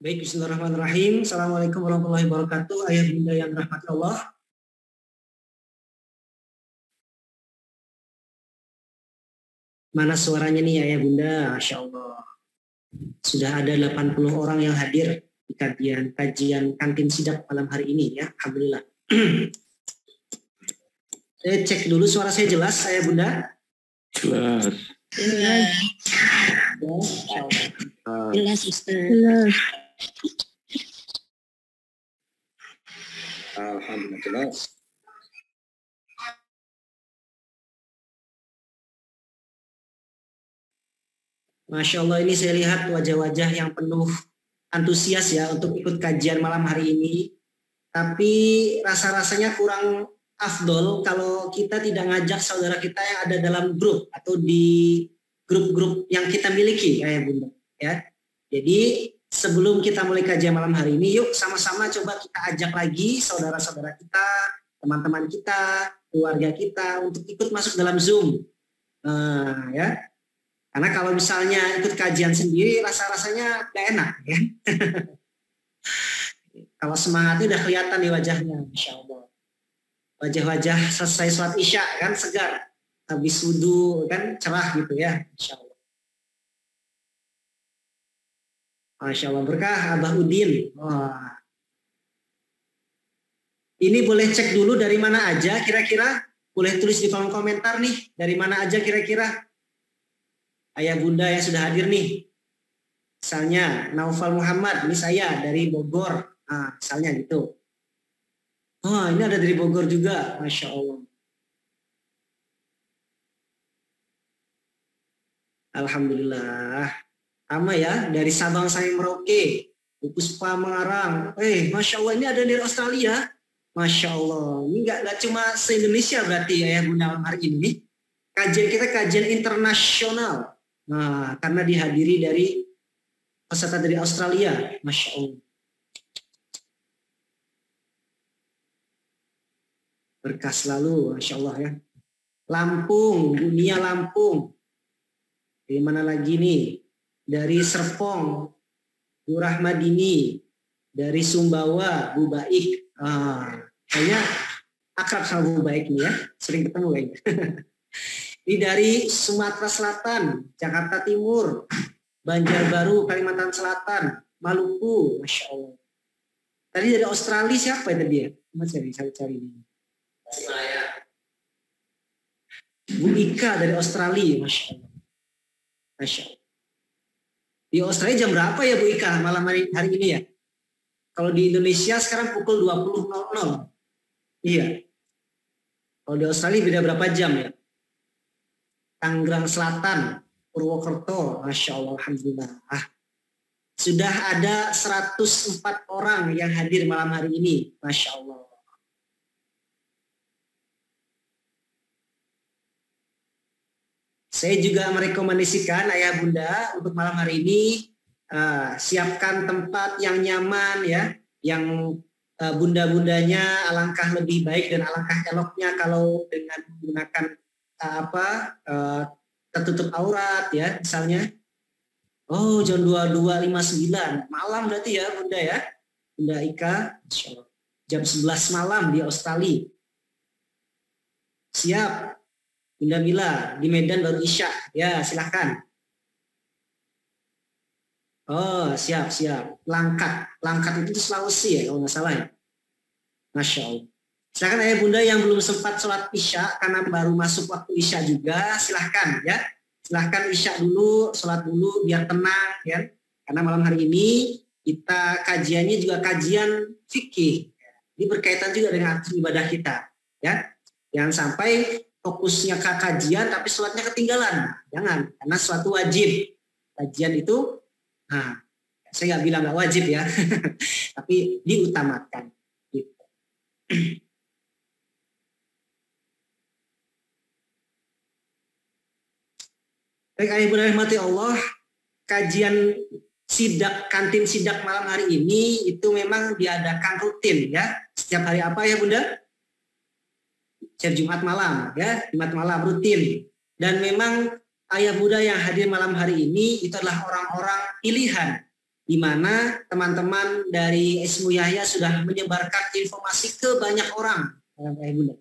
Baik, bismillahirrahmanirrahim. Assalamualaikum warahmatullahi wabarakatuh. Ayah bunda yang dirahmati Allah. Mana suaranya nih ayah bunda? Masya Allah. Sudah ada 80 orang yang hadir di kajian kantin sidak malam hari ini ya. Alhamdulillah. Saya cek dulu suara saya jelas ayah bunda. Jelas. Jelas, Ustaz. Jelas. Alhamdulillah. Masya Allah, ini saya lihat wajah-wajah yang penuh antusias ya untuk ikut kajian malam hari ini. Tapi rasa-rasanya kurang afdol kalau kita tidak ngajak saudara kita yang ada dalam grup atau di grup-grup yang kita miliki ya bunda ya. Jadi sebelum kita mulai kajian malam hari ini, yuk sama-sama coba kita ajak lagi saudara-saudara kita, teman-teman kita, keluarga kita untuk ikut masuk dalam Zoom. Ya. Karena kalau misalnya ikut kajian sendiri rasa-rasanya gak enak ya. Kalau semangatnya udah kelihatan di wajahnya, Masya Allah. Wajah-wajah selesai sholat isya kan segar. Habis wudu kan cerah gitu ya, Masya Allah. Masya Allah, berkah Abah Udin. Wah. Ini boleh cek dulu dari mana aja kira-kira. Boleh tulis di kolom komentar nih, dari mana aja kira-kira. Ayah bunda yang sudah hadir nih. Misalnya Naufal Muhammad, ini saya dari Bogor. Nah, misalnya gitu. Oh, ini ada dari Bogor juga, Masya Allah. Alhamdulillah. Sama ya, dari Sabang sampai Merauke, Puspa Mengarang. Masya Allah, ini ada dari Australia. Masya Allah, ini nggak cuma se-Indonesia berarti ya bunda hari ini. Kajian kita kajian internasional. Nah, karena dihadiri dari peserta dari Australia, Masya Allah. Berkah selalu, Masya Allah ya. Lampung, dunia Lampung. Dari mana lagi nih? Dari Serpong, Bu Rahmadini. Dari Sumbawa, Bu Baik. Kayaknya akrab sama Bu Baik nih ya. Sering ketemu kayaknya. Ini dari Sumatera Selatan, Jakarta Timur, Banjarbaru, Kalimantan Selatan, Maluku, Masya Allah. Tadi dari Australia siapa itu dia? Saya cari ini. Bu Ika dari Australia, Masya Allah. Masya Allah. Di Australia jam berapa ya Bu Ika malam hari ini ya? Kalau di Indonesia sekarang pukul 20.00. Iya. Kalau di Australia beda berapa jam ya? Tangerang Selatan, Purwokerto, Masya Allah, Alhamdulillah. Sudah ada 104 orang yang hadir malam hari ini, Masya Allah. Saya juga merekomendasikan ayah bunda untuk malam hari ini siapkan tempat yang nyaman ya, yang bunda-bundanya alangkah lebih baik dan alangkah eloknya kalau dengan menggunakan tertutup aurat ya misalnya. Oh jam 22.59 malam berarti ya bunda ya, Bunda Ika, jam 11 malam di Australia. Siap Bunda Mila di Medan baru Isya ya, silakan. Oh siap. Langkat itu Sulawesi ya kalau nggak salah ya. Masya Allah. Silakan ayah bunda yang belum sempat sholat isya karena baru masuk waktu isya juga, silahkan ya. Silahkan isya dulu, sholat dulu biar tenang ya. Karena malam hari ini kita kajiannya juga kajian fikih. Ini berkaitan juga dengan ibadah kita ya. Jangan sampai fokusnya ke kajian tapi sholatnya ketinggalan. Jangan, karena suatu wajib. Kajian itu, saya nggak bilang nggak wajib ya, tapi diutamakan. Gitu. Baik, ayah bunda rahmati Allah, kajian sidak kantin sidak malam hari ini itu memang diadakan rutin ya. Setiap hari apa ya bunda? Setiap Jumat malam ya, Jumat malam rutin. Dan memang ayah bunda yang hadir malam hari ini itu adalah orang-orang pilihan, di mana teman-teman dari Ismu Yahya sudah menyebarkan informasi ke banyak orang. Ayah bunda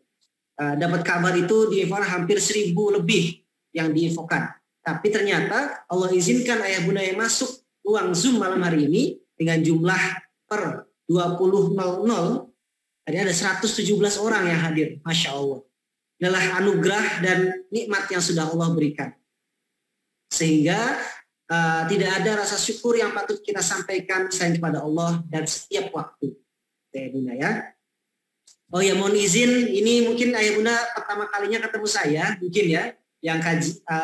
dapat kabar itu diinfokan hampir 1.000 lebih yang diinfokan. Tapi ternyata Allah izinkan ayah bunda yang masuk ruang Zoom malam hari ini dengan jumlah per 20.00 tadi ada 117 orang yang hadir. Masya Allah. Adalah anugerah dan nikmat yang sudah Allah berikan. Sehingga tidak ada rasa syukur yang patut kita sampaikan selain kepada Allah dan setiap waktu. Ayah bunda ya. Oh ya, mohon izin, ini mungkin ayah bunda pertama kalinya ketemu saya, mungkin ya, yang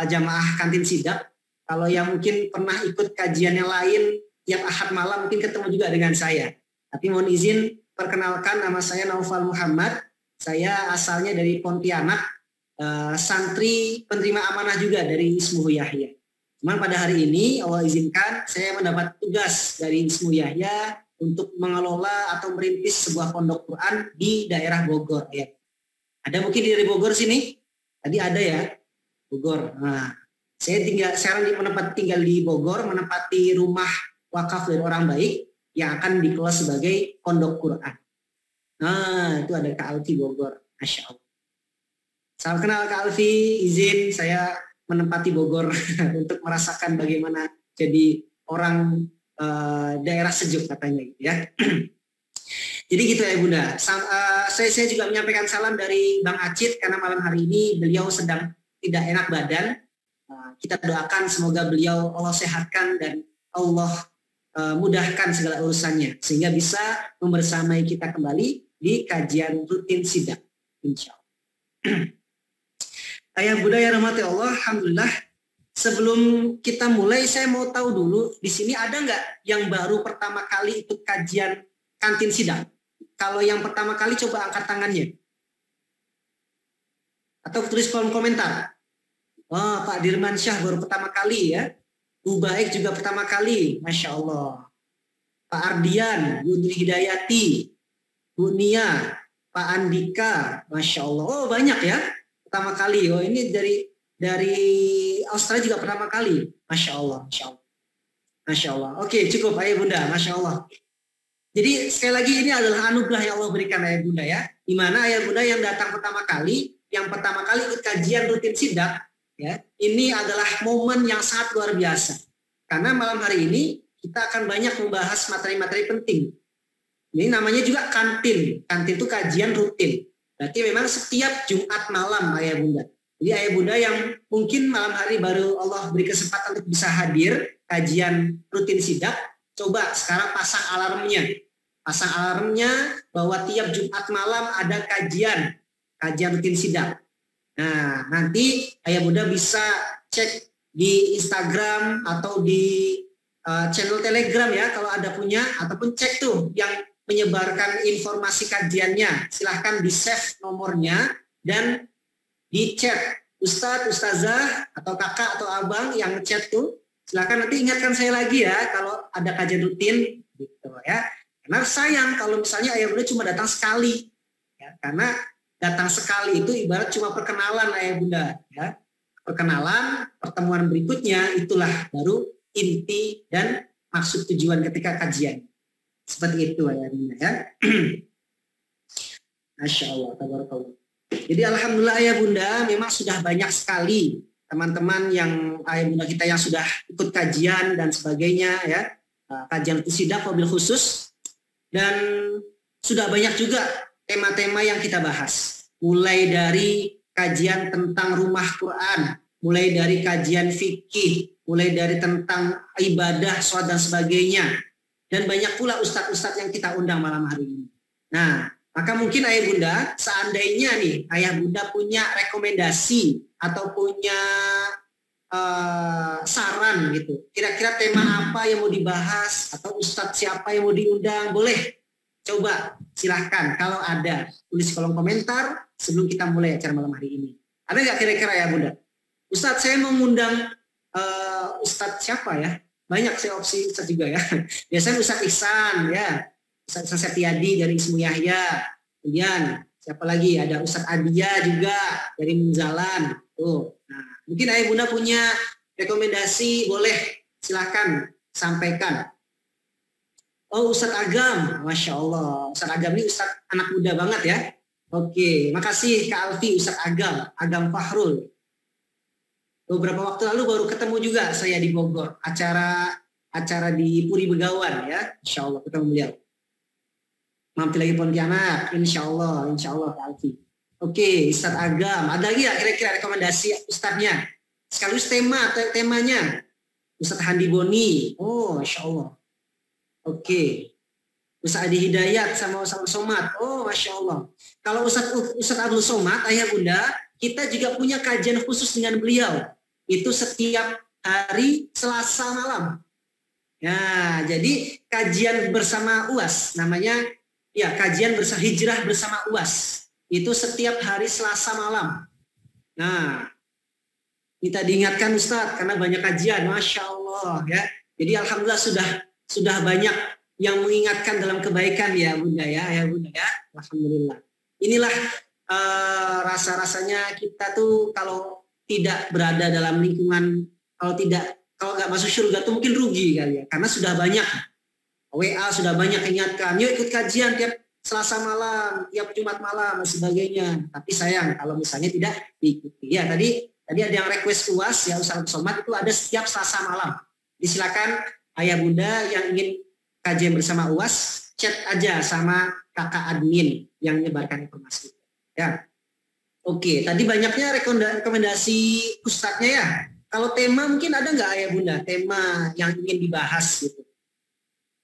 jamaah kantin sidak. Kalau yang mungkin pernah ikut kajian yang lain tiap Ahad malam mungkin ketemu juga dengan saya. Tapi mohon izin perkenalkan, nama saya Naufal Muhammad. Saya asalnya dari Pontianak, santri penerima amanah juga dari Ismu Yahya. Cuman pada hari ini Allah izinkan saya mendapat tugas dari Ismu Yahya untuk mengelola atau merintis sebuah pondok Quran di daerah Bogor. Ya. Ada mungkin dari Bogor sini? Tadi ada ya, Bogor. Nah, saya sekarang tinggal di Bogor, menempati rumah wakaf dari orang baik yang akan dikelola sebagai pondok Quran. Nah, itu ada Kak Alfi Bogor. Masya Allah. Salam kenal Kak Alfi, izin saya menempati Bogor untuk merasakan bagaimana jadi orang daerah sejuk katanya gitu ya. Jadi gitu ya Bunda. Saya juga menyampaikan salam dari Bang Acit karena malam hari ini beliau sedang tidak enak badan. Kita doakan semoga beliau Allah sehatkan dan Allah mudahkan segala urusannya sehingga bisa membersamai kita kembali di kajian rutin sidak insya Allah. Ayah Bunda yang rahmati Allah, alhamdulillah. Sebelum kita mulai, saya mau tahu dulu di sini ada nggak yang baru pertama kali ikut kajian kantin sidang? Kalau yang pertama kali coba angkat tangannya. Atau tulis kolom komentar. Oh, Pak Dirman Syah baru pertama kali ya. Bu Baik juga pertama kali, Masya Allah. Pak Ardian, Bu Nuri Hidayati, Bu Nia, Pak Andika, Masya Allah. Oh banyak ya, pertama kali. Oh ini dari Australia juga pertama kali. Masya Allah, Masya Allah. Masya Allah. Oke, cukup ayah bunda, Masya Allah. Jadi sekali lagi ini adalah anugerah yang Allah berikan ayah bunda ya. Di mana ayah bunda yang datang pertama kali, yang pertama kali ikut kajian rutin sidak, ya, ini adalah momen yang sangat luar biasa. Karena malam hari ini kita akan banyak membahas materi-materi penting. Ini namanya juga kantin. Kantin itu kajian rutin. Berarti memang setiap Jumat malam ayah bunda. Jadi ayah bunda yang mungkin malam hari baru Allah beri kesempatan untuk bisa hadir kajian rutin sidak, coba sekarang pasang alarmnya. Pasang alarmnya bahwa tiap Jumat malam ada kajian rutin sidak. Nah, nanti ayah bunda bisa cek di Instagram atau di channel Telegram ya kalau ada punya, ataupun cek tuh yang menyebarkan informasi kajiannya. Silahkan di save nomornya dan di chat Ustadz, Ustazah, atau kakak atau abang yang chat tuh, silakan nanti ingatkan saya lagi ya kalau ada kajian rutin gitu ya. Karena sayang kalau misalnya ayah bunda cuma datang sekali, ya, karena datang sekali itu ibarat cuma perkenalan ayah bunda, ya. Perkenalan, pertemuan berikutnya itulah baru inti dan maksud tujuan ketika kajian. Seperti itu ayah bunda ya. Masya Allah, tabarakallah. Jadi alhamdulillah ayah bunda memang sudah banyak sekali teman-teman yang ayah bunda kita yang sudah ikut kajian dan sebagainya ya, kajian sidak wabil khusus, dan sudah banyak juga tema-tema yang kita bahas, mulai dari kajian tentang rumah Quran, mulai dari kajian fikih, mulai dari tentang ibadah, sholat dan sebagainya, dan banyak pula ustadz-ustadz yang kita undang malam hari ini. Nah, maka mungkin ayah bunda, seandainya nih ayah bunda punya rekomendasi atau punya saran gitu, kira-kira tema apa yang mau dibahas atau ustadz siapa yang mau diundang, boleh coba silahkan kalau ada tulis kolom komentar sebelum kita mulai acara malam hari ini. Ada nggak kira-kira ya bunda? Ustadz saya mau mengundang ustadz siapa ya? Banyak saya opsi ustadz juga ya. Biasanya Ustadz Ihsan ya. Ustadz Setiadi dari Ismu Yahya, kemudian siapa lagi, ada Ustadz Adia juga dari Munzalan tuh. Nah Mungkin ayah bunda punya rekomendasi, boleh silakan sampaikan. Oh, Ustadz Agam, Masya Allah. Ustadz Agam ini Ustadz anak muda banget ya. Oke, makasih Kak Alfi, Ustadz Agam Fahrul. Beberapa waktu lalu baru ketemu juga saya di Bogor, acara di Puri Begawan ya, Insya Allah ketemu beliau. Mampir lagi Pontianak, Insya Allah Kak Alfi. Oke, Ustadz Agam, ada lagi ya kira-kira rekomendasi Ustadznya? Sekaligus temanya, Ustadz Handi Boni, oh Insya Allah. Oke, Ustadz Adi Hidayat sama Ustadz Somad, oh Masya Allah. Kalau Ustadz Abdul Somad, ayah bunda, kita juga punya kajian khusus dengan beliau. Itu setiap hari Selasa malam. Ya, jadi kajian bersama UAS, namanya ya kajian hijrah bersama UAS. Itu setiap hari Selasa malam. Nah, kita diingatkan Ustadz karena banyak kajian, Masya Allah ya. Jadi alhamdulillah sudah banyak yang mengingatkan dalam kebaikan ya bunda ya bunda ya. Alhamdulillah. Inilah rasa-rasanya kita tuh kalau tidak berada dalam lingkungan, kalau nggak masuk surga tuh mungkin rugi kali ya. Karena sudah banyak WA, sudah banyak ingatkan, yuk ikut kajian tiap Selasa malam, tiap Jumat malam dan sebagainya. Tapi sayang kalau misalnya tidak diikuti. Ya tadi ada yang request UAS ya Ustadz Somad itu ada setiap Selasa malam. Disilakan ayah bunda yang ingin kajian bersama UAS, chat aja sama kakak admin yang menyebarkan informasi. Ya, oke. Tadi banyaknya rekomendasi ustadznya ya. Kalau tema mungkin ada nggak ayah bunda tema yang ingin dibahas gitu,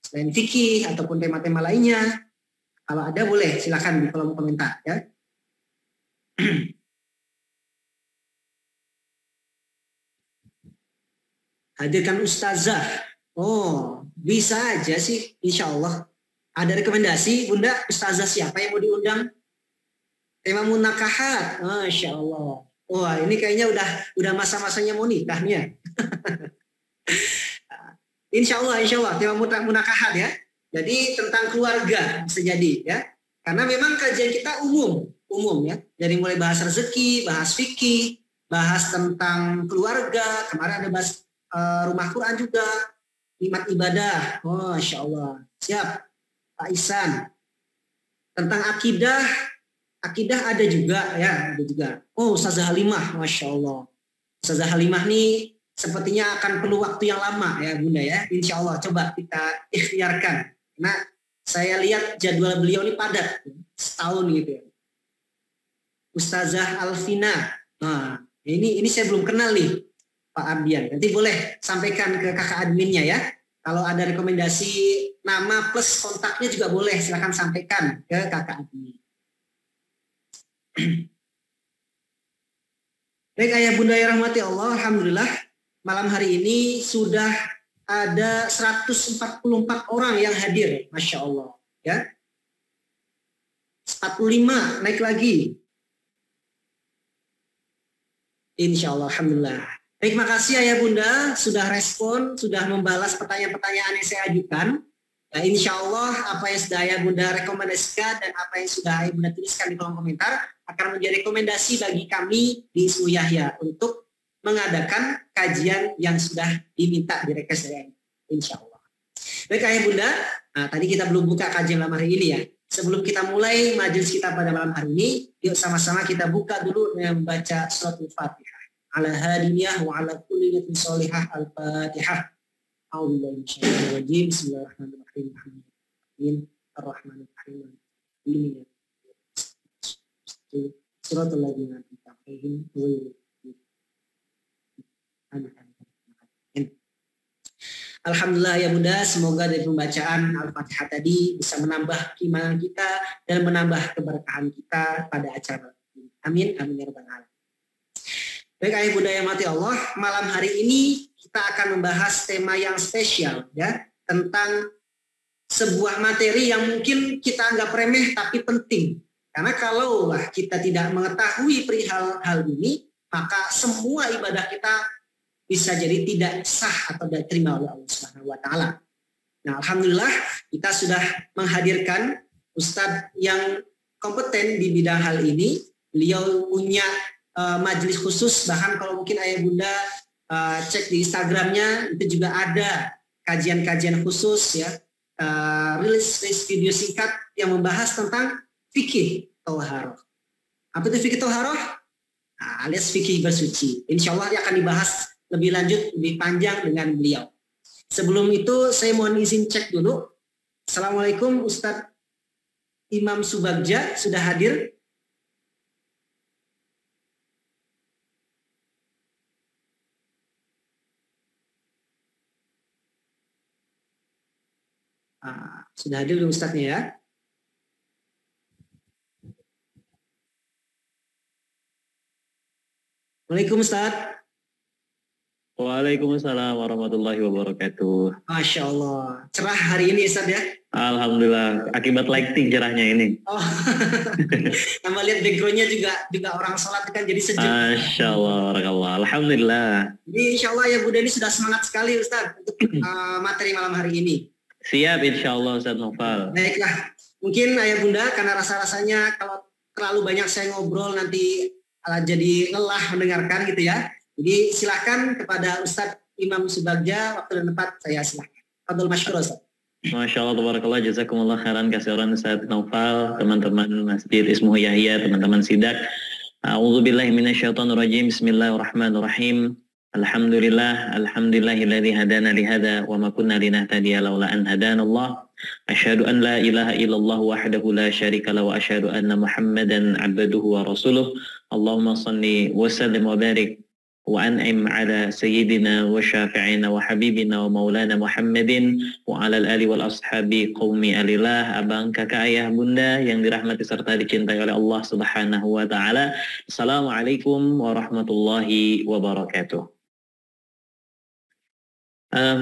selain fikih ataupun tema-tema lainnya? Kalau ada boleh silakan di kolom komentar ya. Hadirkan ustazah. Oh, bisa aja sih, insya Allah. Ada rekomendasi, bunda, ustazah siapa yang mau diundang? Tema munakahat, Masya Allah. Wah, ini kayaknya udah masa-masanya mau nikahnya. Insya Allah, tema munakahat ya. Jadi tentang keluarga bisa jadi ya. Karena memang kajian kita umum ya. Dari mulai bahas rezeki, bahas fikih, bahas tentang keluarga. Kemarin ada bahas rumah Quran juga. Nikmat ibadah, oh, Masya Allah. Siap, Pak Ihsan. Tentang akidah ada juga ya, ada juga. Oh, Ustazah Halimah, Masya Allah. Ustazah Halimah nih sepertinya akan perlu waktu yang lama ya bunda ya. Insya Allah coba kita ikhtiarkan. Nah, saya lihat jadwal beliau ini padat, setahun gitu ya. Ustazah Alvina, nah ini saya belum kenal nih Pak Ardian. Nanti boleh sampaikan ke kakak adminnya ya. Kalau ada rekomendasi nama plus kontaknya juga boleh, silakan sampaikan ke kakak admin. Baik ayah bunda yang rahmati Allah, alhamdulillah malam hari ini sudah ada 144 orang yang hadir, Masya Allah ya. 45 naik lagi. Insya Allah, alhamdulillah. Baik, makasih ayah bunda sudah respon, sudah membalas pertanyaan-pertanyaan yang saya ajukan. Nah, insya Allah apa yang sudah ayah bunda rekomendasikan dan apa yang sudah ayah bunda tuliskan di kolom komentar akan menjadi rekomendasi bagi kami di Ismu Yahya untuk mengadakan kajian yang sudah diminta di request dari insya Allah. Baik ayah bunda, nah, tadi kita belum buka kajian malam hari ini ya. Sebelum kita mulai majelis kita pada malam hari ini, yuk sama-sama kita buka dulu dengan membaca suratul Fatihah. Ala hadiniyah wa ala kulli niyatin sholihah al-Fatihah. A'udzubillahi minasyaitonir rajim. Bismillahirrahmanirrahim. Ar-Rahmanir-Rahim. Suratul ladzina an'amta 'alaihim Alhamdulillah ya bunda, semoga dari pembacaan Al-Fatihah tadi bisa menambah keimanan kita dan menambah keberkahan kita pada acara ini. Amin, amin ya rabbal alamin. Baik ayah bunda yang mati Allah, malam hari ini kita akan membahas tema yang spesial ya, tentang sebuah materi yang mungkin kita anggap remeh tapi penting. Karena kalau kita tidak mengetahui perihal hal ini, maka semua ibadah kita bisa jadi tidak sah atau tidak diterima oleh Allah Subhanahu wa taala. Nah, alhamdulillah kita sudah menghadirkan ustadz yang kompeten di bidang hal ini. Beliau punya majelis khusus, bahkan kalau mungkin ayah bunda cek di Instagramnya itu juga ada kajian-kajian khusus ya, rilis video singkat yang membahas tentang fikih thaharah. Apa itu fikih thaharah? Alias fikih bersuci. Insya Allah dia akan dibahas lebih lanjut, lebih panjang dengan beliau. Sebelum itu saya mohon izin cek dulu. Assalamualaikum, Ustadz Imam Subagja sudah hadir? Sudah hadir belum Ustadznya ya? Waalaikumsalam Ustadz. Waalaikumsalam warahmatullahi wabarakatuh. Masya Allah, cerah hari ini Ustadz ya? Alhamdulillah, akibat lighting cerahnya ini. Oh, sama lihat backgroundnya juga orang sholat kan jadi sejuk. Masya Allah, barakallah. Alhamdulillah. Jadi insya Allah ya Bunda ini sudah semangat sekali Ustadz untuk materi malam hari ini. Siap insya Allah Ustadz Noval. Baiklah, mungkin ayah bunda karena rasa-rasanya kalau terlalu banyak saya ngobrol nanti jadi lelah mendengarkan gitu ya. Jadi silakan kepada Ustadz Imam Subagja, waktu dan tempat saya silakan. Fadhol masykur Ustadz. Masya Allah, tabarakallah, jazakumullah khairan kasiran Ustadz Noval, teman-teman Masjid Ismuh Yahya, teman-teman Sidak. A'udzubillahi minasyaitonirrajim. Bismillahirrahmanirrahim. Alhamdulillahilladzi hadana lihada wa ma kunna linahtadiya laula an hadanallah. Asyhadu an la ilaha illallah wahdahu la syarika lahu wa asyhadu anna Muhammadan 'abduhu wa rasuluh. Allahumma shalli wa sallim wa barik wa an'im ala sayyidina wa syafi'ina wa habibina wa maulana Muhammadin wa ala al-ali wal ashabi qaumi alillah. Abang, kakak, ayah, bunda yang dirahmati serta dicintai oleh Allah Subhanahu wa taala. Assalamualaikum warahmatullahi wabarakatuh.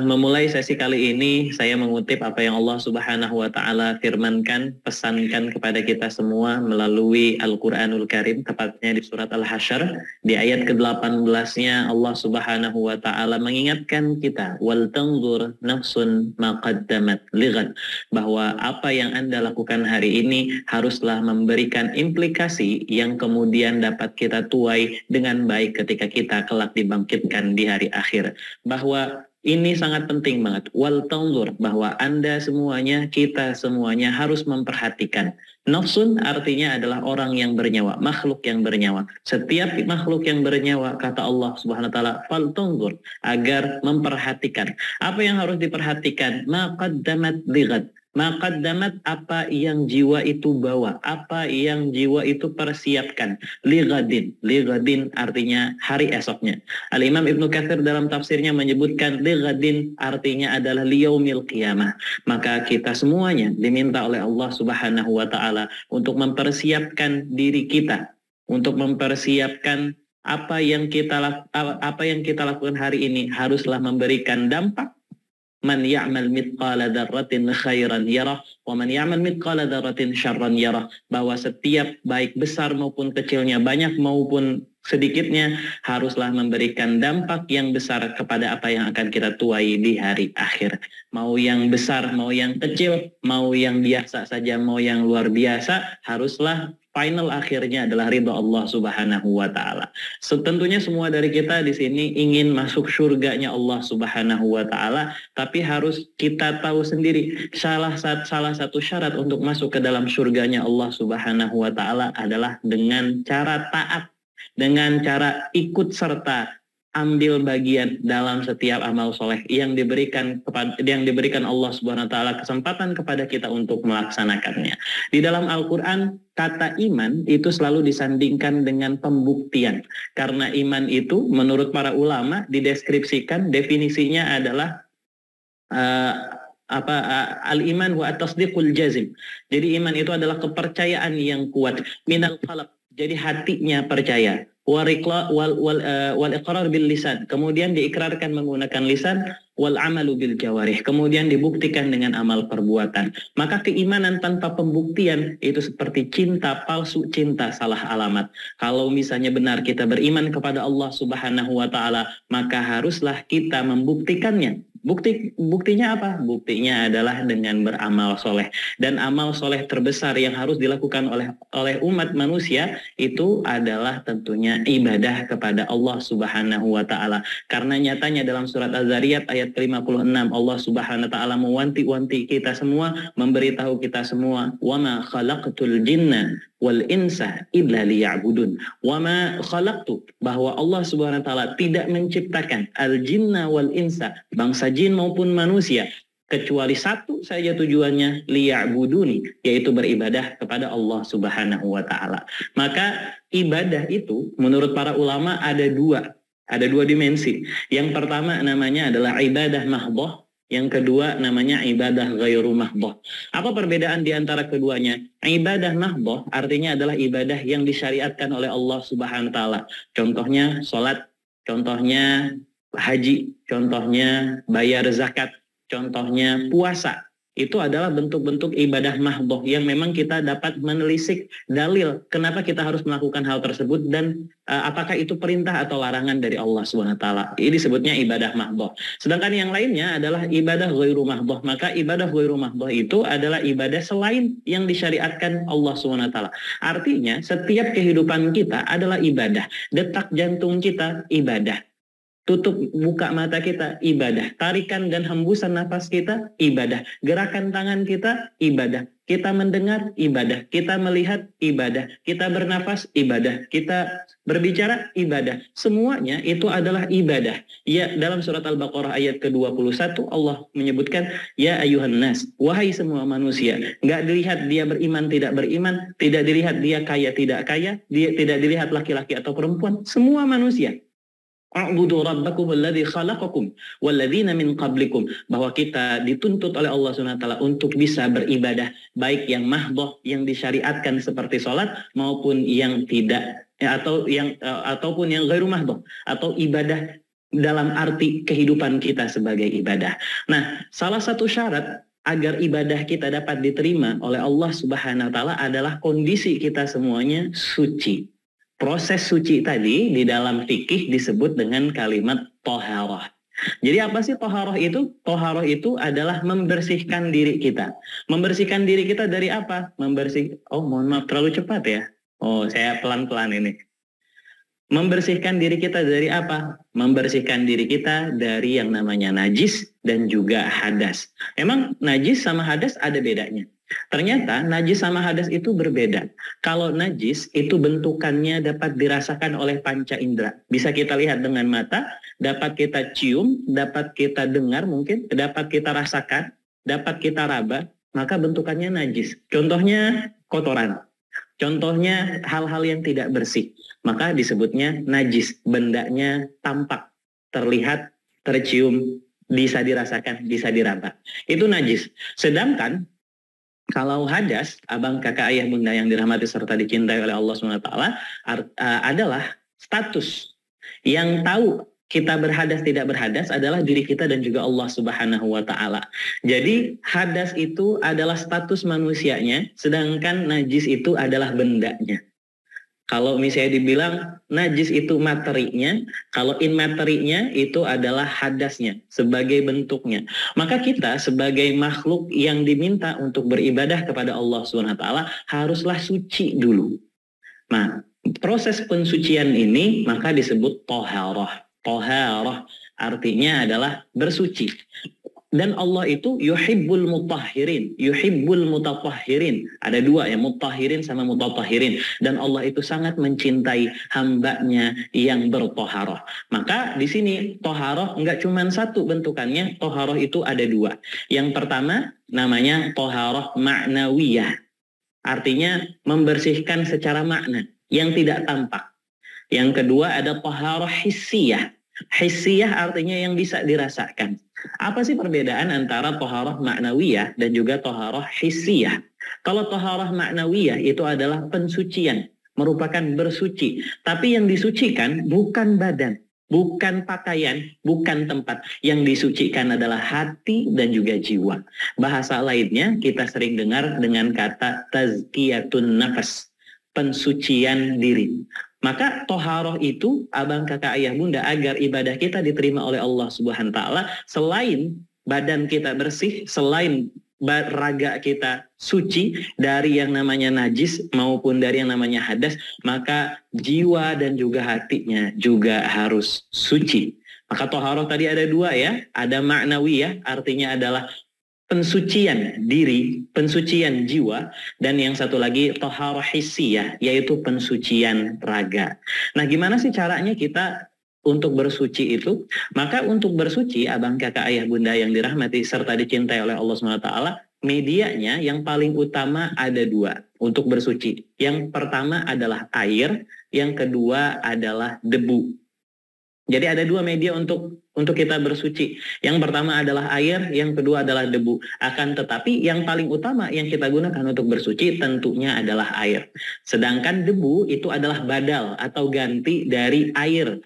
Memulai sesi kali ini saya mengutip apa yang Allah Subhanahu wa taala firmankan, pesankan kepada kita semua melalui Al-Qur'anul Karim, tepatnya di surat Al-Hasyr di ayat ke-18-nya Allah Subhanahu wa taala mengingatkan kita, wal tanzur nafsun ma qaddamat lighad, bahwa apa yang Anda lakukan hari ini haruslah memberikan implikasi yang kemudian dapat kita tuai dengan baik ketika kita kelak dibangkitkan di hari akhir. Bahwa ini sangat penting banget. Wal tanzur, bahwa Anda semuanya, kita semuanya harus memperhatikan. Nafsun artinya adalah orang yang bernyawa, makhluk yang bernyawa. Setiap makhluk yang bernyawa, kata Allah Subhanahu wa taala, fal tanzur, agar memperhatikan. Apa yang harus diperhatikan? Ma qaddamat lighad. Maqaddamat, apa yang jiwa itu bawa, apa yang jiwa itu persiapkan. Lighadin, lighadin artinya hari esoknya. Al-Imam Ibnu Katsir dalam tafsirnya menyebutkan lighadin artinya adalah liyaumil qiyamah. Maka kita semuanya diminta oleh Allah Subhanahu wa taala untuk mempersiapkan diri kita, untuk mempersiapkan apa yang kita lakukan hari ini haruslah memberikan dampak. Man ya'mal mithqala dzarratin khairan yarah wa man ya'mal mithqala dzarratin syarran yarah, bahwa setiap baik besar maupun kecilnya, banyak maupun sedikitnya, haruslah memberikan dampak yang besar kepada apa yang akan kita tuai di hari akhir. Mau yang besar, mau yang kecil, mau yang biasa saja, mau yang luar biasa, haruslah final akhirnya adalah ridha Allah Subhanahu wa taala. Tentunya semua dari kita di sini ingin masuk surganya Allah Subhanahu wa taala, tapi harus kita tahu sendiri salah satu syarat untuk masuk ke dalam surganya Allah Subhanahu wa taala adalah dengan cara taat, dengan cara ikut serta ambil bagian dalam setiap amal soleh yang diberikan Allah Subhanahu wa taala kesempatan kepada kita untuk melaksanakannya. Di dalam Al-Qur'an kata iman itu selalu disandingkan dengan pembuktian. Karena iman itu menurut para ulama dideskripsikan, definisinya adalah al-iman wa at-tasdiqul jazim. Jadi iman itu adalah kepercayaan yang kuat, minal qalb. Jadi hatinya percaya. Wal iqrar bil lisan, kemudian diikrarkan menggunakan lisan. Wal amalu bil jawarih, kemudian dibuktikan dengan amal perbuatan. Maka keimanan tanpa pembuktian itu seperti cinta palsu, cinta salah alamat. Kalau misalnya benar kita beriman kepada Allah Subhanahu wa taala, maka haruslah kita membuktikannya Buktinya apa? Buktinya adalah dengan beramal soleh. Dan amal soleh terbesar yang harus dilakukan oleh umat manusia itu adalah tentunya ibadah kepada Allah Subhanahu wa Ta'ala. Karena nyatanya dalam surat Az-Zariyat ayat 56 Allah Subhanahu wa Ta'ala mewanti-wanti kita semua, memberitahu kita semua, wa ma khalaqtul jinna wal insa illa liya'budun. Wa ma khalaqtu, bahwa Allah Subhanahu wa Ta'ala tidak menciptakan al jinna wal insa, bangsa jin maupun manusia, kecuali satu saja tujuannya, liya'buduni, yaitu beribadah kepada Allah Subhanahu wa Ta'ala. Maka ibadah itu menurut para ulama ada dua dimensi. Yang pertama namanya adalah ibadah mahdhah, yang kedua namanya ibadah ghairu mahdhah. Apa perbedaan di antara keduanya? Ibadah mahdhah artinya adalah ibadah yang disyariatkan oleh Allah Subhanahu wa Ta'ala. Contohnya sholat, contohnya haji, contohnya bayar zakat, contohnya puasa. Itu adalah bentuk-bentuk ibadah mahdhah yang memang kita dapat menelisik dalil kenapa kita harus melakukan hal tersebut dan apakah itu perintah atau larangan dari Allah Subhanahu wa Ta'ala. Ini disebutnya ibadah mahdhah. Sedangkan yang lainnya adalah ibadah ghairu mahdhah. Maka ibadah ghairu mahdhah itu adalah ibadah selain yang disyariatkan Allah Subhanahu wa Ta'ala. Artinya setiap kehidupan kita adalah ibadah. Detak jantung kita ibadah. Tutup buka mata kita ibadah, tarikan dan hembusan nafas kita ibadah, gerakan tangan kita ibadah, kita mendengar ibadah, kita melihat ibadah, kita bernafas ibadah, kita berbicara ibadah. Semuanya itu adalah ibadah. Ya, dalam surat Al-Baqarah ayat ke-21 Allah menyebutkan, ya ayuhan nas, wahai semua manusia. Enggak dilihat dia beriman tidak beriman, tidak dilihat dia kaya tidak kaya, dia tidak dilihat laki-laki atau perempuan, semua manusia. A'budu rabbakum alladzi khalaqakum walladzina min qablikum, bahwa kita dituntut oleh Allah Subhanahu wa Ta'ala untuk bisa beribadah, baik yang mahdhah yang disyariatkan seperti sholat maupun yang tidak, ataupun yang ghairu mahdhah, atau ibadah dalam arti kehidupan kita sebagai ibadah. Nah, salah satu syarat agar ibadah kita dapat diterima oleh Allah Subhanahu wa Ta'ala adalah kondisi kita semuanya suci. Proses suci tadi di dalam fikih disebut dengan kalimat toharah. Jadi apa sih toharah itu? Toharah itu adalah membersihkan diri kita. Membersihkan diri kita dari apa? Mohon maaf terlalu cepat ya. Saya pelan-pelan ini. Membersihkan diri kita dari apa? Membersihkan diri kita dari yang namanya najis dan juga hadas. Emang najis sama hadas ada bedanya? Ternyata najis sama hadas itu berbeda. Kalau najis itu bentukannya dapat dirasakan oleh panca indera. Bisa kita lihat dengan mata, dapat kita cium, dapat kita dengar mungkin, dapat kita rasakan, dapat kita raba, maka bentukannya najis. Contohnya kotoran. Contohnya hal-hal yang tidak bersih. Maka disebutnya najis. Bendanya tampak, terlihat, tercium, bisa dirasakan, bisa diraba. Itu najis. Sedangkan kalau hadas, abang, kakak, ayah, bunda yang dirahmati serta dicintai oleh Allah SWT adalah status. Yang tahu kita berhadas tidak berhadas adalah diri kita dan juga Allah Subhanahu wa Ta'ala. Jadi hadas itu adalah status manusianya, sedangkan najis itu adalah bendanya. Kalau misalnya dibilang najis itu materinya, kalau in materinya itu adalah hadasnya sebagai bentuknya. Maka kita sebagai makhluk yang diminta untuk beribadah kepada Allah SWT haruslah suci dulu. Nah, proses pensucian ini maka disebut toharah. Toharah artinya adalah bersuci. Dan Allah itu yuhibbul mutahhirin, yuhibbul mutatahhirin. Ada dua ya, mutahhirin sama mutatahhirin. Dan Allah itu sangat mencintai hambanya yang bertoharah. Maka di sini toharah enggak cuma satu bentukannya, toharah itu ada dua. Yang pertama namanya toharah ma'nawiyah. Artinya membersihkan secara makna yang tidak tampak. Yang kedua ada toharah hissiyah. Hissiyah artinya yang bisa dirasakan. Apa sih perbedaan antara toharah ma'nawiyah dan juga toharah hissiyah? Kalau toharah ma'nawiyah itu adalah pensucian, merupakan bersuci. Tapi yang disucikan bukan badan, bukan pakaian, bukan tempat. Yang disucikan adalah hati dan juga jiwa. Bahasa lainnya kita sering dengar dengan kata tazkiyatun nafas, pensucian diri. Maka toharoh itu, abang, kakak, ayah, bunda, agar ibadah kita diterima oleh Allah Subhanahu wa Ta'ala, selain badan kita bersih, selain raga kita suci dari yang namanya najis maupun dari yang namanya hadas, maka jiwa dan juga hatinya juga harus suci. Maka toharoh tadi ada dua ya, ada maknawi ya, artinya adalah pensucian diri, pensucian jiwa, dan yang satu lagi toharoh hissiyah, yaitu pensucian raga. Nah, gimana sih caranya kita untuk bersuci itu? Maka untuk bersuci, abang, kakak, ayah, bunda yang dirahmati serta dicintai oleh Allah SWT, medianya yang paling utama ada dua untuk bersuci. Yang pertama adalah air, yang kedua adalah debu. Jadi ada dua media untuk kita bersuci. Yang pertama adalah air, yang kedua adalah debu. Akan tetapi yang paling utama yang kita gunakan untuk bersuci tentunya adalah air. Sedangkan debu itu adalah badal atau ganti dari air.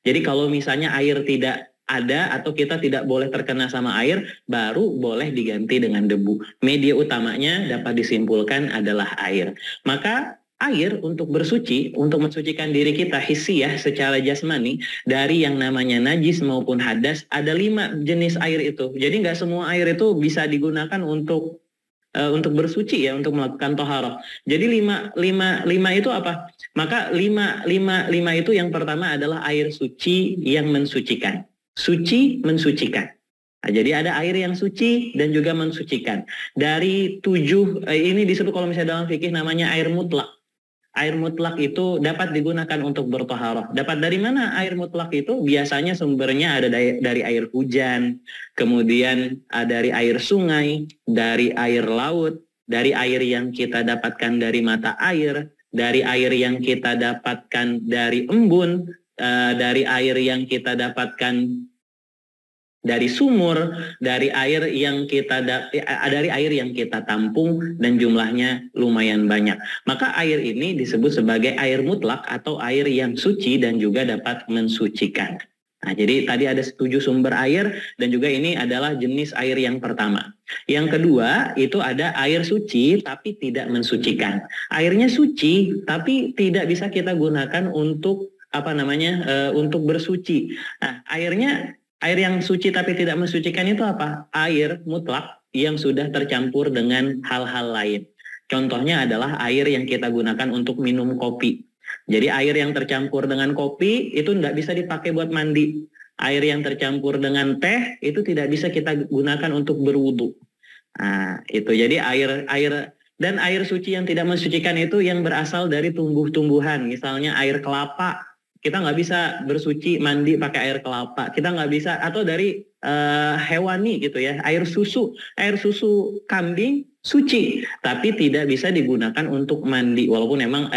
Jadi kalau misalnya air tidak ada atau kita tidak boleh terkena sama air, baru boleh diganti dengan debu. Media utamanya dapat disimpulkan adalah air. Maka air untuk bersuci, untuk mensucikan diri kita hissiyah secara jasmani dari yang namanya najis maupun hadas, ada 5 jenis air itu. Jadi nggak semua air itu bisa digunakan untuk bersuci ya, untuk melakukan toharoh. Jadi lima itu apa? Maka lima itu yang pertama adalah air suci yang mensucikan. Suci mensucikan. Nah, jadi ada air yang suci dan juga mensucikan. Dari 7 ini disebut kalau misalnya dalam fikih namanya air mutlak. Air mutlak itu dapat digunakan untuk bertoharoh. Dapat dari mana air mutlak itu? Biasanya sumbernya ada dari air hujan, kemudian dari air sungai, dari air laut, dari air yang kita dapatkan dari mata air, dari air yang kita dapatkan dari embun, dari air yang kita dapatkan dari sumur, dari air yang kita tampung, dan jumlahnya lumayan banyak. Maka air ini disebut sebagai air mutlak atau air yang suci dan juga dapat mensucikan. Nah, jadi tadi ada 7 sumber air dan juga ini adalah jenis air yang pertama. Yang kedua itu ada air suci tapi tidak mensucikan. Airnya suci tapi tidak bisa kita gunakan untuk untuk bersuci. Nah, air yang suci tapi tidak mensucikan itu apa? Air mutlak yang sudah tercampur dengan hal-hal lain. Contohnya adalah air yang kita gunakan untuk minum kopi. Jadi air yang tercampur dengan kopi itu tidak bisa dipakai buat mandi. Air yang tercampur dengan teh itu tidak bisa kita gunakan untuk berwudu. Nah, itu jadi air suci yang tidak mensucikan itu yang berasal dari tumbuh-tumbuhan. Misalnya air kelapa. Kita nggak bisa bersuci mandi pakai air kelapa. Kita nggak bisa, atau dari hewani gitu ya, air susu kambing suci, tapi tidak bisa digunakan untuk mandi. Walaupun memang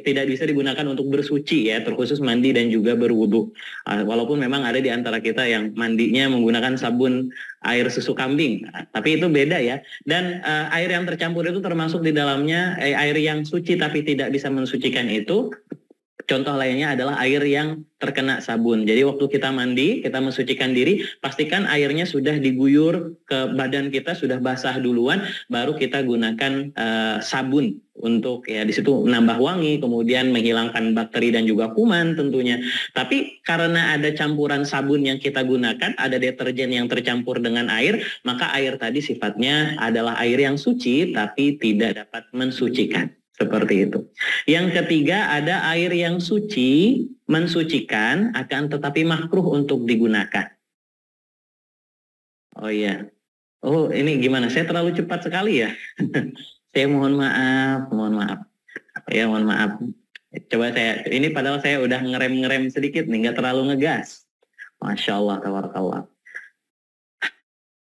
tidak bisa digunakan untuk bersuci ya, terkhusus mandi dan juga berwudu. Walaupun memang ada di antara kita yang mandinya menggunakan sabun air susu kambing, tapi itu beda ya. Dan air yang tercampur itu termasuk di dalamnya air yang suci tapi tidak bisa mensucikan itu. Contoh lainnya adalah air yang terkena sabun. Jadi waktu kita mandi, kita mensucikan diri, pastikan airnya sudah diguyur ke badan kita, sudah basah duluan, baru kita gunakan sabun untuk ya di situ menambah wangi, kemudian menghilangkan bakteri dan juga kuman tentunya. Tapi karena ada campuran sabun yang kita gunakan, ada deterjen yang tercampur dengan air, maka air tadi sifatnya adalah air yang suci tapi tidak dapat mensucikan. Seperti itu. Yang ketiga ada air yang suci, mensucikan, akan tetapi makruh untuk digunakan. Oh iya. Oh ini gimana? Saya terlalu cepat sekali ya. Saya mohon maaf. Ya mohon maaf. Coba ini padahal saya udah ngerem sedikit nih, nggak terlalu ngegas. Masya Allah, tabarakallah.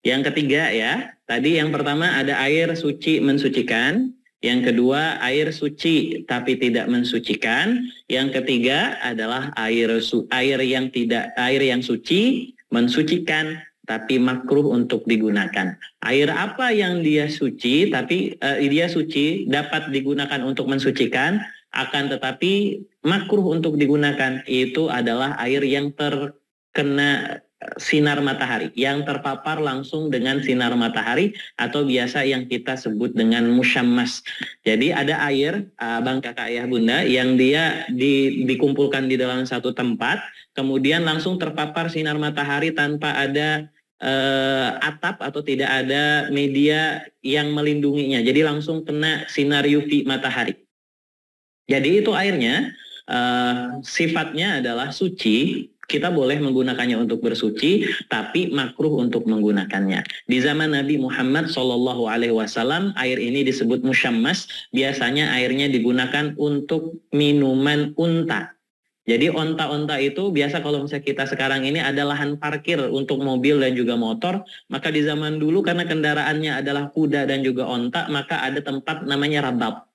Yang ketiga ya, tadi yang pertama ada air suci mensucikan. Yang kedua air suci tapi tidak mensucikan. Yang ketiga adalah air yang suci mensucikan tapi makruh untuk digunakan. Air apa yang dia suci tapi dia suci dapat digunakan untuk mensucikan, akan tetapi makruh untuk digunakan, itu adalah air yang terkena sinar matahari, yang terpapar langsung dengan sinar matahari atau biasa yang kita sebut dengan musyammas. Jadi ada air, abang, kakak, ayah, bunda, yang dia dikumpulkan di dalam satu tempat, kemudian langsung terpapar sinar matahari tanpa ada atap atau tidak ada media yang melindunginya. Jadi langsung kena sinar UV matahari. Jadi itu airnya sifatnya adalah suci. Kita boleh menggunakannya untuk bersuci, tapi makruh untuk menggunakannya. Di zaman Nabi Muhammad SAW, air ini disebut musyammas. Biasanya airnya digunakan untuk minuman unta. Jadi onta-onta itu biasa kalau misalnya kita sekarang ini ada lahan parkir untuk mobil dan juga motor. Maka di zaman dulu karena kendaraannya adalah kuda dan juga onta, maka ada tempat namanya rabab.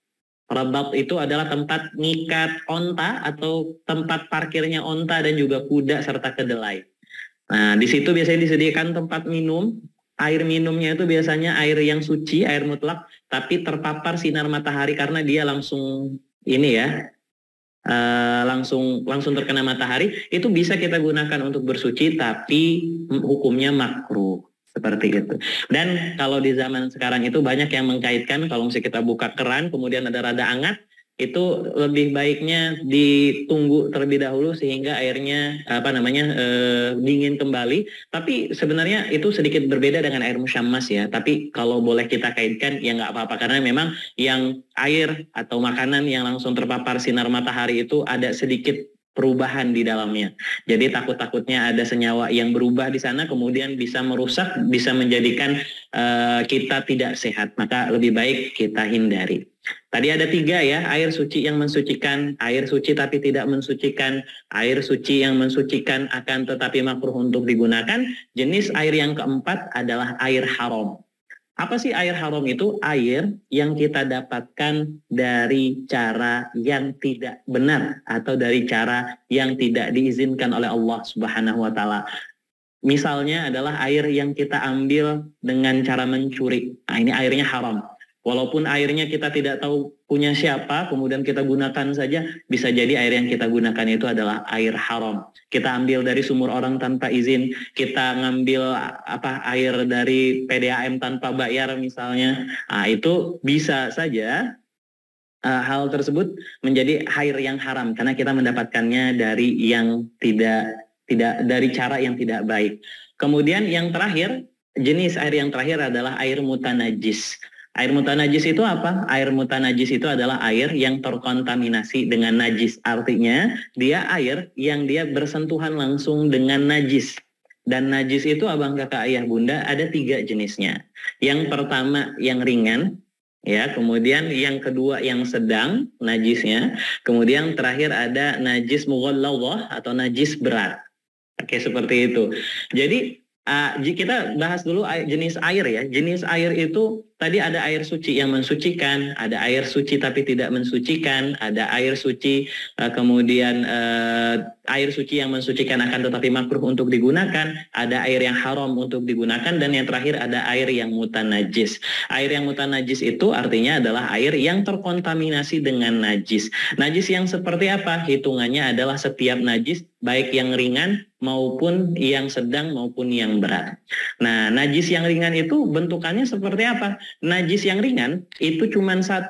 Rabab itu adalah tempat ngikat onta atau tempat parkirnya onta dan juga kuda serta kedelai. Nah, di situ biasanya disediakan tempat minum. Air minumnya itu biasanya air yang suci, air mutlak, tapi terpapar sinar matahari karena dia langsung ini ya, langsung terkena matahari. Itu bisa kita gunakan untuk bersuci, tapi hukumnya makruh. Seperti itu. Dan kalau di zaman sekarang itu banyak yang mengkaitkan kalau misalnya kita buka keran kemudian ada rada hangat, itu lebih baiknya ditunggu terlebih dahulu sehingga airnya dingin kembali. Tapi sebenarnya itu sedikit berbeda dengan air musyammas ya. Tapi kalau boleh kita kaitkan ya nggak apa-apa, karena memang yang air atau makanan yang langsung terpapar sinar matahari itu ada sedikit perubahan di dalamnya. Jadi takut-takutnya ada senyawa yang berubah di sana kemudian bisa merusak, bisa menjadikan kita tidak sehat. Maka lebih baik kita hindari. Tadi ada 3 ya, air suci yang mensucikan, air suci tapi tidak mensucikan, air suci yang mensucikan akan tetapi makruh untuk digunakan. Jenis air yang keempat adalah air haram. Apa sih air haram itu? Air yang kita dapatkan dari cara yang tidak benar atau dari cara yang tidak diizinkan oleh Allah Subhanahu wa taala. Misalnya adalah air yang kita ambil dengan cara mencuri. Nah, ini airnya haram. Walaupun airnya kita tidak tahu punya siapa, kemudian kita gunakan saja, bisa jadi air yang kita gunakan itu adalah air haram. Kita ambil dari sumur orang tanpa izin, kita ngambil air dari PDAM tanpa bayar misalnya. Nah, itu bisa saja hal tersebut menjadi air yang haram karena kita mendapatkannya dari yang tidak dari cara yang tidak baik. Kemudian yang terakhir, jenis air yang terakhir adalah air mutanajis. Air mutanajis itu apa? Air mutanajis itu adalah air yang terkontaminasi dengan najis. Artinya dia air yang dia bersentuhan langsung dengan najis. Dan najis itu abang, kakak, ayah, bunda ada 3 jenisnya. Yang pertama yang ringan, ya, kemudian yang kedua yang sedang najisnya, kemudian terakhir ada najis mughalladhah atau najis berat. Oke, seperti itu. Jadi kita bahas dulu jenis air ya. Jenis air itu tadi ada air suci yang mensucikan, ada air suci tapi tidak mensucikan, ada air suci kemudian air suci yang mensucikan akan tetapi makruh untuk digunakan, ada air yang haram untuk digunakan, dan yang terakhir ada air yang mutanajis. Air yang mutanajis itu artinya adalah air yang terkontaminasi dengan najis. Najis yang seperti apa? Hitungannya adalah setiap najis baik yang ringan maupun yang sedang maupun yang berat. Nah, najis yang ringan itu bentukannya seperti apa? Najis yang ringan itu cuma 1.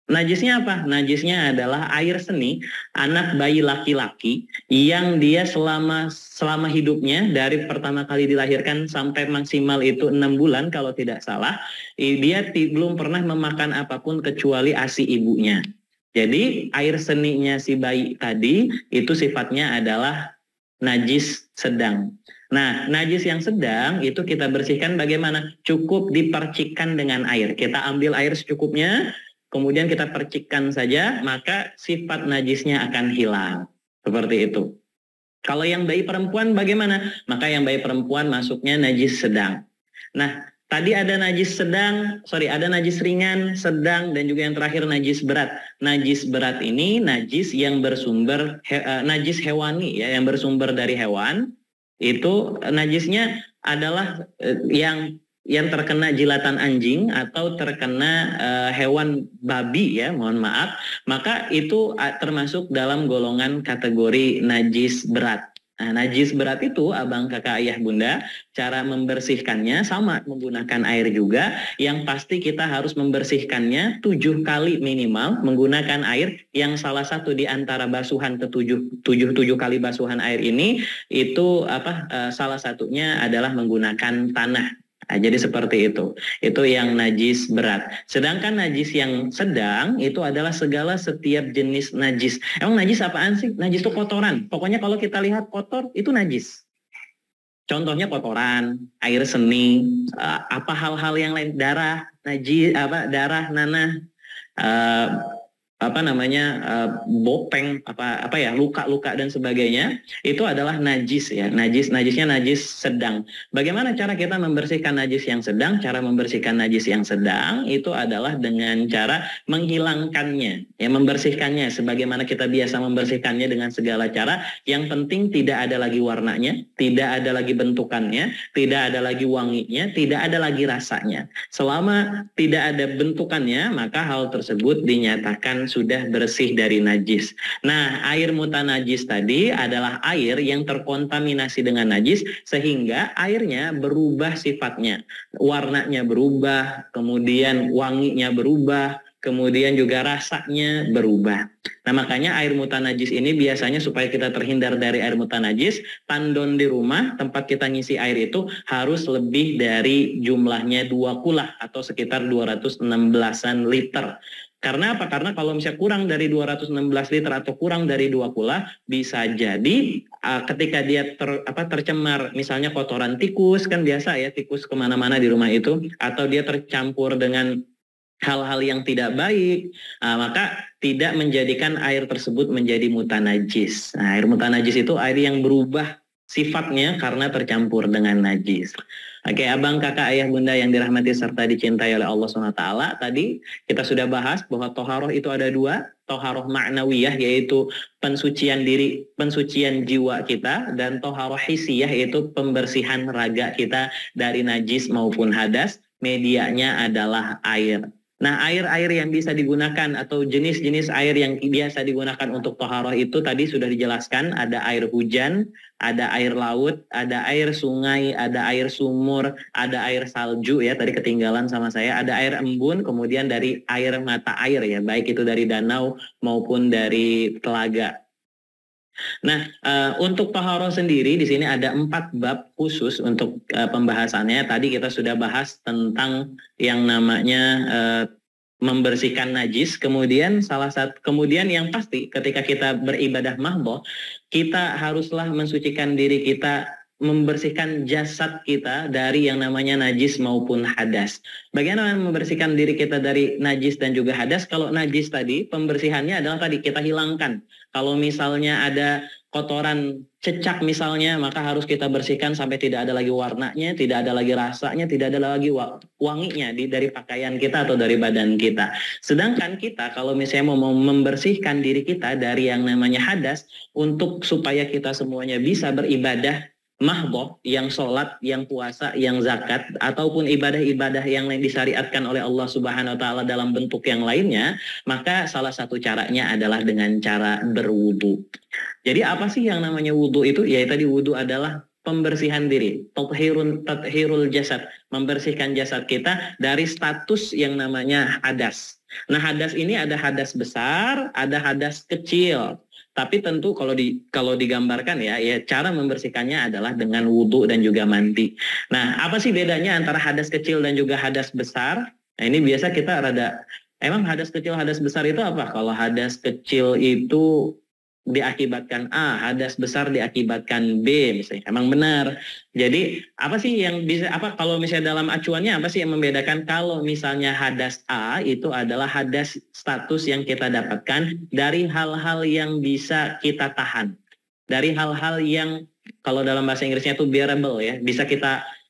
Najisnya apa? Najisnya adalah air seni anak bayi laki-laki yang dia selama hidupnya dari pertama kali dilahirkan sampai maksimal itu 6 bulan kalau tidak salah, dia belum pernah memakan apapun kecuali ASI ibunya. Jadi air seninya si bayi tadi itu sifatnya adalah najis sedang. Nah, najis yang sedang itu kita bersihkan bagaimana? Cukup dipercikkan dengan air. Kita ambil air secukupnya, kemudian kita percikkan saja, maka sifat najisnya akan hilang. Seperti itu. Kalau yang bayi perempuan bagaimana? Maka yang bayi perempuan masuknya najis sedang. Nah, tadi ada najis ada najis ringan, sedang, dan juga yang terakhir najis berat. Najis berat ini najis yang bersumber, najis hewani ya, yang bersumber dari hewan. Itu najisnya adalah yang terkena jilatan anjing atau terkena hewan babi ya, mohon maaf, maka itu termasuk dalam golongan kategori najis berat. Nah, najis berat itu, abang, kakak, ayah, bunda, cara membersihkannya sama menggunakan air juga. Yang pasti kita harus membersihkannya 7 kali minimal menggunakan air. Yang salah satu di antara basuhan tujuh kali basuhan air ini itu salah satunya adalah menggunakan tanah. Nah, jadi seperti itu. Itu yang najis berat. Sedangkan najis yang sedang itu adalah segala setiap jenis najis. Emang najis apaan sih? Najis itu kotoran. Pokoknya kalau kita lihat kotor itu najis. Contohnya kotoran, air seni, apa hal-hal yang lain, darah, najis, darah, nanah, bopeng, luka-luka dan sebagainya, itu adalah najis ya. Najisnya najis sedang. Bagaimana cara kita membersihkan najis yang sedang? Cara membersihkan najis yang sedang itu adalah dengan cara menghilangkannya, ya, membersihkannya sebagaimana kita biasa membersihkannya dengan segala cara. Yang penting tidak ada lagi warnanya, tidak ada lagi bentukannya, tidak ada lagi wanginya, tidak ada lagi rasanya. Selama tidak ada bentukannya, maka hal tersebut dinyatakan sudah bersih dari najis. Nah, air mutanajis tadi adalah air yang terkontaminasi dengan najis sehingga airnya berubah sifatnya. Warnanya berubah, kemudian wanginya berubah, kemudian juga rasanya berubah. Nah, makanya air mutanajis ini biasanya supaya kita terhindar dari air mutanajis, tandon di rumah tempat kita ngisi air itu harus lebih dari jumlahnya 2 kulah atau sekitar 216-an liter. Karena apa? Karena kalau misalnya kurang dari 216 liter atau kurang dari 2 kulah, bisa jadi ketika dia tercemar, misalnya kotoran tikus, kan biasa ya tikus kemana-mana di rumah itu, atau dia tercampur dengan hal-hal yang tidak baik, maka tidak menjadikan air tersebut menjadi mutanajis. Nah, air mutanajis itu air yang berubah sifatnya karena tercampur dengan najis. Oke, abang, kakak, ayah, bunda yang dirahmati serta dicintai oleh Allah SWT, tadi kita sudah bahas bahwa toharoh itu ada 2, toharoh ma'nawiyah yaitu pensucian diri, pensucian jiwa kita, dan toharoh hisiyah yaitu pembersihan raga kita dari najis maupun hadas. Medianya adalah air. Nah, air-air yang bisa digunakan atau jenis-jenis air yang biasa digunakan untuk toharoh itu tadi sudah dijelaskan. Ada air hujan, ada air laut, ada air sungai, ada air sumur, ada air salju ya, tadi ketinggalan sama saya. Ada air embun, kemudian dari air mata air ya, baik itu dari danau maupun dari telaga. Nah, untuk toharoh sendiri di sini ada 4 bab khusus untuk pembahasannya. Tadi kita sudah bahas tentang yang namanya membersihkan najis. Kemudian kemudian yang pasti ketika kita beribadah mahdhah, kita haruslah mensucikan diri kita, membersihkan jasad kita dari yang namanya najis maupun hadas. Bagaimana membersihkan diri kita dari najis dan juga hadas? Kalau najis tadi, pembersihannya adalah tadi kita hilangkan. Kalau misalnya ada kotoran cecak misalnya, maka harus kita bersihkan sampai tidak ada lagi warnanya, tidak ada lagi rasanya, tidak ada lagi wanginya dari pakaian kita atau dari badan kita. Sedangkan kita kalau misalnya mau membersihkan diri kita dari yang namanya hadas, untuk supaya kita semuanya bisa beribadah mahdhah, yang sholat, yang puasa, yang zakat, ataupun ibadah-ibadah yang disyariatkan oleh Allah Subhanahu wa Ta'ala dalam bentuk yang lainnya, maka salah satu caranya adalah dengan cara berwudu. Jadi apa sih yang namanya wudu itu? Ya tadi wudu adalah pembersihan diri, tathhirul jasad, membersihkan jasad kita dari status yang namanya hadas. Nah, hadas ini ada hadas besar, ada hadas kecil. Tapi tentu kalau digambarkan ya cara membersihkannya adalah dengan wudu dan juga mandi. Nah, apa sih bedanya antara hadas kecil dan juga hadas besar? Nah, ini biasa kita emang hadas kecil, hadas besar itu apa? Kalau hadas kecil itu diakibatkan A, hadas besar diakibatkan B misalnya. Emang benar. Jadi apa sih yang bisa kalau misalnya dalam acuannya apa sih yang membedakan? Kalau misalnya hadas A itu adalah hadas status yang kita dapatkan dari hal-hal yang bisa kita tahan. Dari hal-hal yang kalau dalam bahasa Inggrisnya itu bearable ya,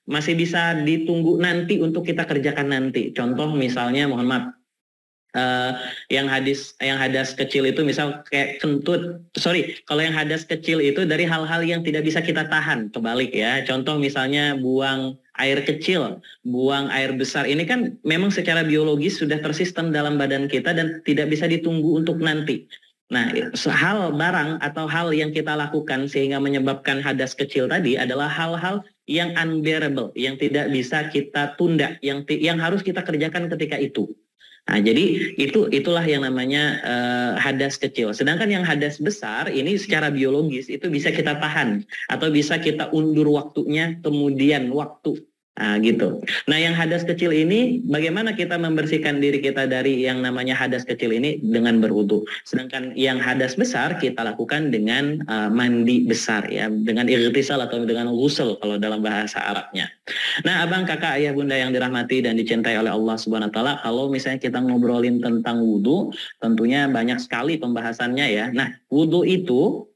masih bisa ditunggu nanti untuk kita kerjakan nanti. Contoh misalnya mohon maaf, yang hadas kecil itu misal kayak kalau yang hadas kecil itu dari hal-hal yang tidak bisa kita tahan, kebalik ya. Contoh misalnya buang air kecil, buang air besar, ini kan memang secara biologis sudah tersistem dalam badan kita dan tidak bisa ditunggu untuk nanti. Nah, barang atau hal yang kita lakukan sehingga menyebabkan hadas kecil tadi adalah hal-hal yang unbearable, yang tidak bisa kita tunda, yang harus kita kerjakan ketika itu. Nah, jadi itulah yang namanya hadas kecil. Sedangkan yang hadas besar ini secara biologis itu bisa kita tahan atau bisa kita undur waktunya kemudian waktu. Nah, gitu. Nah, yang hadas kecil ini bagaimana kita membersihkan diri kita dari yang namanya hadas kecil ini dengan berwudu. Sedangkan yang hadas besar kita lakukan dengan mandi besar ya, dengan ightisal atau dengan ghusl kalau dalam bahasa Arabnya. Nah, abang, kakak, ayah, bunda yang dirahmati dan dicintai oleh Allah Subhanahu wa taala, kalau misalnya kita ngobrolin tentang wudu, tentunya banyak sekali pembahasannya ya. Nah, wudu itu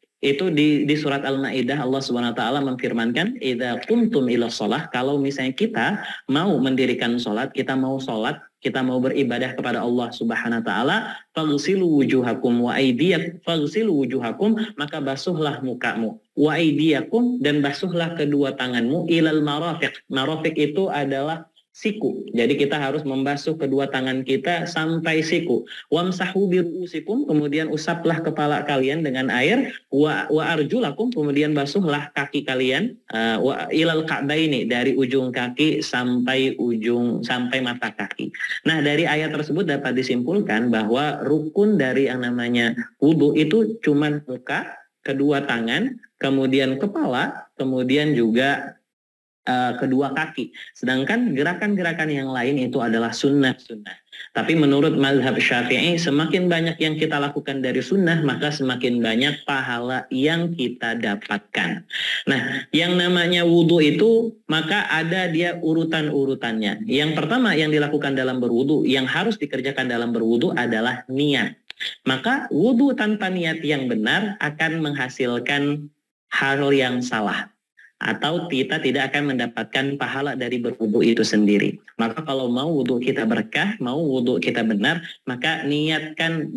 di surat Al-Maidah Allah Subhanahu wa taala memfirmankan, "Idza qumtum ila shalah", kalau misalnya kita mau mendirikan salat, kita mau salat, kita mau beribadah kepada Allah Subhanahu wa taala, faghsilu wujuhakum wa aydiyakum, faghsilu wujuhakum, maka basuhlah mukamu, wa aydiyakum, dan basuhlah kedua tanganmu, ilal marafiq. Marafiq itu adalah siku. Jadi kita harus membasuh kedua tangan kita sampai siku. Wamsahu biru'usikum, kemudian usaplah kepala kalian dengan air. Wa arjulakum, kemudian basuhlah kaki kalian. Wa ilal ka'baini, dari ujung kaki sampai mata kaki. Nah, dari ayat tersebut dapat disimpulkan bahwa rukun dari yang namanya wudu itu cuman muka, kedua tangan, kemudian kepala, kemudian juga kedua kaki. Sedangkan gerakan-gerakan yang lain itu adalah sunnah-sunnah. Tapi menurut mazhab Syafi'i, semakin banyak yang kita lakukan dari sunnah, maka semakin banyak pahala yang kita dapatkan. Nah, yang namanya wudu itu, maka ada dia urutan-urutannya. Yang pertama yang dilakukan dalam berwudu, yang harus dikerjakan dalam berwudu adalah niat. Maka wudu tanpa niat yang benar akan menghasilkan hal yang salah, atau kita tidak akan mendapatkan pahala dari berwudu itu sendiri. Maka kalau mau wudu kita berkah, mau wudu kita benar, maka niatkan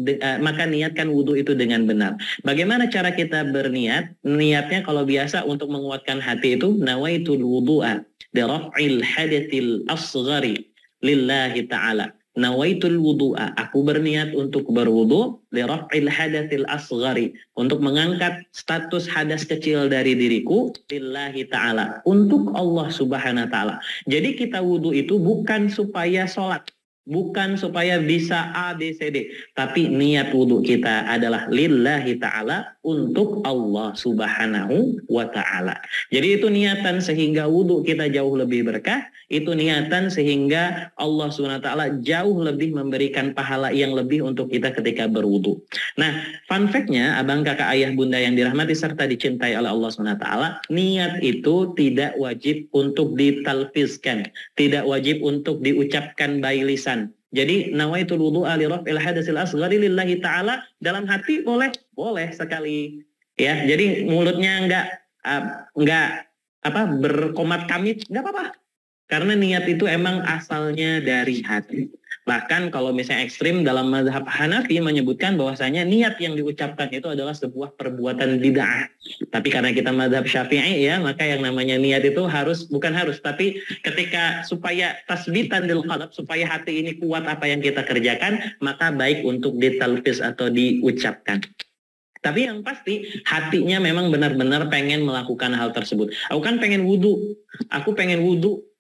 wudu itu dengan benar. Bagaimana cara kita berniat? Niatnya kalau biasa untuk menguatkan hati itu nawaitul wudu'a bi raf'il hadatsil asghari lillahi ta'ala. Nawaitul wudu'a, aku berniat untuk berwudu li raf'il hadatsil asghari, untuk mengangkat status hadas kecil dari diriku lillahi ta'ala, untuk Allah Subhanahu wa taala. Jadi kita wudu itu bukan supaya sholat, bukan supaya bisa A, B, C, D, tapi niat wudu kita adalah lillahi ta'ala, untuk Allah Subhanahu wa ta'ala. Jadi itu niatan sehingga wudu kita jauh lebih berkah, itu niatan sehingga Allah Subhanahu wa taala jauh lebih memberikan pahala yang lebih untuk kita ketika berwudu. Nah, fun fact-nya, abang, kakak, ayah, bunda yang dirahmati serta dicintai oleh Allah Subhanahu wa taala, niat itu tidak wajib untuk ditalfizkan, tidak wajib untuk diucapkan by lisan. Jadi nawaitul wudu'a li raf'il hadatsil asghari lillahi ta'ala, dalam hati boleh sekali ya. Jadi mulutnya enggak berkomat kamit, enggak apa-apa. Karena niat itu emang asalnya dari hati. Bahkan kalau misalnya ekstrim dalam mazhab Hanafi menyebutkan bahwasanya niat yang diucapkan itu adalah sebuah perbuatan bid'ah. Tapi karena kita mazhab Syafi'i ya, maka yang namanya niat itu tapi ketika supaya tasbitan dil qalb, supaya hati ini kuat apa yang kita kerjakan, maka baik untuk ditalfiz atau diucapkan. Tapi yang pasti hatinya memang benar-benar pengen melakukan hal tersebut. Aku kan pengen wudu,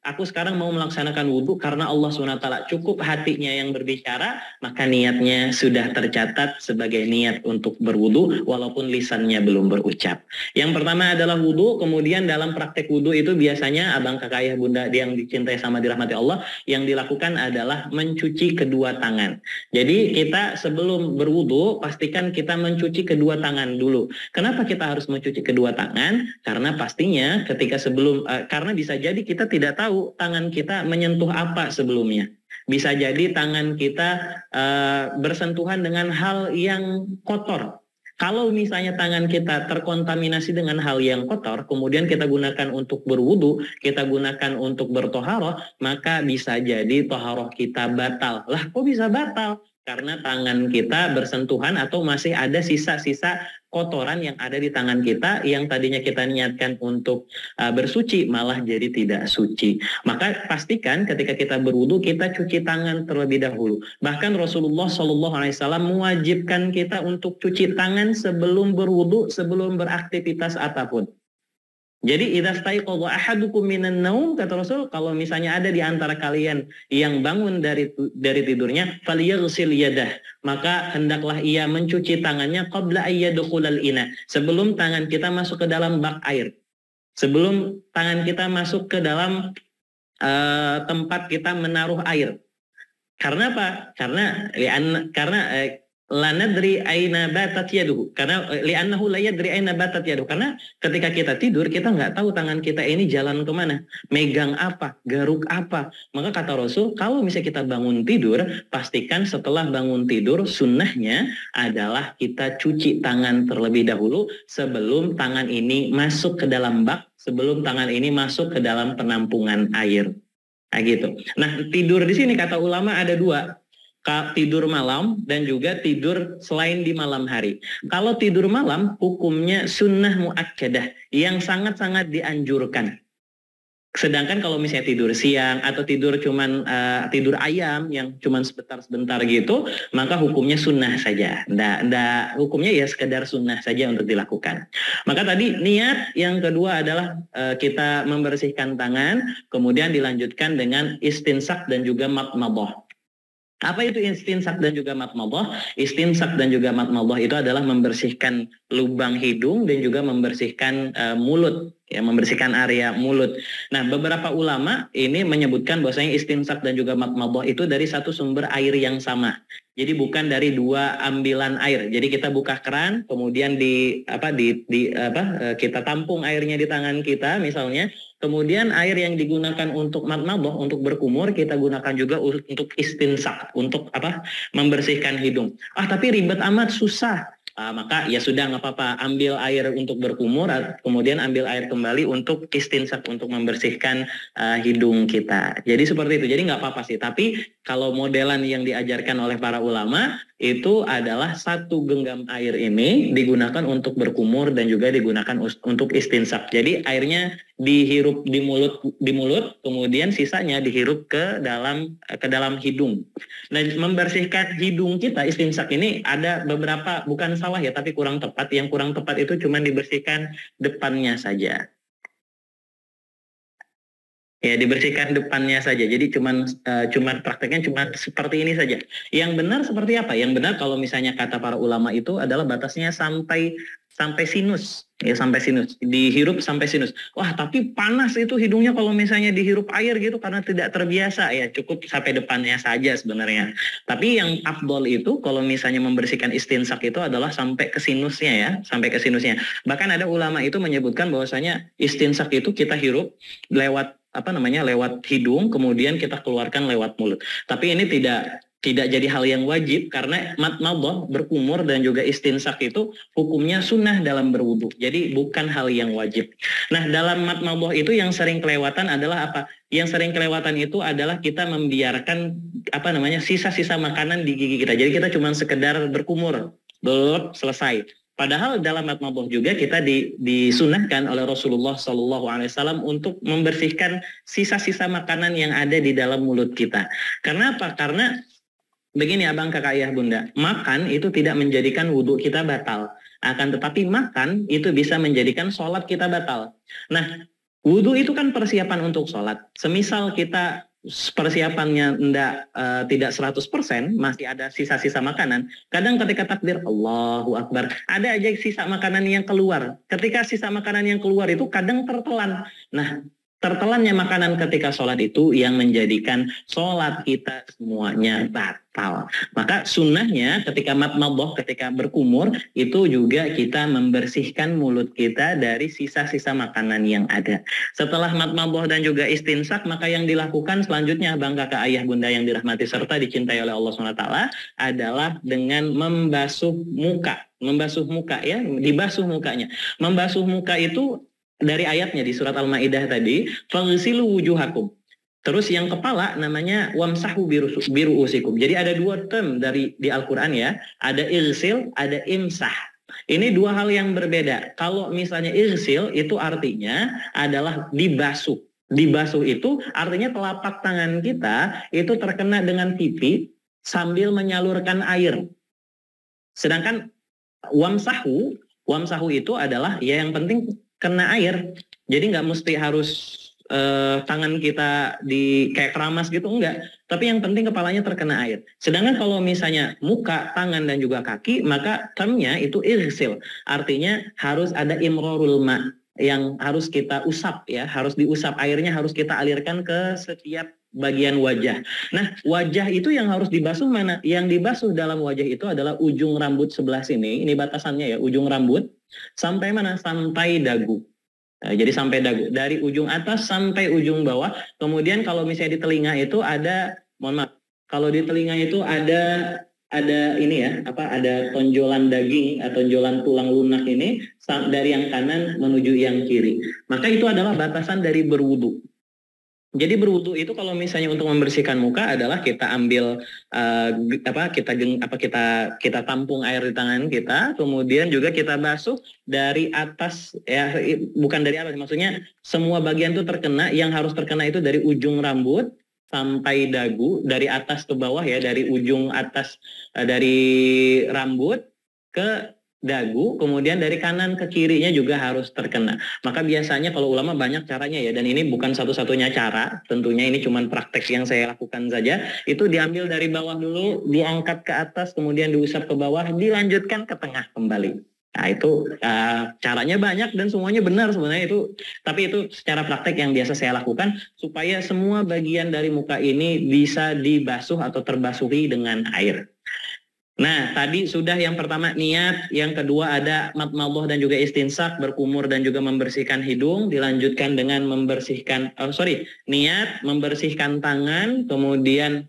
aku sekarang mau melaksanakan wudu karena Allah SWT, cukup hatinya yang berbicara, maka niatnya sudah tercatat sebagai niat untuk berwudu walaupun lisannya belum berucap. Yang pertama adalah wudu, kemudian dalam praktek wudu itu biasanya abang, kakak, ayah, bunda yang dicintai sama dirahmati Allah, yang dilakukan adalah mencuci kedua tangan. Jadi kita sebelum berwudu pastikan kita mencuci kedua tangan dulu. Kenapa kita harus mencuci kedua tangan? Karena pastinya ketika karena bisa jadi kita tidak tahu tangan kita menyentuh apa sebelumnya. Bisa jadi tangan kita bersentuhan dengan hal yang kotor. Kalau misalnya tangan kita terkontaminasi dengan hal yang kotor, kemudian kita gunakan untuk berwudu, kita gunakan untuk bertoharoh, maka bisa jadi toharoh kita batal. Lah, kok bisa batal? karena tangan kita bersentuhan atau masih ada sisa-sisa kotoran yang ada di tangan kita yang tadinya kita niatkan untuk bersuci malah jadi tidak suci. Maka pastikan ketika kita berwudu kita cuci tangan terlebih dahulu. Bahkan Rasulullah SAW mewajibkan kita untuk cuci tangan sebelum berwudu, sebelum beraktivitas apapun. Jadi idza staiqadha ahadukum minan naum, kata Rasul, kalau misalnya ada di antara kalian yang bangun dari tidurnya, falyaghsil yadah, maka hendaklah ia mencuci tangannya qabla ayyadkhulal ina, sebelum tangan kita masuk ke dalam bak air. Sebelum tangan kita masuk ke dalam tempat kita menaruh air. Karena apa? Karena la nadri aina batat yaduhu, karena li'annahu la yadri aina batat yaduhu, karena ketika kita tidur kita nggak tahu tangan kita ini jalan kemana, megang apa, garuk apa. Maka kata Rasul, kalau misalnya kita bangun tidur, pastikan setelah bangun tidur sunnahnya adalah kita cuci tangan terlebih dahulu sebelum tangan ini masuk ke dalam bak, sebelum tangan ini masuk ke dalam penampungan air. Nah gitu. Nah tidur di sini kata ulama ada dua, tidur malam dan juga tidur selain di malam hari. Kalau tidur malam hukumnya sunnah muakkadah yang sangat-sangat dianjurkan. Sedangkan kalau misalnya tidur siang atau tidur cuman tidur ayam yang cuman sebentar-sebentar gitu, maka hukumnya sunnah saja. Hukumnya ya sekedar sunnah saja untuk dilakukan. Maka tadi niat yang kedua adalah kita membersihkan tangan, kemudian dilanjutkan dengan istinsak dan juga madmadah. Apa itu istinsak dan juga madmadah? Istinsak dan juga madmadah itu adalah membersihkan lubang hidung dan juga membersihkan mulut, ya, membersihkan area mulut. Nah, beberapa ulama ini menyebutkan bahwasanya istinsak dan juga madmadah itu dari satu sumber air yang sama. Jadi bukan dari dua ambilan air. Jadi kita buka keran, kemudian kita tampung airnya di tangan kita misalnya. Kemudian air yang digunakan untuk madmadah, untuk berkumur, kita gunakan juga untuk istinsak, untuk membersihkan hidung. Tapi ribet amat, susah. Maka ya sudah, nggak apa-apa, ambil air untuk berkumur, kemudian ambil air kembali untuk istinsak, untuk membersihkan hidung kita. Jadi seperti itu. Jadi nggak apa-apa sih. Tapi kalau modelan yang diajarkan oleh para ulama itu adalah satu genggam air ini digunakan untuk berkumur dan juga digunakan untuk istinsak. Jadi airnya dihirup di mulut, kemudian sisanya dihirup ke dalam hidung. Nah, membersihkan hidung kita istinsak ini ada beberapa, bukan salah ya, tapi kurang tepat. Yang kurang tepat itu cuma dibersihkan depannya saja. Ya, dibersihkan depannya saja. Jadi prakteknya cuma seperti ini saja. Yang benar seperti apa? Yang benar kalau misalnya kata para ulama itu adalah batasnya sampai sinus, ya, sampai sinus, dihirup sampai sinus. Wah, tapi panas itu hidungnya kalau misalnya dihirup air gitu karena tidak terbiasa, ya cukup sampai depannya saja sebenarnya. Tapi yang afdol itu kalau misalnya membersihkan istinsak itu adalah sampai ke sinusnya, ya, sampai ke sinusnya. Bahkan ada ulama itu menyebutkan bahwasanya istinsak itu kita hirup lewat hidung, kemudian kita keluarkan lewat mulut. Tapi ini tidak jadi hal yang wajib karena madmadah, berkumur dan juga istinsak itu hukumnya sunnah dalam berwudu. Jadi bukan hal yang wajib. Nah, dalam madmadah itu yang sering kelewatan adalah apa? Yang sering kelewatan itu adalah kita membiarkan sisa-sisa makanan di gigi kita. Jadi kita cuma sekedar berkumur, selesai. Padahal dalam madmadah juga kita disunahkan oleh Rasulullah SAW untuk membersihkan sisa-sisa makanan yang ada di dalam mulut kita. Karena apa? Karena begini abang, kakak, ayah, bunda, makan itu tidak menjadikan wudhu kita batal. Akan tetapi makan itu bisa menjadikan sholat kita batal. Nah, wudhu itu kan persiapan untuk sholat. Semisal kita persiapannya tidak 100%, masih ada sisa-sisa makanan. Kadang ketika takbir Allahu Akbar, ada aja sisa makanan yang keluar. Ketika sisa makanan yang keluar itu kadang tertelan. Nah, tertelannya makanan ketika sholat itu yang menjadikan sholat kita semuanya batal. Maka sunnahnya ketika madmadah, ketika berkumur, itu juga kita membersihkan mulut kita dari sisa-sisa makanan yang ada. Setelah madmadah dan juga istinsak, maka yang dilakukan selanjutnya, abang, kakak, ayah, bunda yang dirahmati serta dicintai oleh Allah SWT, adalah dengan membasuh muka. Membasuh muka, ya, dibasuh mukanya. Membasuh muka itu dari ayatnya di surat Al-Maidah tadi, faghsilu wujuhakum. Terus yang kepala namanya wamsahu biru'usikum. Jadi ada dua term di Al-Quran ya. Ada irsil, ada imsah. Ini dua hal yang berbeda. Kalau misalnya irsil itu artinya adalah dibasuh. Dibasuh itu artinya telapak tangan kita itu terkena dengan pipi sambil menyalurkan air. Sedangkan wamsahu itu adalah ya yang penting kena air. Jadi nggak mesti harus tangan kita kayak keramas gitu, enggak. Tapi yang penting kepalanya terkena air. Sedangkan kalau misalnya muka, tangan, dan juga kaki, maka termnya itu irsil. Artinya harus ada imrorul ma yang harus kita usap ya, harus diusap, airnya harus kita alirkan ke setiap bagian wajah. Nah, wajah itu yang harus dibasuh mana? Yang dibasuh dalam wajah itu adalah ujung rambut sebelah sini, ini batasannya ya, ujung rambut, sampai mana? Sampai dagu. Nah, jadi sampai dagu, dari ujung atas sampai ujung bawah. Kemudian kalau misalnya di telinga itu ada, mohon maaf, kalau di telinga itu ada ini ya, ada tonjolan daging atau tonjolan tulang lunak ini dari yang kanan menuju yang kiri. Maka itu adalah batasan dari berwudu. Jadi berwudu itu kalau misalnya untuk membersihkan muka adalah kita ambil kita tampung air di tangan kita, kemudian juga kita basuh dari atas ya, bukan dari atas, maksudnya semua bagian itu terkena, yang harus terkena itu dari ujung rambut sampai dagu, dari atas ke bawah ya, dari ujung atas dari rambut ke dagu, kemudian dari kanan ke kirinya juga harus terkena. Maka biasanya kalau ulama banyak caranya ya, dan ini bukan satu-satunya cara, tentunya ini cuma praktek yang saya lakukan saja. Itu diambil dari bawah dulu, diangkat ke atas, kemudian diusap ke bawah, dilanjutkan ke tengah kembali. Nah itu caranya banyak dan semuanya benar sebenarnya itu. Tapi itu secara praktek yang biasa saya lakukan supaya semua bagian dari muka ini bisa dibasuh atau terbasuhi dengan air. Nah, tadi sudah yang pertama niat, yang kedua ada madmadah dan juga istinsak, berkumur dan juga membersihkan hidung, dilanjutkan dengan niat, membersihkan tangan, kemudian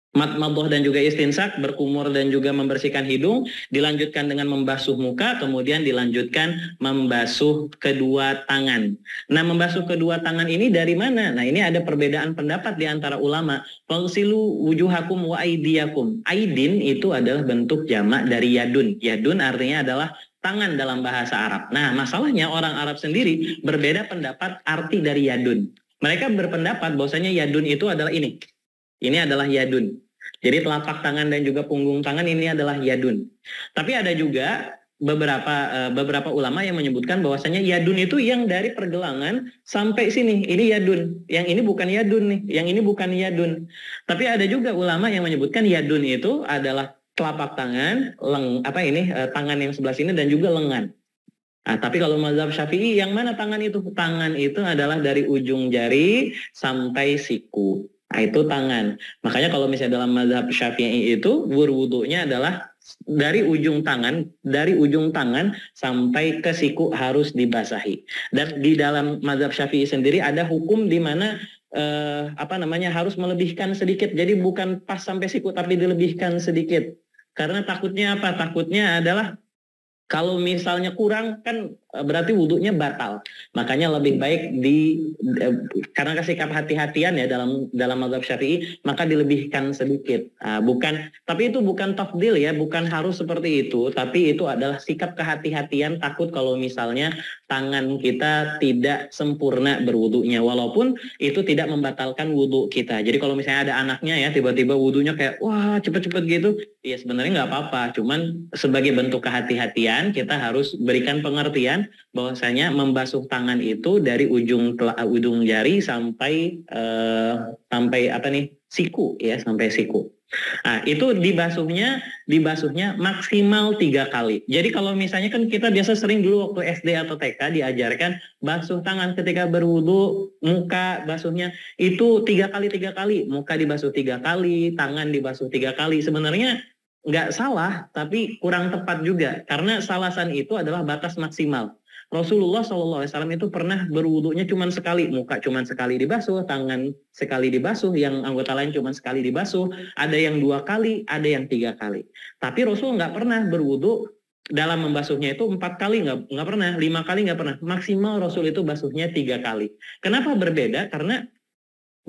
madmadah dan juga istinsak, berkumur dan juga membersihkan hidung, dilanjutkan dengan membasuh muka, kemudian dilanjutkan membasuh kedua tangan. Nah, membasuh kedua tangan ini dari mana? Nah, ini ada perbedaan pendapat di antara ulama. Fagsilu wujuhakum wa aidiyakum. Aidin itu adalah bentuk jamak dari yadun. Yadun artinya adalah tangan dalam bahasa Arab. Nah, masalahnya orang Arab sendiri berbeda pendapat arti dari yadun. Mereka berpendapat bahwasanya yadun itu adalah ini. Ini adalah yadun. Jadi telapak tangan dan juga punggung tangan ini adalah yadun. Tapi ada juga beberapa ulama yang menyebutkan bahwasanya yadun itu yang dari pergelangan sampai sini. Ini yadun. Yang ini bukan yadun nih. Yang ini bukan yadun. Tapi ada juga ulama yang menyebutkan yadun itu adalah telapak tangan, tangan yang sebelah sini dan juga lengan. Nah, tapi kalau mazhab Syafi'i yang mana tangan itu? Tangan itu adalah dari ujung jari sampai siku. Nah, itu tangan. Makanya kalau misalnya dalam mazhab Syafi'i itu berwudunya adalah dari ujung tangan sampai ke siku harus dibasahi. Dan di dalam mazhab Syafi'i sendiri ada hukum di mana harus melebihkan sedikit. Jadi bukan pas sampai siku tapi dilebihkan sedikit. Karena takutnya apa? Takutnya adalah kalau misalnya kurang kan berarti wudunya batal. Makanya lebih baik karena sikap hati-hatian ya dalam mazhab Syafi'i, maka dilebihkan sedikit. Tapi itu bukan tafdil ya, bukan harus seperti itu, tapi itu adalah sikap kehati-hatian, takut kalau misalnya tangan kita tidak sempurna berwudunya, walaupun itu tidak membatalkan wudu kita. Jadi kalau misalnya ada anaknya ya tiba-tiba wudunya kayak wah cepet-cepet gitu, ya sebenarnya nggak apa-apa, cuman sebagai bentuk kehati-hatian kita harus berikan pengertian bahwasanya membasuh tangan itu dari ujung jari sampai siku ya, sampai siku. Nah, itu dibasuhnya maksimal 3 kali. Jadi kalau misalnya kan kita biasa sering dulu waktu SD atau TK diajarkan basuh tangan ketika berwudu, muka basuhnya itu 3 kali, muka dibasuh 3 kali, tangan dibasuh 3 kali. Sebenarnya nggak salah, tapi kurang tepat juga. Karena salasan itu adalah batas maksimal. Rasulullah SAW itu pernah berwudunya cuma sekali, muka cuma sekali dibasuh, tangan sekali dibasuh, yang anggota lain cuma sekali dibasuh, ada yang 2 kali, ada yang 3 kali. Tapi Rasul nggak pernah berwudu dalam membasuhnya itu 4 kali, nggak pernah, 5 kali nggak pernah. Maksimal Rasul itu basuhnya 3 kali. Kenapa berbeda? Karena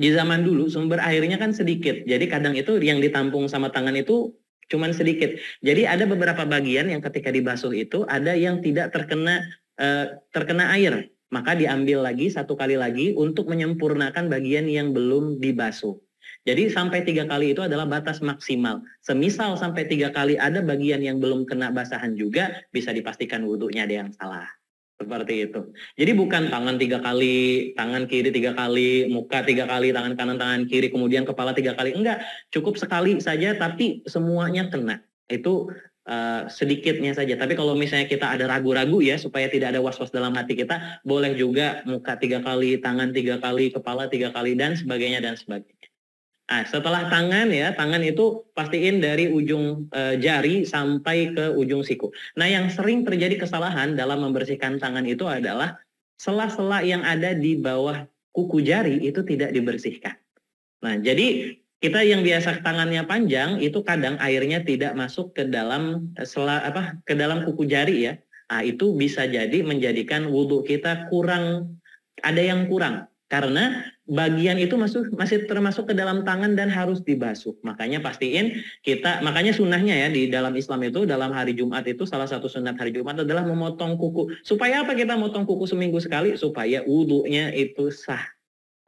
di zaman dulu sumber airnya kan sedikit. Jadi kadang itu yang ditampung sama tangan itu cuman sedikit. Jadi ada beberapa bagian yang ketika dibasuh itu ada yang tidak terkena air. Maka diambil lagi satu kali lagi untuk menyempurnakan bagian yang belum dibasuh. Jadi sampai 3 kali itu adalah batas maksimal. Semisal sampai 3 kali ada bagian yang belum kena basahan juga, bisa dipastikan wudhunya ada yang salah. Seperti itu. Jadi bukan tangan 3 kali, tangan kiri 3 kali, muka 3 kali, tangan kanan, tangan kiri, kemudian kepala 3 kali. Enggak, cukup sekali saja tapi semuanya kena. Itu sedikitnya saja. Tapi kalau misalnya kita ada ragu-ragu ya, supaya tidak ada was-was dalam hati kita, boleh juga muka 3 kali, tangan 3 kali, kepala 3 kali, dan sebagainya, dan sebagainya. Nah, setelah tangan ya, tangan itu pastiin dari ujung jari sampai ke ujung siku. Nah, yang sering terjadi kesalahan dalam membersihkan tangan itu adalah sela-sela yang ada di bawah kuku jari itu tidak dibersihkan. Nah, jadi kita yang biasa tangannya panjang itu kadang airnya tidak masuk ke dalam ke dalam kuku jari ya. Nah, itu bisa jadi menjadikan wudhu kita kurang, ada yang kurang. Karena bagian itu masih termasuk ke dalam tangan dan harus dibasuh. Makanya pastiin makanya sunnahnya ya di dalam Islam itu, dalam hari Jumat itu, salah satu sunat hari Jumat adalah memotong kuku. Supaya apa kita motong kuku seminggu sekali? Supaya wudhunya itu sah.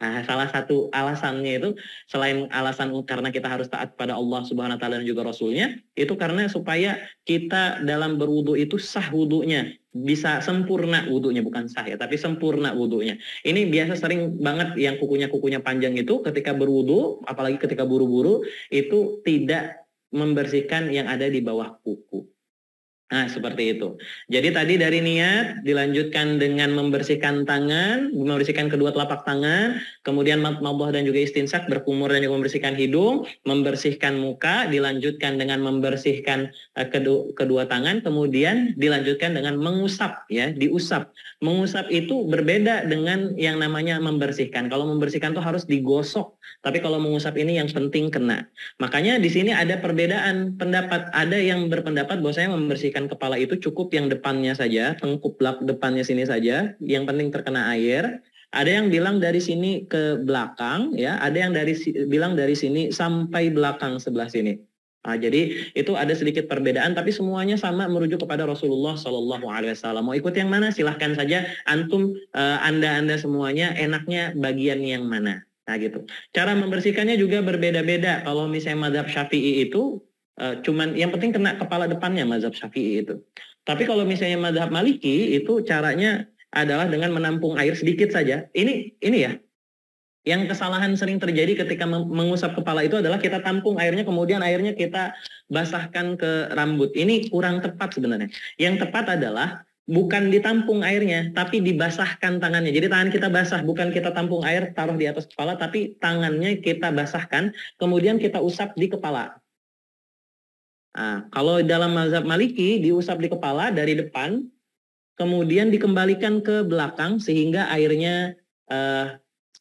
Nah, salah satu alasannya itu, selain alasan karena kita harus taat pada Allah Subhanahu wa taala dan juga Rasulnya, itu karena supaya kita dalam berwudu itu sah wudunya, bisa sempurna wudunya, bukan sah ya, tapi sempurna wudunya. Ini biasa sering banget yang kukunya panjang itu ketika berwudu, apalagi ketika buru-buru, itu tidak membersihkan yang ada di bawah kuku. Nah, seperti itu. Jadi tadi dari niat dilanjutkan dengan membersihkan tangan, membersihkan kedua telapak tangan, kemudian madmadah dan juga istinsak, berkumur dan juga membersihkan hidung, membersihkan muka, dilanjutkan dengan membersihkan kedua tangan, kemudian dilanjutkan dengan mengusap ya, diusap. Mengusap itu berbeda dengan yang namanya membersihkan. Kalau membersihkan itu harus digosok, tapi kalau mengusap ini yang penting kena. Makanya di sini ada perbedaan pendapat. Ada yang berpendapat bahwasanya membersihkan kepala itu cukup yang depannya saja, tengkup depannya sini saja, yang penting terkena air. Ada yang bilang dari sini ke belakang, ya. Ada yang bilang dari sini sampai belakang sebelah sini. Nah, jadi itu ada sedikit perbedaan, tapi semuanya sama merujuk kepada Rasulullah Shallallahu Alaihi Wasallam. Mau ikut yang mana? Silahkan saja. Antum, anda semuanya enaknya bagian yang mana? Nah, gitu. Cara membersihkannya juga berbeda-beda. Kalau misalnya mazhab Syafi'i itu cuman yang penting kena kepala depannya, mazhab Syafi'i itu. Tapi kalau misalnya mazhab Maliki itu caranya adalah dengan menampung air sedikit saja. Ini ya. Yang kesalahan sering terjadi ketika mengusap kepala itu adalah kita tampung airnya, kemudian airnya kita basahkan ke rambut. Ini kurang tepat sebenarnya. Yang tepat adalah bukan ditampung airnya, tapi dibasahkan tangannya. Jadi tangan kita basah, bukan kita tampung air, taruh di atas kepala, tapi tangannya kita basahkan, kemudian kita usap di kepala. Nah, kalau dalam mazhab Maliki diusap di kepala dari depan, kemudian dikembalikan ke belakang sehingga airnya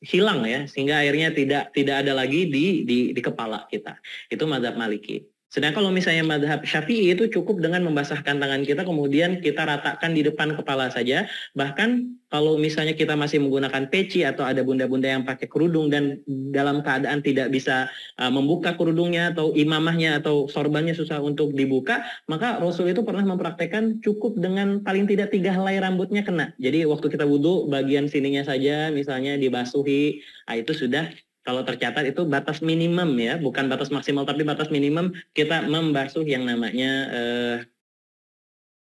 hilang ya, sehingga airnya tidak ada lagi di kepala kita. Itu mazhab Maliki. Sedangkan kalau misalnya mazhab Syafi'i itu cukup dengan membasahkan tangan kita, kemudian kita ratakan di depan kepala saja. Bahkan kalau misalnya kita masih menggunakan peci atau ada bunda-bunda yang pakai kerudung dan dalam keadaan tidak bisa membuka kerudungnya atau imamahnya atau sorbannya susah untuk dibuka, maka Rasul itu pernah mempraktekkan cukup dengan paling tidak 3 helai rambutnya kena. Jadi waktu kita wudhu bagian sininya saja misalnya dibasuhi, itu sudah. Kalau tercatat itu batas minimum ya, bukan batas maksimal tapi batas minimum kita membasuh yang namanya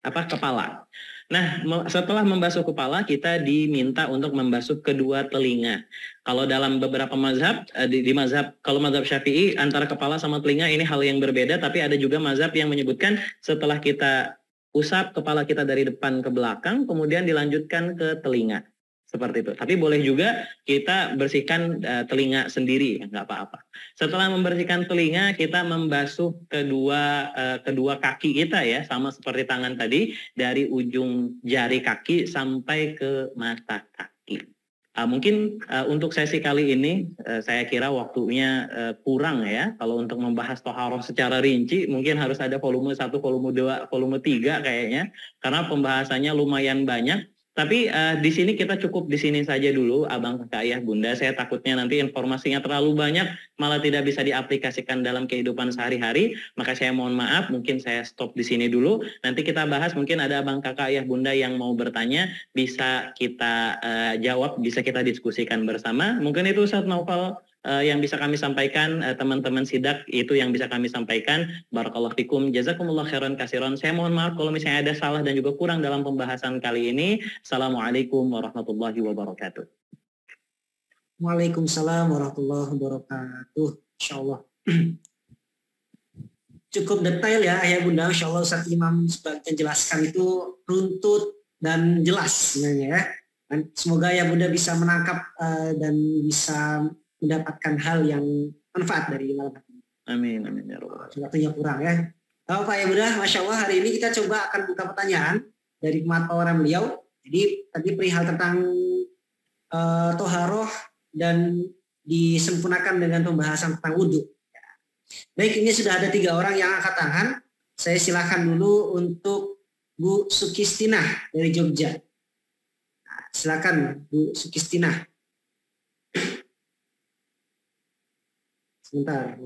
kepala. Nah, setelah membasuh kepala kita diminta untuk membasuh kedua telinga. Kalau dalam beberapa mazhab di mazhab, kalau mazhab Syafi'i antara kepala sama telinga ini hal yang berbeda, tapi ada juga mazhab yang menyebutkan setelah kita usap kepala kita dari depan ke belakang kemudian dilanjutkan ke telinga. Seperti itu. Tapi boleh juga kita bersihkan telinga sendiri, nggak apa-apa. Setelah membersihkan telinga, kita membasuh kedua kaki kita ya, sama seperti tangan tadi, dari ujung jari kaki sampai ke mata kaki. Mungkin untuk sesi kali ini saya kira waktunya kurang ya. Kalau untuk membahas toharoh secara rinci, mungkin harus ada volume 1, volume 2, volume 3 kayaknya. Karena pembahasannya lumayan banyak. Tapi di sini kita cukup di sini saja dulu, abang, kakak, ayah, bunda. Saya takutnya nanti informasinya terlalu banyak, malah tidak bisa diaplikasikan dalam kehidupan sehari-hari. Maka saya mohon maaf, mungkin saya stop di sini dulu. Nanti kita bahas, mungkin ada abang, kakak, ayah, bunda yang mau bertanya, bisa kita jawab, bisa kita diskusikan bersama. Mungkin itu Ustaz Naufal yang bisa kami sampaikan, teman-teman sidak itu yang bisa kami sampaikan. Barakallahu fikum, jazakumullah khairan kasiran. Saya mohon maaf kalau misalnya ada salah dan juga kurang dalam pembahasan kali ini. Assalamualaikum warahmatullahi wabarakatuh. Waalaikumsalam warahmatullahi wabarakatuh. Insyaallah. Cukup detail ya Ayah Bunda. Insyaallah Ustaz Imam menjelaskan itu runtut dan jelas sebenarnya ya. Dan semoga Ayah Bunda bisa menangkap dan bisa mendapatkan hal yang manfaat dari malam hari ini. Amin, amin ya rabbal alamin. Waktunya kurang ya. Pak Ayah Bunda, Masya Allah hari ini kita coba akan buka pertanyaan dari pemaparan beliau. Jadi tadi perihal tentang toharoh dan disempurnakan dengan pembahasan tentang wudhu. Baik, ini sudah ada 3 orang yang angkat tangan. Saya silakan dulu untuk Bu Sukistinah dari Jogja. Nah, silakan Bu Sukistinah. Sebentar.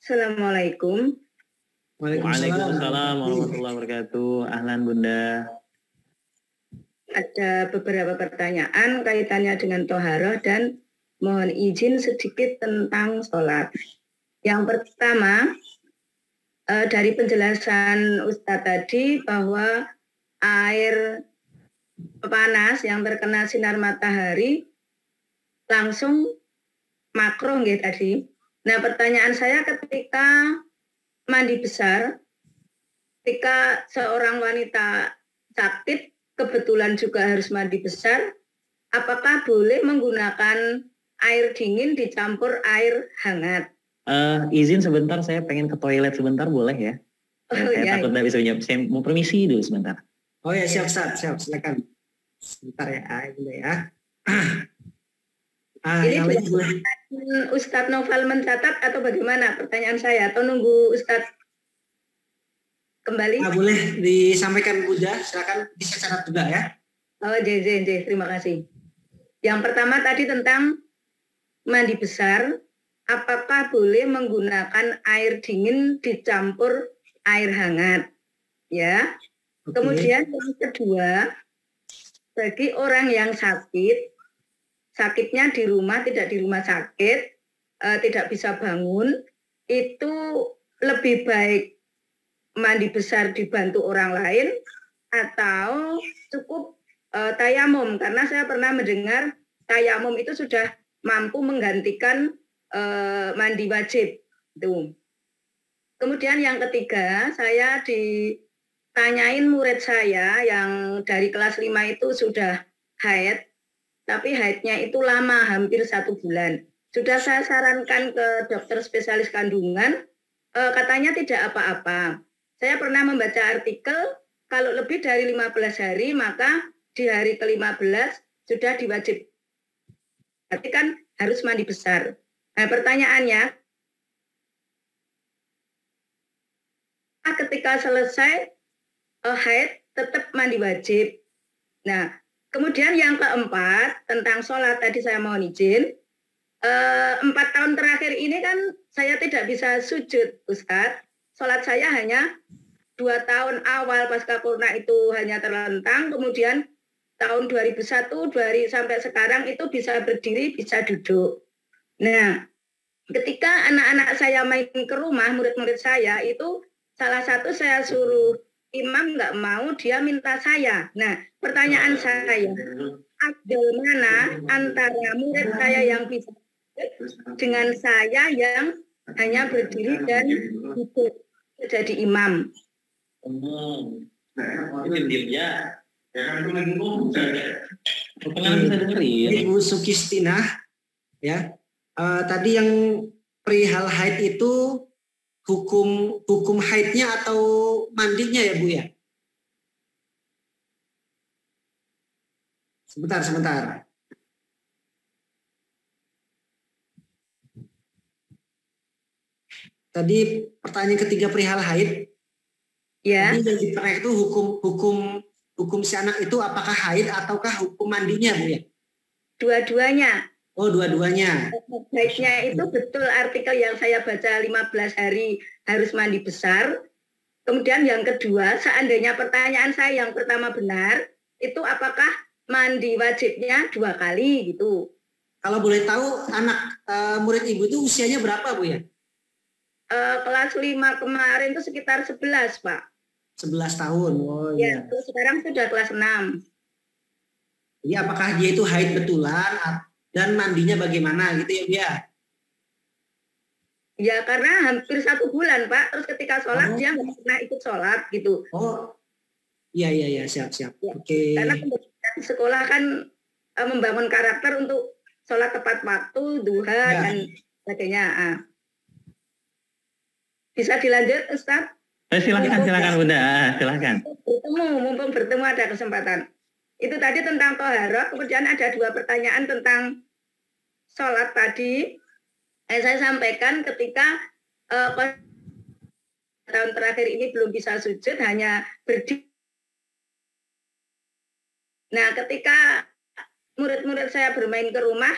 Assalamualaikum. Waalaikumsalam warahmatullahi wabarakatuh. Ahlan Bunda. Ada beberapa pertanyaan kaitannya dengan toharoh dan mohon izin sedikit tentang sholat. Yang pertama, dari penjelasan Ustadz tadi bahwa air panas yang terkena sinar matahari langsung makruh nggih tadi. Nah, pertanyaan saya ketika mandi besar, ketika seorang wanita sakit kebetulan juga harus mandi besar, apakah boleh menggunakan air dingin dicampur air hangat? Izin sebentar, saya pengen ke toilet sebentar, boleh ya? Saya takut tidak bisa menjawab. Saya mau permisi dulu sebentar. Oh ya, siap, silakan. Sebentar ya, Bunda ya. Ini Ustadz Novel mencatat atau bagaimana pertanyaan saya? Atau nunggu Ustadz kembali? Boleh disampaikan Bunda, silakan bisa catat juga ya. Oh, JJ, terima kasih. Yang pertama tadi tentang mandi besar, apakah boleh menggunakan air dingin dicampur air hangat? Ya. Okay. Kemudian yang kedua, bagi orang yang sakitnya di rumah, tidak di rumah sakit, tidak bisa bangun, itu lebih baik mandi besar dibantu orang lain atau cukup tayamum, karena saya pernah mendengar tayamum itu sudah mampu menggantikan mandi wajib. Itu. Kemudian yang ketiga, saya ditanyain murid saya yang dari kelas 5 itu sudah haid, tapi haidnya itu lama, hampir 1 bulan. Sudah saya sarankan ke dokter spesialis kandungan, katanya tidak apa-apa. Saya pernah membaca artikel, kalau lebih dari 15 hari, maka di hari ke-15 sudah diwajib. Berarti kan harus mandi besar. Nah, pertanyaannya, ketika selesai haid tetap mandi wajib. Nah, kemudian yang keempat tentang sholat tadi saya mohon izin. 4 tahun terakhir ini kan saya tidak bisa sujud, Ustadz. Sholat saya hanya 2 tahun awal pasca corona itu hanya terlentang, kemudian tahun 2001 sampai sekarang itu bisa berdiri, bisa duduk. Nah, ketika anak-anak saya main ke rumah, murid-murid saya itu salah satu saya suruh imam nggak mau, dia minta saya. Nah, pertanyaan saya, adil mana antara murid saya yang bisa dengan saya yang hanya berdiri dan duduk jadi imam? Diam-diamnya. Bisa dengerin. Ibu Sukistinah, ya. Tadi yang perihal haid itu hukum haidnya atau mandinya ya Bu ya? Sebentar. tadi pertanyaan ketiga perihal haid. Ya. Jadi yang dipertanyakan itu hukum si anak itu apakah haid ataukah hukum mandinya, Bu ya? Dua-duanya. Oh, dua-duanya. Haidnya itu betul artikel yang saya baca 15 hari harus mandi besar. Kemudian yang kedua, seandainya pertanyaan saya yang pertama benar, itu apakah mandi wajibnya 2 kali gitu. Kalau boleh tahu anak murid Ibu itu usianya berapa, Bu ya? Kelas 5 kemarin itu sekitar 11, Pak. 11 tahun. Oh Ya, iya. sekarang sudah kelas 6. Jadi apakah dia itu haid betulan dan mandinya bagaimana gitu ya, Bu ya? Ya, karena hampir 1 bulan, Pak. Terus ketika sholat dia nggak pernah ikut sholat gitu. Oh, iya, siap. Ya. Oke. Karena pendidikan sekolah kan membangun karakter untuk sholat tepat waktu, duha dan sebagainya. Bisa dilanjut, Ustaz? Silakan Bunda, silakan. Mumpung bertemu ada kesempatan. Itu tadi tentang toharoh, kemudian ada 2 pertanyaan tentang sholat tadi. Saya sampaikan ketika tahun terakhir ini belum bisa sujud, hanya berdiri. Nah, ketika murid-murid saya bermain ke rumah,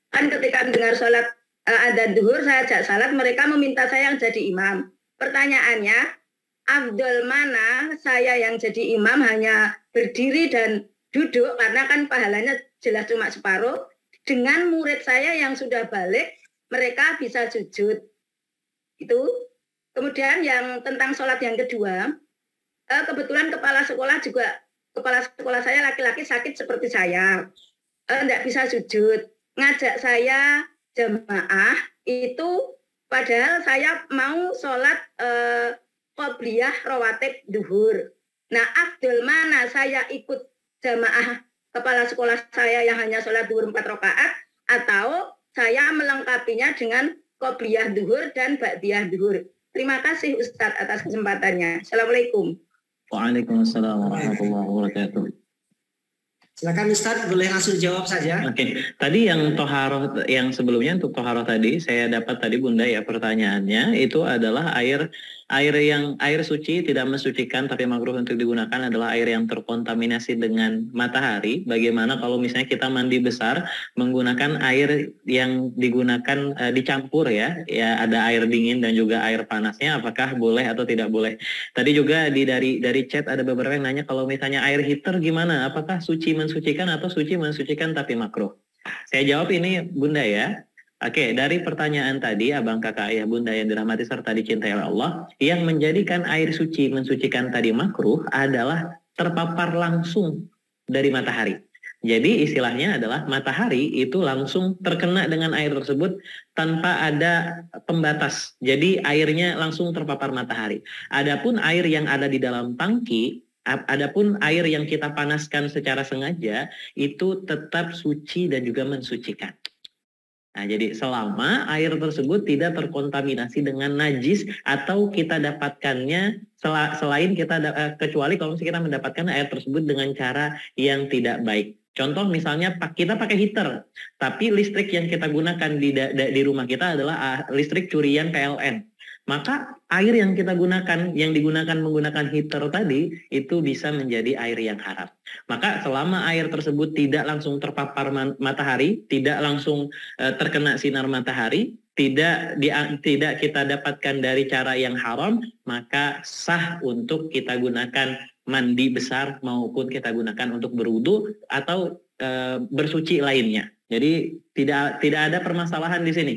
kan ketika mendengar sholat adzan duhur, saya ajak salat, mereka meminta saya yang jadi imam. Pertanyaannya, afdol mana saya yang jadi imam hanya berdiri dan duduk, karena kan pahalanya jelas cuma separuh, dengan murid saya yang sudah balik, mereka bisa sujud. Itu. Kemudian yang tentang sholat yang kedua, kebetulan kepala sekolah saya laki-laki sakit seperti saya, enggak bisa sujud. Ngajak saya jamaah itu padahal saya mau sholat qobliyah rawatib duhur. Nah, afdol mana saya ikut jamaah kepala sekolah saya yang hanya sholat duhur 4 rakaat, atau saya melengkapinya dengan qobliyah duhur dan ba'diyah duhur. Terima kasih Ustadz atas kesempatannya. Assalamualaikum. Waalaikumsalam warahmatullahi wabarakatuh. Silakan Ustadz, boleh langsung jawab saja. Oke. Tadi yang toharoh, yang sebelumnya untuk toharoh tadi, saya dapat tadi Bunda ya pertanyaannya, itu adalah air suci tidak mensucikan tapi makruh untuk digunakan adalah air yang terkontaminasi dengan matahari. Bagaimana kalau misalnya kita mandi besar menggunakan air yang digunakan dicampur ya ada air dingin dan juga air panasnya, apakah boleh atau tidak boleh? Tadi juga dari chat ada beberapa yang nanya kalau misalnya air heater gimana? Apakah suci mensucikan atau suci mensucikan tapi makruh? Saya jawab ini Bunda ya. Oke, dari pertanyaan tadi Abang Kakak Ayah Bunda yang dirahmati serta dicintai oleh Allah, yang menjadikan air suci mensucikan tadi makruh adalah terpapar langsung dari matahari. Jadi istilahnya adalah matahari itu langsung terkena dengan air tersebut tanpa ada pembatas. Jadi airnya langsung terpapar matahari. Adapun air yang ada di dalam tangki, adapun air yang kita panaskan secara sengaja itu tetap suci dan juga mensucikan. Nah, jadi selama air tersebut tidak terkontaminasi dengan najis atau kita dapatkannya selain kita kecuali kalau kita mendapatkan air tersebut dengan cara yang tidak baik. Contoh misalnya kita pakai heater, tapi listrik yang kita gunakan di rumah kita adalah listrik curian PLN. Maka air yang kita gunakan, yang digunakan menggunakan heater tadi, itu bisa menjadi air yang haram. Maka selama air tersebut tidak langsung terpapar matahari, tidak langsung terkena sinar matahari, tidak kita dapatkan dari cara yang haram, maka sah untuk kita gunakan mandi besar maupun kita gunakan untuk berwudu atau bersuci lainnya. Jadi tidak ada permasalahan di sini.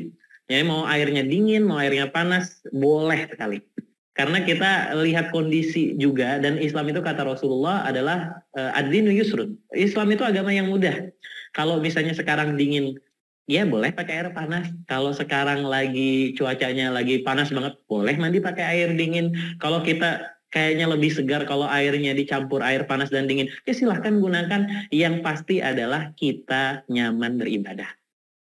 Ya, mau airnya dingin, mau airnya panas, boleh sekali. Karena kita lihat kondisi juga, dan Islam itu kata Rasulullah adalah ad-dinu yusrun. Islam itu agama yang mudah. Kalau misalnya sekarang dingin, ya boleh pakai air panas. Kalau sekarang lagi cuacanya lagi panas banget, boleh mandi pakai air dingin. Kalau kita kayaknya lebih segar kalau airnya dicampur air panas dan dingin, ya silahkan gunakan. Yang pasti adalah kita nyaman beribadah.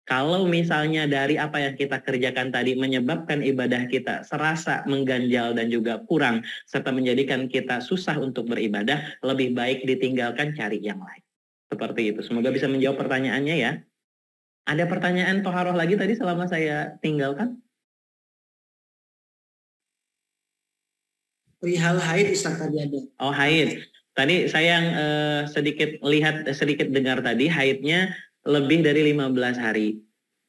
Kalau misalnya dari apa yang kita kerjakan tadi menyebabkan ibadah kita serasa mengganjal dan juga kurang, serta menjadikan kita susah untuk beribadah, lebih baik ditinggalkan, cari yang lain. Seperti itu. Semoga bisa menjawab pertanyaannya ya. Ada pertanyaan toharoh lagi tadi selama saya tinggalkan? Perihal haid Ustaz tadi ada. Oh, haid. Tadi saya yang sedikit dengar tadi haidnya lebih dari 15 hari.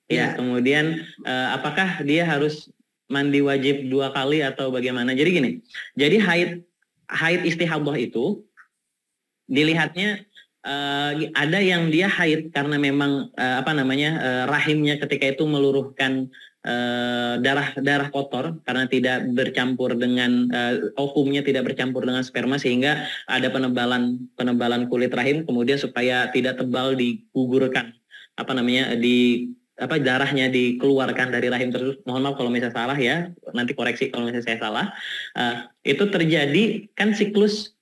Ya, kemudian apakah dia harus mandi wajib 2 kali atau bagaimana? Jadi gini. Jadi haid istihadah itu dilihatnya ada yang dia haid karena memang rahimnya ketika itu meluruhkan darah kotor karena tidak bercampur dengan ovumnya tidak bercampur dengan sperma sehingga ada penebalan kulit rahim, kemudian supaya tidak tebal digugurkan darahnya dikeluarkan dari rahim tersebut. Mohon maaf kalau misalnya salah ya, nanti koreksi kalau misalnya saya salah. Itu terjadi kan siklus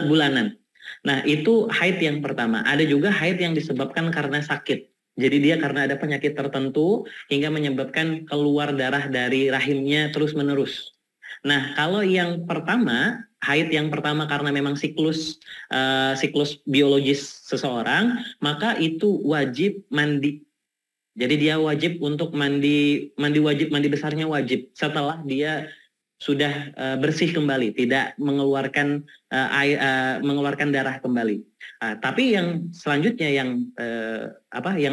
bulanan. Nah, itu haid yang pertama. Ada juga haid yang disebabkan karena sakit. Jadi dia karena ada penyakit tertentu hingga menyebabkan keluar darah dari rahimnya terus-menerus. Nah, kalau yang pertama, haid yang pertama karena memang siklus biologis seseorang, maka itu wajib mandi. Jadi dia wajib untuk mandi besarnya wajib setelah dia sudah bersih kembali, tidak mengeluarkan darah kembali. Tapi yang selanjutnya yang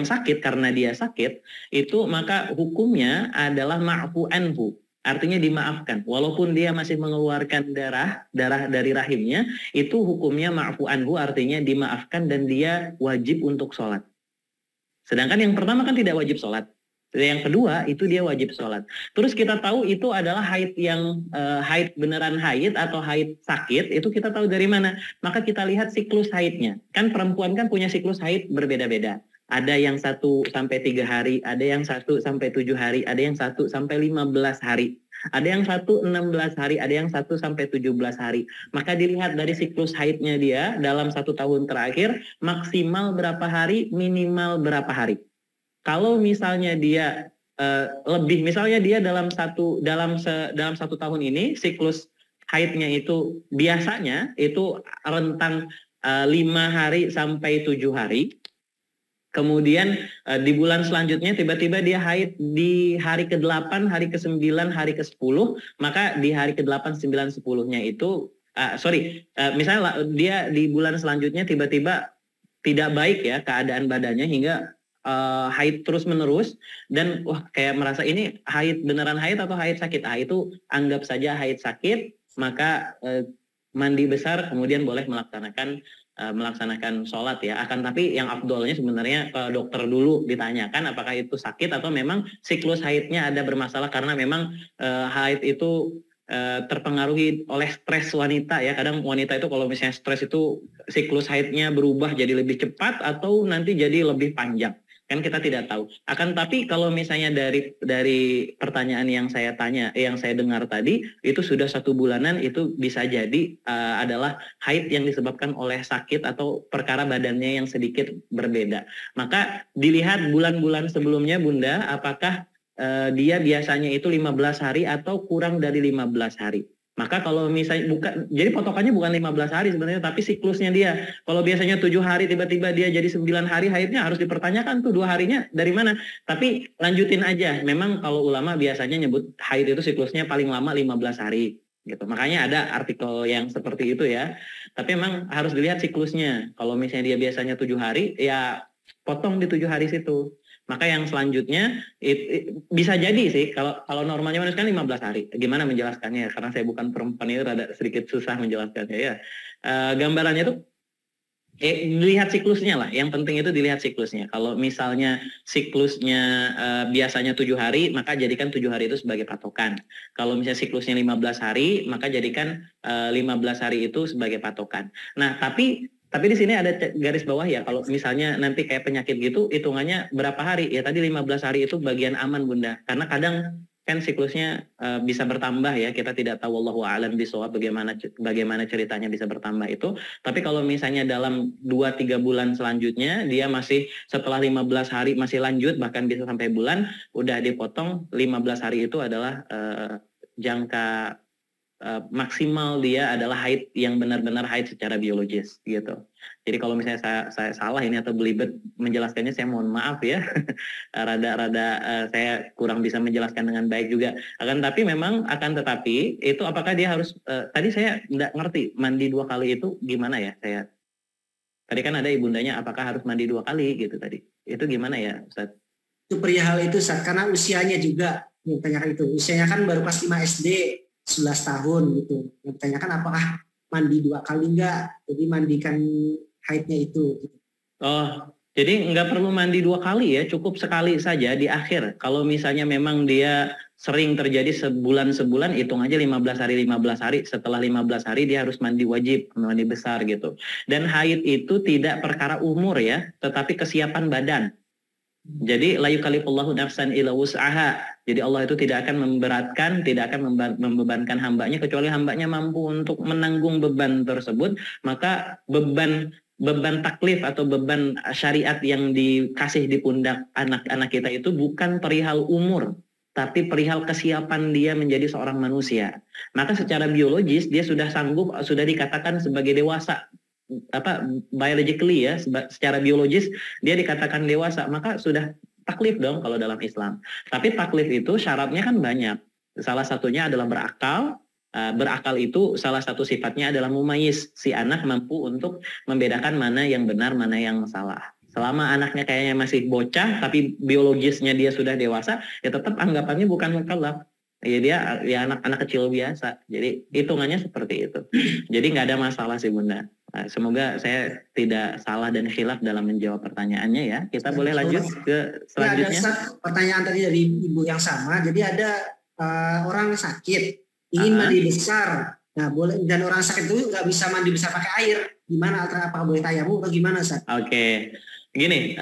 sakit karena dia sakit itu maka hukumnya adalah ma'fu anhu, artinya dimaafkan. Walaupun dia masih mengeluarkan darah dari rahimnya, itu hukumnya ma'fu anhu, artinya dimaafkan dan dia wajib untuk sholat. Sedangkan yang pertama kan tidak wajib sholat. Yang kedua itu dia wajib sholat. Terus kita tahu itu adalah haid yang haid beneran haid atau haid sakit, itu kita tahu dari mana? Maka kita lihat siklus haidnya. Kan perempuan kan punya siklus haid berbeda-beda. Ada yang 1 sampai 3 hari, ada yang 1 sampai 7 hari, ada yang 1 sampai 15 hari. Ada yang 1 16 hari, ada yang 1 sampai 17 hari. Maka dilihat dari siklus haidnya dia dalam 1 tahun terakhir maksimal berapa hari, minimal berapa hari. Kalau misalnya dia lebih, misalnya dia dalam satu tahun ini siklus haidnya itu biasanya itu rentang 5 hari sampai 7 hari. Kemudian di bulan selanjutnya tiba-tiba dia haid di hari ke-8, hari ke-9, hari ke-10, maka di hari ke-8, 9, 10-nya itu misalnya dia di bulan selanjutnya tiba-tiba tidak baik ya keadaan badannya hingga haid terus menerus dan kayak merasa ini haid beneran haid atau haid sakit. Itu anggap saja haid sakit, maka mandi besar kemudian boleh melaksanakan sholat ya. Akan tapi yang afdolnya sebenarnya ke dokter dulu ditanyakan apakah itu sakit atau memang siklus haidnya ada bermasalah karena memang haid itu terpengaruhi oleh stres wanita ya. Kadang wanita itu kalau misalnya stres itu siklus haidnya berubah jadi lebih cepat atau nanti jadi lebih panjang. Kan kita tidak tahu. Akan tapi kalau misalnya dari pertanyaan yang saya dengar tadi itu sudah 1 bulanan, itu bisa jadi adalah haid yang disebabkan oleh sakit atau perkara badannya yang sedikit berbeda. Maka dilihat bulan-bulan sebelumnya Bunda, apakah dia biasanya itu 15 hari atau kurang dari 15 hari. Maka kalau misalnya jadi potokannya bukan 15 hari sebenarnya, tapi siklusnya dia. Kalau biasanya 7 hari tiba-tiba dia jadi 9 hari haidnya, harus dipertanyakan tuh 2 harinya dari mana. Tapi lanjutin aja. Memang kalau ulama biasanya nyebut haid itu siklusnya paling lama 15 hari. Gitu. Makanya ada artikel yang seperti itu ya. Tapi memang harus dilihat siklusnya. Kalau misalnya dia biasanya 7 hari, ya potong di 7 hari situ. Maka yang selanjutnya bisa jadi sih kalau normalnya manusia kan 15 hari. Gimana menjelaskannya? Karena saya bukan perempuan, itu rada sedikit susah menjelaskannya ya. Gambarannya tuh dilihat siklusnya lah. Yang penting itu dilihat siklusnya. Kalau misalnya siklusnya biasanya 7 hari, maka jadikan 7 hari itu sebagai patokan. Kalau misalnya siklusnya 15 hari, maka jadikan 15 hari itu sebagai patokan. Nah, tapi di sini ada garis bawah ya, kalau misalnya nanti kayak penyakit gitu, hitungannya berapa hari? Ya tadi 15 hari itu bagian aman Bunda. Karena kadang kan siklusnya bisa bertambah ya, kita tidak tahu wallahu a'lam bishawab bagaimana ceritanya bisa bertambah itu. Tapi kalau misalnya dalam 2-3 bulan selanjutnya, dia masih setelah 15 hari masih lanjut, bahkan bisa sampai bulan, udah dipotong, 15 hari itu adalah jangka maksimal dia adalah haid yang benar-benar haid secara biologis gitu. Jadi kalau misalnya saya salah ini atau belibet menjelaskannya, saya mohon maaf ya. Rada-rada saya kurang bisa menjelaskan dengan baik juga. Tapi memang akan tetapi itu apakah dia harus tadi saya nggak ngerti mandi 2 kali itu gimana ya saya. Tadi kan ada ibundanya apakah harus mandi 2 kali gitu tadi. Itu gimana ya Ustaz? Itu perihal itu Ustaz, karena usianya juga ditanyakan itu. Usianya kan baru kelas 5 SD, 11 tahun gitu. Yang ditanyakan apakah mandi 2 kali enggak? Jadi mandikan haidnya itu. Oh, jadi nggak perlu mandi 2 kali ya, cukup sekali saja di akhir. Kalau misalnya memang dia sering terjadi sebulan, hitung aja 15 hari, setelah 15 hari dia harus mandi wajib, mandi besar gitu. Dan haid itu tidak perkara umur ya, tetapi kesiapan badan. Jadi la yukallifullahu nafsan illa wus'aha. Jadi Allah itu tidak akan memberatkan, tidak akan membebankan hambanya kecuali hambanya mampu untuk menanggung beban tersebut. Maka beban taklif atau beban syariat yang dikasih di pundak anak-anak kita itu bukan perihal umur, tapi perihal kesiapan dia menjadi seorang manusia. Maka secara biologis dia sudah sanggup, sudah dikatakan sebagai dewasa. Biologically ya, secara biologis dia dikatakan dewasa, maka sudah taklif dong kalau dalam Islam. Tapi taklif itu syaratnya kan banyak. Salah satunya adalah berakal. Berakal itu salah satu sifatnya adalah mumayyiz, si anak mampu untuk membedakan mana yang benar, mana yang salah. Selama anaknya kayaknya masih bocah tapi biologisnya dia sudah dewasa, ya tetap anggapannya bukan mukallaf. Ya dia ya anak-anak kecil biasa. Jadi hitungannya seperti itu. Jadi nggak ada masalah sih Bunda. Semoga saya tidak salah dan khilaf dalam menjawab pertanyaannya ya. Kita boleh lanjut ke selanjutnya. Ya, ada pertanyaan tadi dari ibu yang sama. Jadi ada orang sakit ingin mandi besar. Nah, boleh, dan orang sakit itu nggak bisa mandi besar pakai air. Gimana apakah boleh tayamum atau gimana Ustaz? Oke. Gini,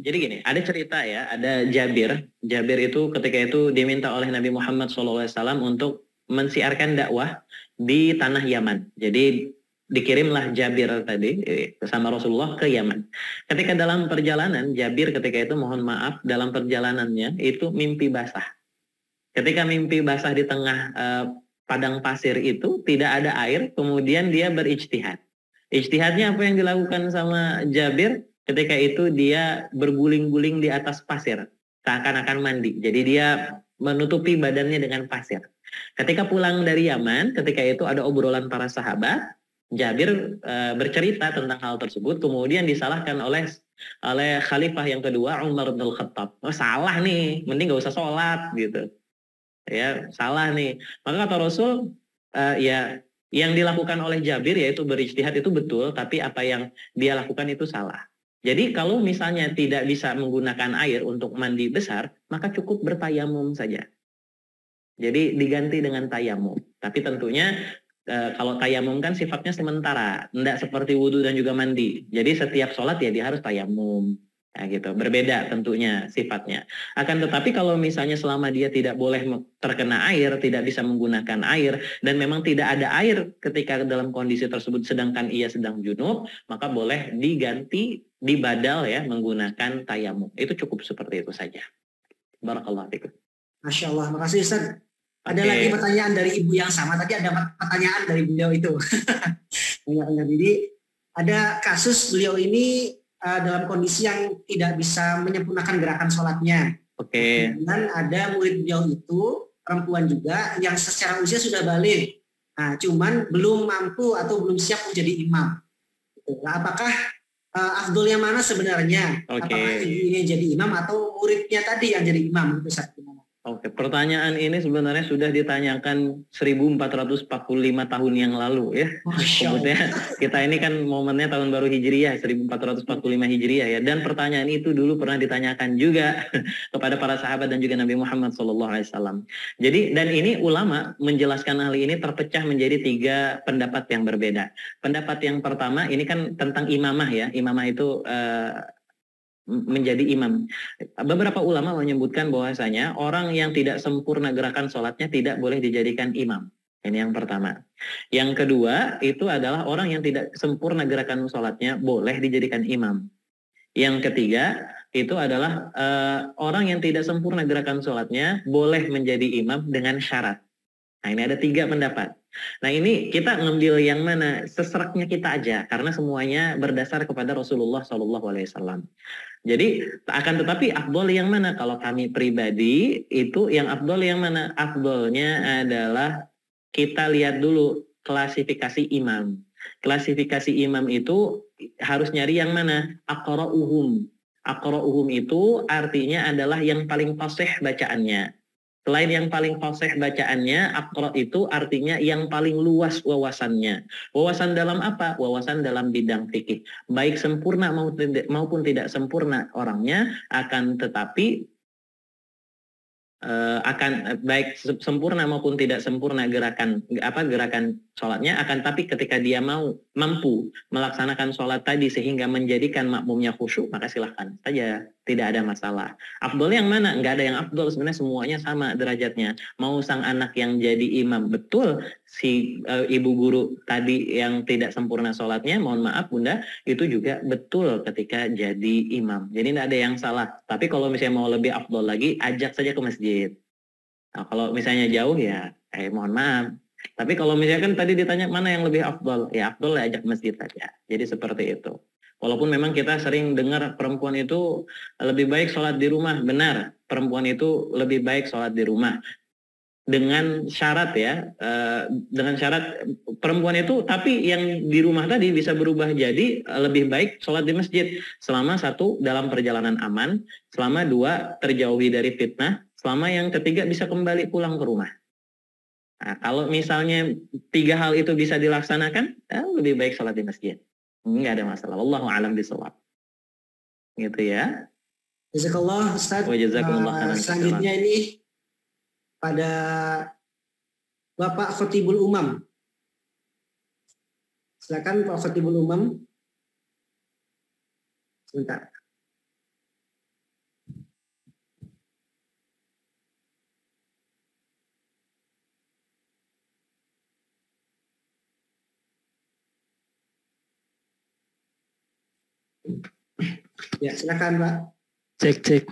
jadi gini, ada cerita ya, ada Jabir. Jabir itu ketika itu diminta oleh Nabi Muhammad SAW untuk mensiarkan dakwah di tanah Yaman. Jadi dikirimlah Jabir tadi bersama Rasulullah ke Yaman. Ketika dalam perjalanan, Jabir ketika itu mohon maaf dalam perjalanannya itu mimpi basah. Ketika mimpi basah di tengah padang pasir itu tidak ada air, kemudian dia berijtihad. Ijtihadnya apa yang dilakukan sama Jabir? Ketika itu dia berguling-guling di atas pasir, seakan-akan mandi. Jadi dia menutupi badannya dengan pasir. Ketika pulang dari Yaman, ketika itu ada obrolan para sahabat, Jabir bercerita tentang hal tersebut, kemudian disalahkan oleh khalifah yang kedua, Umar bin Khattab. Oh, salah nih, mending gak usah sholat gitu. Ya, salah nih. Maka kata Rasul, ya yang dilakukan oleh Jabir yaitu berijtihad itu betul, tapi apa yang dia lakukan itu salah. Jadi kalau misalnya tidak bisa menggunakan air untuk mandi besar, maka cukup bertayamum saja. Jadi diganti dengan tayamum. Tapi tentunya kalau tayamum kan sifatnya sementara, tidak seperti wudhu dan juga mandi. Jadi setiap sholat ya dia harus tayamum. Ya gitu, berbeda tentunya sifatnya. Akan tetapi kalau misalnya selama dia tidak boleh terkena air, tidak bisa menggunakan air, dan memang tidak ada air ketika dalam kondisi tersebut sedangkan ia sedang junub, maka boleh diganti, dibadal ya menggunakan tayamum. Itu cukup seperti itu saja. Barakallahu fikum. Masya Allah, makasih Ustaz. Ada lagi pertanyaan dari ibu yang sama, tadi ada pertanyaan dari beliau itu. Jadi ada kasus beliau ini dalam kondisi yang tidak bisa menyempurnakan gerakan sholatnya. Dan ada murid beliau itu, perempuan juga, yang secara usia sudah balik. Nah, cuman belum mampu atau belum siap menjadi imam. Nah, apakah afdolnya mana sebenarnya? Apakah ini jadi imam atau muridnya tadi yang jadi imam? Itu satu. Pertanyaan ini sebenarnya sudah ditanyakan 1445 tahun yang lalu ya. Sebetulnya kita ini kan momennya tahun baru Hijriyah, 1445 Hijriyah ya. Dan pertanyaan itu dulu pernah ditanyakan juga kepada para sahabat dan juga Nabi Muhammad SAW. Jadi dan ini ulama menjelaskan hal ini terpecah menjadi 3 pendapat yang berbeda. Pendapat yang pertama ini kan tentang imamah ya. Imamah itu menjadi imam. Beberapa ulama menyebutkan bahwasanya orang yang tidak sempurna gerakan sholatnya tidak boleh dijadikan imam. Ini yang pertama. Yang kedua itu adalah orang yang tidak sempurna gerakan sholatnya boleh dijadikan imam. Yang ketiga itu adalah orang yang tidak sempurna gerakan sholatnya boleh menjadi imam dengan syarat. Nah, ini ada 3 pendapat. Nah, ini kita ngambil yang mana? Seseraknya kita aja, karena semuanya berdasar kepada Rasulullah SAW. Jadi, akan tetapi afdol yang mana? Kalau kami pribadi, itu yang afdol yang mana? Afdolnya adalah kita lihat dulu klasifikasi imam. Klasifikasi imam itu harus nyari yang mana? Aqra'uhum. Aqra'uhum itu artinya adalah yang paling fasih bacaannya. Selain yang paling fasih bacaannya, aqra itu artinya yang paling luas wawasannya. Wawasan dalam apa? Wawasan dalam bidang fikih. Baik sempurna maupun tidak sempurna orangnya, akan tetapi baik sempurna maupun tidak sempurna gerakan sholatnya, akan tapi ketika dia mampu melaksanakan sholat tadi sehingga menjadikan makmumnya khusyuk, maka silahkan saja, tidak ada masalah. Afdol yang mana? Nggak ada yang afdol, sebenarnya semuanya sama derajatnya. Mau sang anak yang jadi imam, betul si ibu guru tadi yang tidak sempurna sholatnya, mohon maaf bunda, itu juga betul ketika jadi imam. Jadi tidak ada yang salah. Tapi kalau misalnya mau lebih afdol lagi, ajak saja ke masjid. Nah, kalau misalnya jauh ya, mohon maaf. Tapi kalau misalkan tadi ditanya mana yang lebih afdol, ya afdol ya ajak masjid saja. Jadi seperti itu. Walaupun memang kita sering dengar perempuan itu lebih baik sholat di rumah, benar. Perempuan itu lebih baik sholat di rumah. Dengan syarat ya, dengan syarat perempuan itu, tapi yang di rumah tadi bisa berubah jadi lebih baik sholat di masjid. Selama 1, dalam perjalanan aman. Selama 2, terjauhi dari fitnah. Selama yang ketiga, bisa kembali pulang ke rumah. Nah, kalau misalnya 3 hal itu bisa dilaksanakan, lebih baik sholat di masjid. Enggak ada masalah. Wallahu a'lam bishawab. Gitu ya. Jazakallah Ustaz. Selanjutnya ini pada Bapak Khotibul Umam. Silakan Pak Khotibul Umam. Sebentar. Ya, silakan Pak. Cek.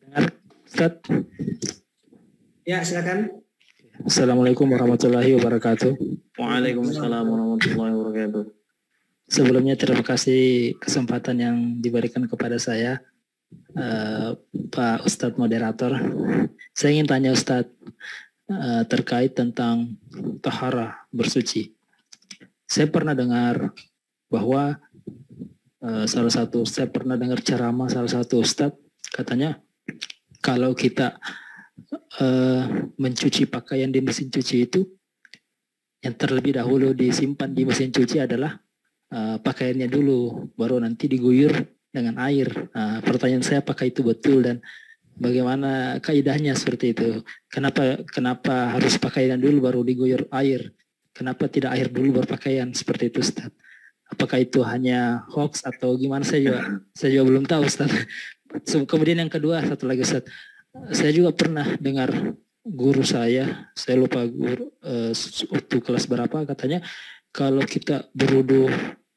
Dengar, Ustaz? Ya, silakan. Assalamualaikum warahmatullahi wabarakatuh. Waalaikumsalam warahmatullahi wabarakatuh. Sebelumnya terima kasih kesempatan yang diberikan kepada saya, Pak Ustadz Moderator. Saya ingin tanya Ustadz terkait tentang tahara, bersuci. Saya pernah dengar bahwa saya pernah dengar ceramah salah satu ustadz, katanya kalau kita mencuci pakaian di mesin cuci itu, yang terlebih dahulu disimpan di mesin cuci adalah pakaiannya dulu, baru nanti diguyur dengan air. Pertanyaan saya, apakah itu betul dan bagaimana kaidahnya seperti itu? Kenapa harus pakaian dulu baru diguyur air? Kenapa tidak air dulu baru pakaian, seperti itu Ustaz? Apakah itu hanya hoax atau gimana, saya juga belum tahu Ustaz. Kemudian yang kedua, satu lagi Ustaz, saya juga pernah dengar guru saya lupa guru waktu kelas berapa, katanya kalau kita berwudu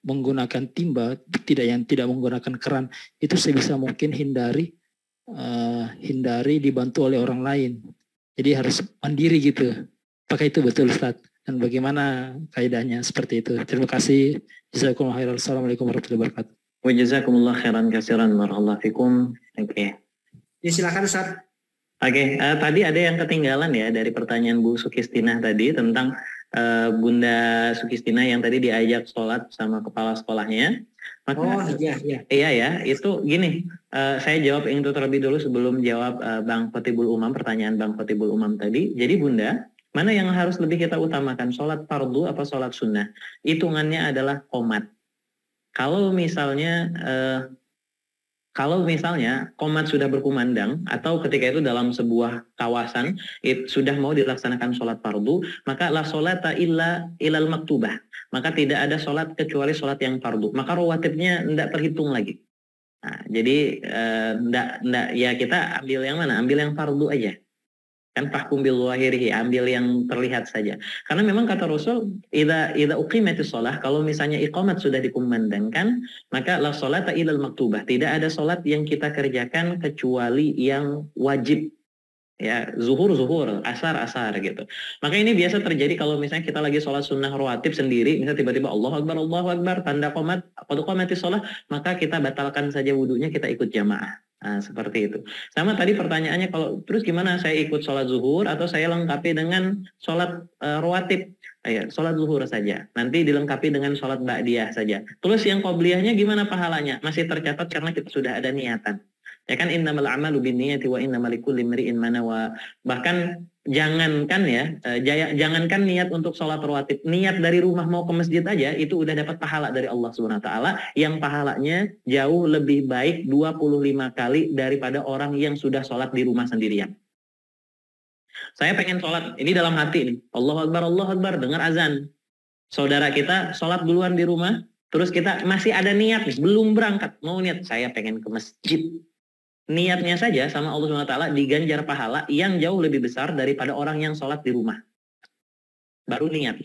menggunakan timba, tidak menggunakan keran, itu sebisa mungkin hindari dibantu oleh orang lain. Jadi harus mandiri gitu. Apakah itu betul Ustaz? Dan bagaimana kaidahnya seperti itu? Terima kasih. Jazakumullah khairan. Assalamualaikum warahmatullahi wabarakatuh. Wa jazakumullah khairan katsiran barakallahu fikum. Oke. Ya, silakan Ustaz. Oke, tadi ada yang ketinggalan ya dari pertanyaan Bu Sukistinah tadi tentang Bunda Sukistinah yang tadi diajak sholat sama kepala sekolahnya. Maka, iya ya, itu gini, saya jawab yang itu terlebih dulu sebelum jawab Bang Khotibul Umam, pertanyaan Bang Khotibul Umam tadi. Jadi Bunda, mana yang harus lebih kita utamakan, sholat fardu apa sholat sunnah? Hitungannya adalah qomat. Kalau misalnya qomat sudah berkumandang atau ketika itu dalam sebuah kawasan sudah mau dilaksanakan sholat fardu, maka la sholata ilal maktubah. Maka tidak ada sholat kecuali sholat yang fardu. Maka rawatibnya tidak terhitung lagi. Nah, jadi ya kita ambil yang mana? Ambil yang fardu aja. Kan fahkum bil wahirihi, ambil yang terlihat saja. Karena memang kata Rasul, idza uqimatis shalah, kalau misalnya iqamat sudah dikumandangkan, maka la sholata ilal maktubah. Tidak ada sholat yang kita kerjakan kecuali yang wajib. Ya, zuhur, asar gitu. Maka ini biasa terjadi kalau misalnya kita lagi sholat sunnah rawatib sendiri, misalnya tiba-tiba Allahu Akbar, tanda qomat, qad qamatis sholat, maka kita batalkan saja wudunya, kita ikut jamaah. Nah, seperti itu. Sama tadi pertanyaannya, kalau terus gimana saya ikut sholat zuhur atau saya lengkapi dengan sholat rawatib? Ya, sholat zuhur saja. Nanti dilengkapi dengan sholat ba'diyah saja. Terus yang qobliyahnya gimana pahalanya? Masih tercatat karena kita sudah ada niatan. Ya kan, innamal a'malu binniyati wa innamal likulli imri'in ma nawa. Bahkan jangankan jangankan niat untuk sholat rawatib, niat dari rumah mau ke masjid aja itu udah dapat pahala dari Allah Subhanahu wa taala, yang pahalanya jauh lebih baik 25 kali daripada orang yang sudah sholat di rumah sendirian. Saya pengen sholat, ini dalam hati nih, Allahu Akbar, dengar azan. Saudara kita sholat duluan di rumah, terus kita masih ada niat nih, belum berangkat, mau niat, saya pengen ke masjid. Niatnya saja sama Allah SWT diganjar pahala yang jauh lebih besar daripada orang yang sholat di rumah. Baru niat.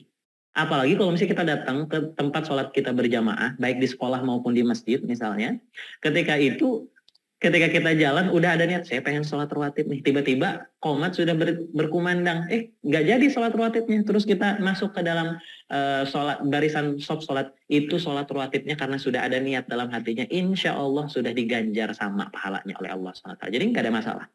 Apalagi kalau misalnya kita datang ke tempat sholat kita berjamaah, baik di sekolah maupun di masjid misalnya, ketika kita jalan udah ada niat, saya pengen sholat rawatib nih, tiba-tiba qomat sudah berkumandang, nggak jadi sholat rawatibnya, terus kita masuk ke dalam sholat, barisan sop sholat, itu sholat rawatibnya karena sudah ada niat dalam hatinya, insya Allah sudah diganjar sama pahalanya oleh Allah SWT. Jadi nggak ada masalah.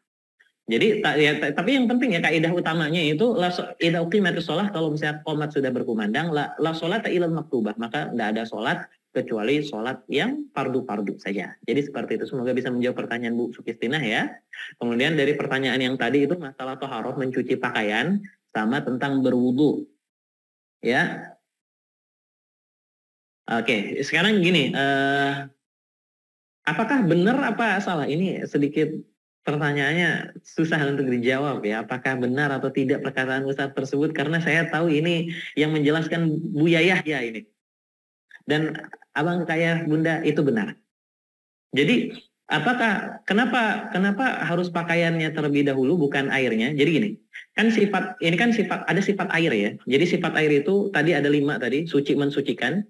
Jadi tapi yang penting ya, kaidah utamanya itu idza uqimatus shalah, kalau misalnya qomat sudah berkumandang, la sholata ilal maktubah, maka nggak ada sholat kecuali sholat yang fardu-fardu saja. Jadi seperti itu. Semoga bisa menjawab pertanyaan Bu Sukistinah ya. Kemudian dari pertanyaan yang tadi itu masalah thaharah, mencuci pakaian, sama tentang berwudu. Ya. Oke, sekarang gini, apakah benar apa salah? Ini sedikit pertanyaannya susah untuk dijawab ya. Apakah benar atau tidak perkataan Ustadz tersebut? Karena saya tahu ini yang menjelaskan Buya Yahya ini. Dan abang kaya bunda itu benar. Jadi kenapa harus pakaiannya terlebih dahulu bukan airnya? Jadi gini, kan ada sifat air ya. Jadi sifat air itu tadi ada 5 tadi, suci mensucikan,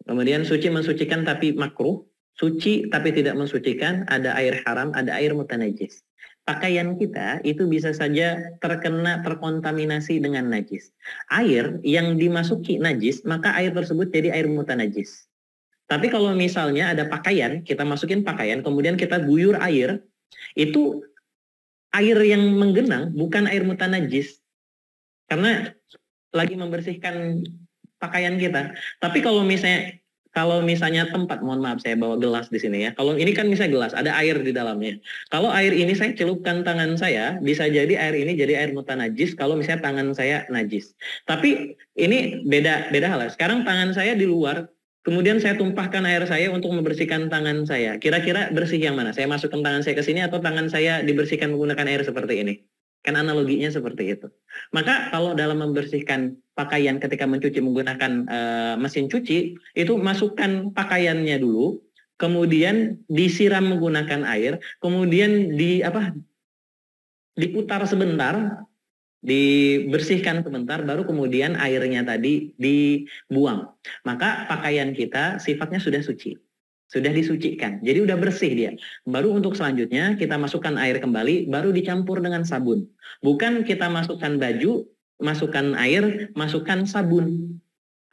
kemudian suci mensucikan tapi makruh, suci tapi tidak mensucikan, ada air haram, ada air mutanajis. Pakaian kita itu bisa saja terkontaminasi dengan najis. Air yang dimasuki najis, maka air tersebut jadi air mutanajis. Tapi kalau misalnya ada pakaian, kita masukin pakaian, kemudian kita guyur air, itu air yang menggenang, bukan air mutanajis. Karena lagi membersihkan pakaian kita. Tapi kalau misalnya tempat, mohon maaf saya bawa gelas di sini ya. Kalau ini kan misalnya gelas, ada air di dalamnya. Kalau air ini saya celupkan tangan saya, bisa jadi air ini jadi air mutanajis kalau misalnya tangan saya najis. Tapi ini beda hal. Sekarang tangan saya di luar, kemudian saya tumpahkan air saya untuk membersihkan tangan saya. Kira-kira bersih yang mana? Saya masukkan tangan saya ke sini atau tangan saya dibersihkan menggunakan air seperti ini? Kan analoginya seperti itu. Maka kalau dalam membersihkan pakaian ketika mencuci menggunakan mesin cuci, itu masukkan pakaiannya dulu, kemudian disiram menggunakan air, kemudian diputar sebentar, dibersihkan sebentar, baru kemudian airnya tadi dibuang. Maka pakaian kita sifatnya sudah suci. Sudah disucikan, jadi udah bersih dia. Baru untuk selanjutnya kita masukkan air kembali, baru dicampur dengan sabun. Bukan kita masukkan baju, masukkan air, masukkan sabun.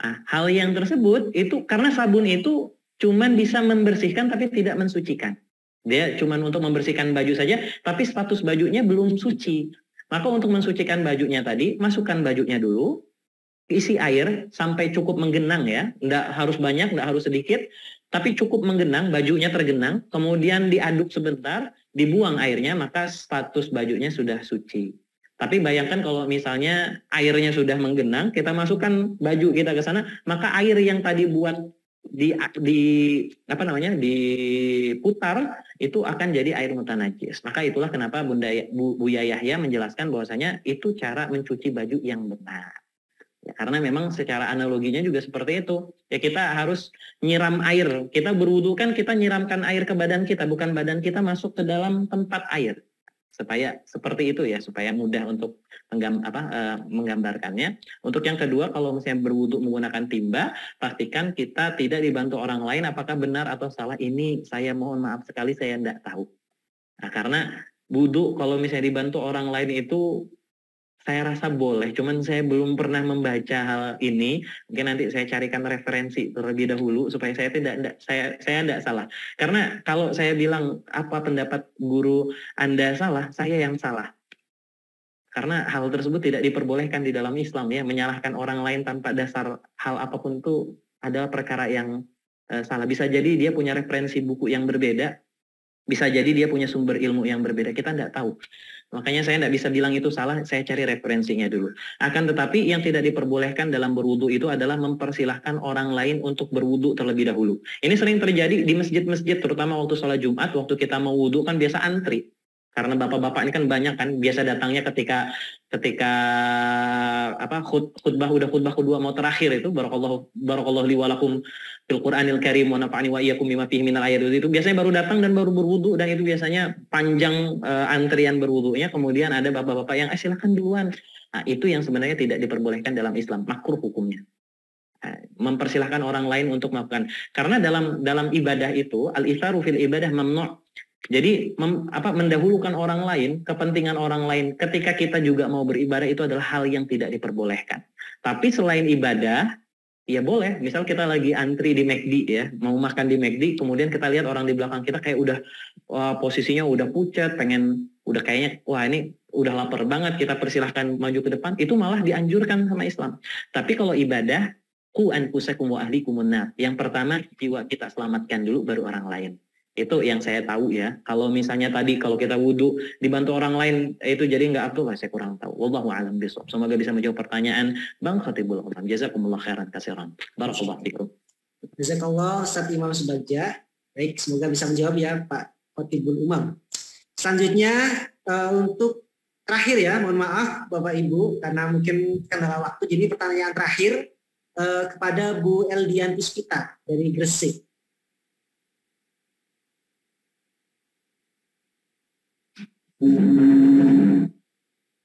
Nah, hal yang tersebut itu karena sabun itu cuman bisa membersihkan tapi tidak mensucikan. Dia cuman untuk membersihkan baju saja, tapi status bajunya belum suci. Maka untuk mensucikan bajunya tadi, masukkan bajunya dulu, isi air sampai cukup menggenang ya, nggak harus banyak, nggak harus sedikit, tapi cukup menggenang, bajunya tergenang, kemudian diaduk sebentar, dibuang airnya, maka status bajunya sudah suci. Tapi bayangkan kalau misalnya airnya sudah menggenang, kita masukkan baju kita ke sana, maka air yang tadi buat diputar itu akan jadi air mutanajis. Maka itulah kenapa Buya Yahya menjelaskan bahwasanya itu cara mencuci baju yang benar. Ya, karena memang secara analoginya juga seperti itu. Ya kita harus nyiram air. Kita berwudu kan kita nyiramkan air ke badan kita, bukan badan kita masuk ke dalam tempat air. Supaya seperti itu ya, supaya mudah untuk menggambarkannya. Untuk yang kedua, kalau misalnya berwudu menggunakan timba, pastikan kita tidak dibantu orang lain. Apakah benar atau salah ini saya mohon maaf sekali saya tidak tahu. Nah, karena wudu kalau misalnya dibantu orang lain itu saya rasa boleh, cuman saya belum pernah membaca hal ini. Mungkin nanti saya carikan referensi terlebih dahulu supaya saya tidak salah. Karena kalau saya bilang apa pendapat guru Anda salah, saya yang salah. Karena hal tersebut tidak diperbolehkan di dalam Islam ya, menyalahkan orang lain tanpa dasar hal apapun itu adalah perkara yang salah. Bisa jadi dia punya referensi buku yang berbeda, bisa jadi dia punya sumber ilmu yang berbeda, kita tidak tahu. Makanya saya tidak bisa bilang itu salah, saya cari referensinya dulu. Akan tetapi yang tidak diperbolehkan dalam berwudu itu adalah mempersilahkan orang lain untuk berwudu terlebih dahulu. Ini sering terjadi di masjid-masjid, terutama waktu sholat Jumat, waktu kita mau wudu kan biasa antri. Karena bapak-bapak ini kan banyak kan, biasa datangnya ketika khutbah kedua mau terakhir itu, barakallahu li wa lakum fil Qur'anil Karim wa nafa'ani wa iyyakum bima fihi minal ayat, itu biasanya baru datang dan baru berwudu, dan itu biasanya panjang antrian berwudunya, kemudian ada bapak-bapak yang silakan duluan. Nah, itu yang sebenarnya tidak diperbolehkan dalam Islam, makruh hukumnya. Mempersilahkan orang lain untuk melakukan, karena dalam ibadah itu al-itharu fil ibadah mamnu'. Jadi mendahulukan orang lain, kepentingan orang lain ketika kita juga mau beribadah itu adalah hal yang tidak diperbolehkan. Tapi selain ibadah, ya boleh. Misal kita lagi antri di McD ya, mau makan di McD, kemudian kita lihat orang di belakang kita kayak udah posisinya udah pucat, udah kayaknya wah ini udah lapar banget, kita persilahkan maju ke depan, itu malah dianjurkan sama Islam. Tapi kalau ibadah, qu anfusakum wa ahlikumun nar. Yang pertama jiwa kita selamatkan dulu baru orang lain. Itu yang saya tahu ya. Kalau misalnya tadi kalau kita wudu dibantu orang lain itu jadi nggak abdul, saya kurang tahu. Wallahu a'lam bishawab. Semoga bisa menjawab pertanyaan Bang Khatibul Umam. Jazakumullah khairan katsiran. Barakallahu fikum. Jazakallah Ustaz Imam Subagja. Baik, semoga bisa menjawab ya Pak Khatibul Umam. Selanjutnya untuk terakhir ya, mohon maaf Bapak Ibu karena mungkin kendala waktu. Jadi pertanyaan terakhir kepada Bu Eldian Puspita dari Gresik.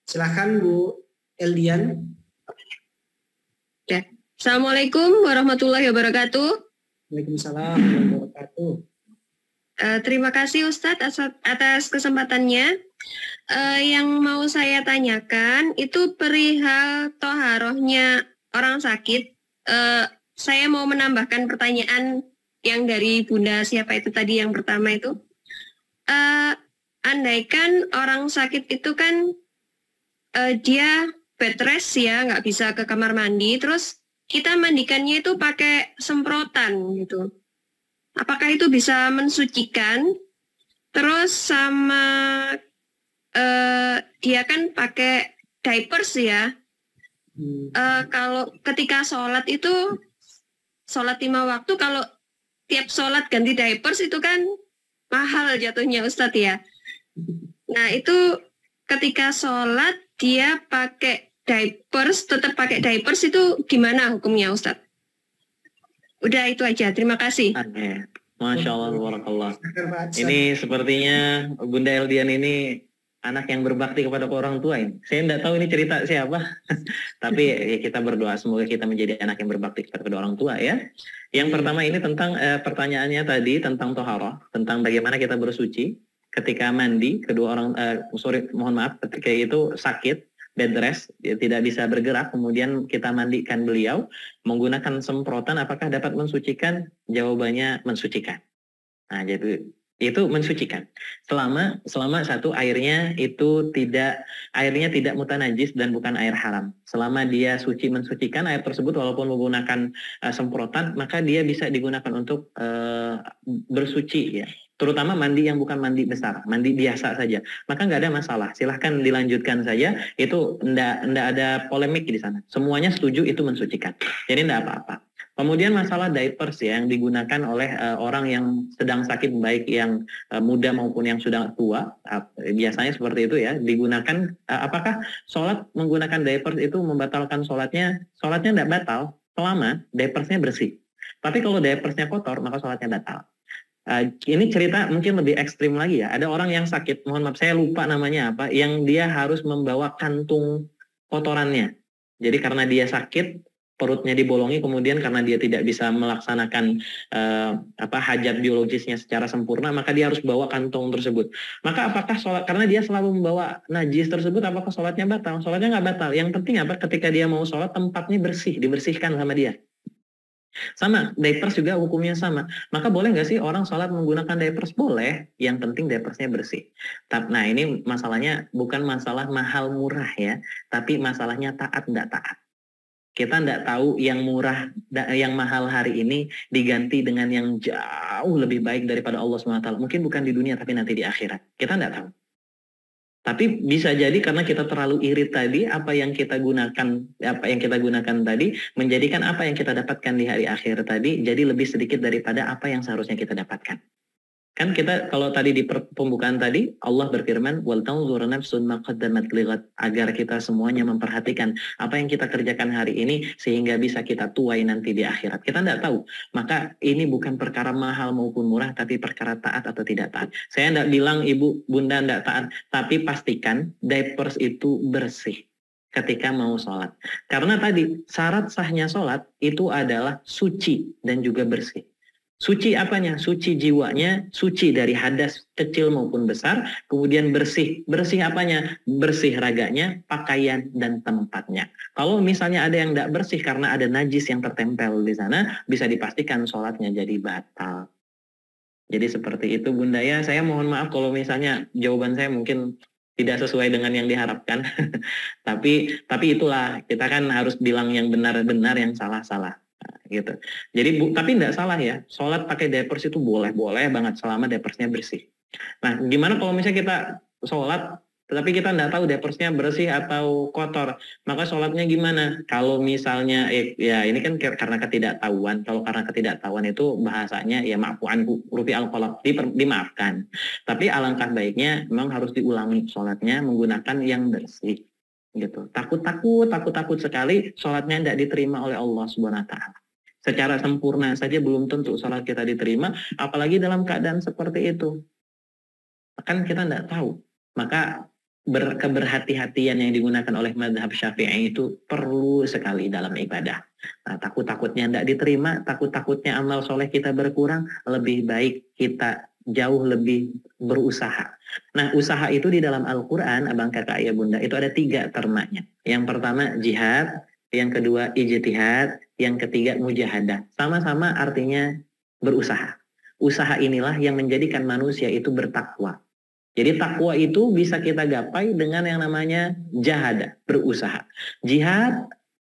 Silakan Bu Eldian. Ya. Assalamualaikum warahmatullahi wabarakatuh. Waalaikumsalam warahmatullahi wabarakatuh. Terima kasih Ustadz atas kesempatannya. Yang mau saya tanyakan itu perihal toharohnya orang sakit. Saya mau menambahkan pertanyaan yang dari Bunda siapa itu tadi yang pertama itu. Andaikan orang sakit itu kan dia bed rest ya, nggak bisa ke kamar mandi, terus kita mandikannya itu pakai semprotan gitu. Apakah itu bisa mensucikan? Terus sama dia kan pakai diapers ya. Kalau ketika sholat itu sholat 5 waktu, kalau tiap sholat ganti diapers itu kan mahal jatuhnya Ustadz ya. Nah itu ketika sholat dia pakai diapers, tetap pakai diapers itu gimana hukumnya Ustadz? Udah itu aja, terima kasih. Masya Allah, barakallah. Ini sepertinya Bunda Eldian ini anak yang berbakti kepada orang tua ini. Saya tidak tahu ini cerita siapa, tapi ya kita berdoa semoga kita menjadi anak yang berbakti kepada orang tua ya. Yang pertama ini tentang pertanyaannya tadi tentang toharoh, tentang bagaimana kita bersuci ketika mandi. Kedua orang, mohon maaf, ketika itu sakit, bed rest, dia tidak bisa bergerak, kemudian kita mandikan beliau menggunakan semprotan, apakah dapat mensucikan? Jawabannya mensucikan. Nah, jadi itu mensucikan selama satu airnya tidak mutanajis dan bukan air haram. Selama dia suci mensucikan air tersebut walaupun menggunakan semprotan, maka dia bisa digunakan untuk bersuci ya. Terutama mandi yang bukan mandi besar, mandi biasa saja, maka nggak ada masalah. Silahkan dilanjutkan saja, itu nggak ada polemik di sana. Semuanya setuju itu mensucikan, jadi nggak apa-apa. Kemudian masalah diapers ya, yang digunakan oleh orang yang sedang sakit, baik yang muda maupun yang sudah tua, biasanya seperti itu ya, digunakan. Apakah sholat menggunakan diapers itu membatalkan sholatnya? Sholatnya tidak batal selama diapersnya bersih. Tapi kalau diapersnya kotor, maka sholatnya batal. Ini cerita mungkin lebih ekstrim lagi ya. Ada orang yang sakit, mohon maaf saya lupa namanya apa, yang dia harus membawa kantung kotorannya. Jadi karena dia sakit, perutnya dibolongi, kemudian karena dia tidak bisa melaksanakan hajat biologisnya secara sempurna, maka dia harus bawa kantong tersebut. Maka apakah sholat, karena dia selalu membawa najis tersebut, apakah sholatnya batal? Sholatnya nggak batal. Yang penting apa? Ketika dia mau sholat, tempatnya bersih, dibersihkan sama dia. Sama, diapers juga hukumnya sama. Maka boleh nggak sih orang sholat menggunakan diapers? Boleh, yang penting diapersnya bersih. Nah ini masalahnya bukan masalah mahal murah ya, tapi masalahnya taat nggak taat. Kita tidak tahu yang murah, yang mahal hari ini diganti dengan yang jauh lebih baik daripada Allah SWT. Mungkin bukan di dunia, tapi nanti di akhirat. Kita tidak tahu. Tapi bisa jadi karena kita terlalu irit tadi, apa yang kita gunakan tadi, menjadikan apa yang kita dapatkan di hari akhir tadi, jadi lebih sedikit daripada apa yang seharusnya kita dapatkan. Kan kita kalau tadi di pembukaan tadi Allah berfirman wal tanzur nafsun ma qaddamat lighat, agar kita semuanya memperhatikan apa yang kita kerjakan hari ini sehingga bisa kita tuai nanti di akhirat. Kita tidak tahu. Maka ini bukan perkara mahal maupun murah, tapi perkara taat atau tidak taat. Saya tidak bilang ibu bunda tidak taat, tapi pastikan diapers itu bersih ketika mau sholat. Karena tadi syarat sahnya sholat itu adalah suci dan juga bersih. Suci apanya? Suci jiwanya, suci dari hadas kecil maupun besar, kemudian bersih. Bersih apanya? Bersih raganya, pakaian, dan tempatnya. Kalau misalnya ada yang tidak bersih karena ada najis yang tertempel di sana, bisa dipastikan sholatnya jadi batal. Jadi seperti itu Bunda ya. Saya mohon maaf kalau misalnya jawaban saya mungkin tidak sesuai dengan yang diharapkan. tapi itulah, kita kan harus bilang yang benar-benar, yang salah-salah. Gitu. Jadi tapi tidak salah ya, sholat pakai diapers itu boleh banget selama diapersnya bersih. Nah, gimana kalau misalnya kita sholat tetapi kita tidak tahu diapersnya bersih atau kotor, maka sholatnya gimana? Kalau misalnya ya ini kan karena ketidaktahuan. Kalau karena ketidaktahuan itu bahasanya ya maafuan rufi al-qalab, dimaafkan. Tapi alangkah baiknya memang harus diulangi sholatnya menggunakan yang bersih. Gitu. Takut sekali sholatnya tidak diterima oleh Allah Subhanahu wa taala. Secara sempurna saja belum tentu sholat kita diterima, apalagi dalam keadaan seperti itu. Kan kita tidak tahu. Maka keberhati-hatian yang digunakan oleh mazhab Syafi'i itu perlu sekali dalam ibadah. Nah, takutnya tidak diterima, takutnya amal soleh kita berkurang, lebih baik kita jauh lebih berusaha. Nah, usaha itu di dalam Al-Quran, abang kakak ayah bunda, itu ada 3 termanya. Yang pertama jihad, yang kedua ijtihad, yang ketiga mujahadah. Sama-sama artinya berusaha. Usaha inilah yang menjadikan manusia itu bertakwa. Jadi takwa itu bisa kita gapai dengan yang namanya jahadah, berusaha. Jihad,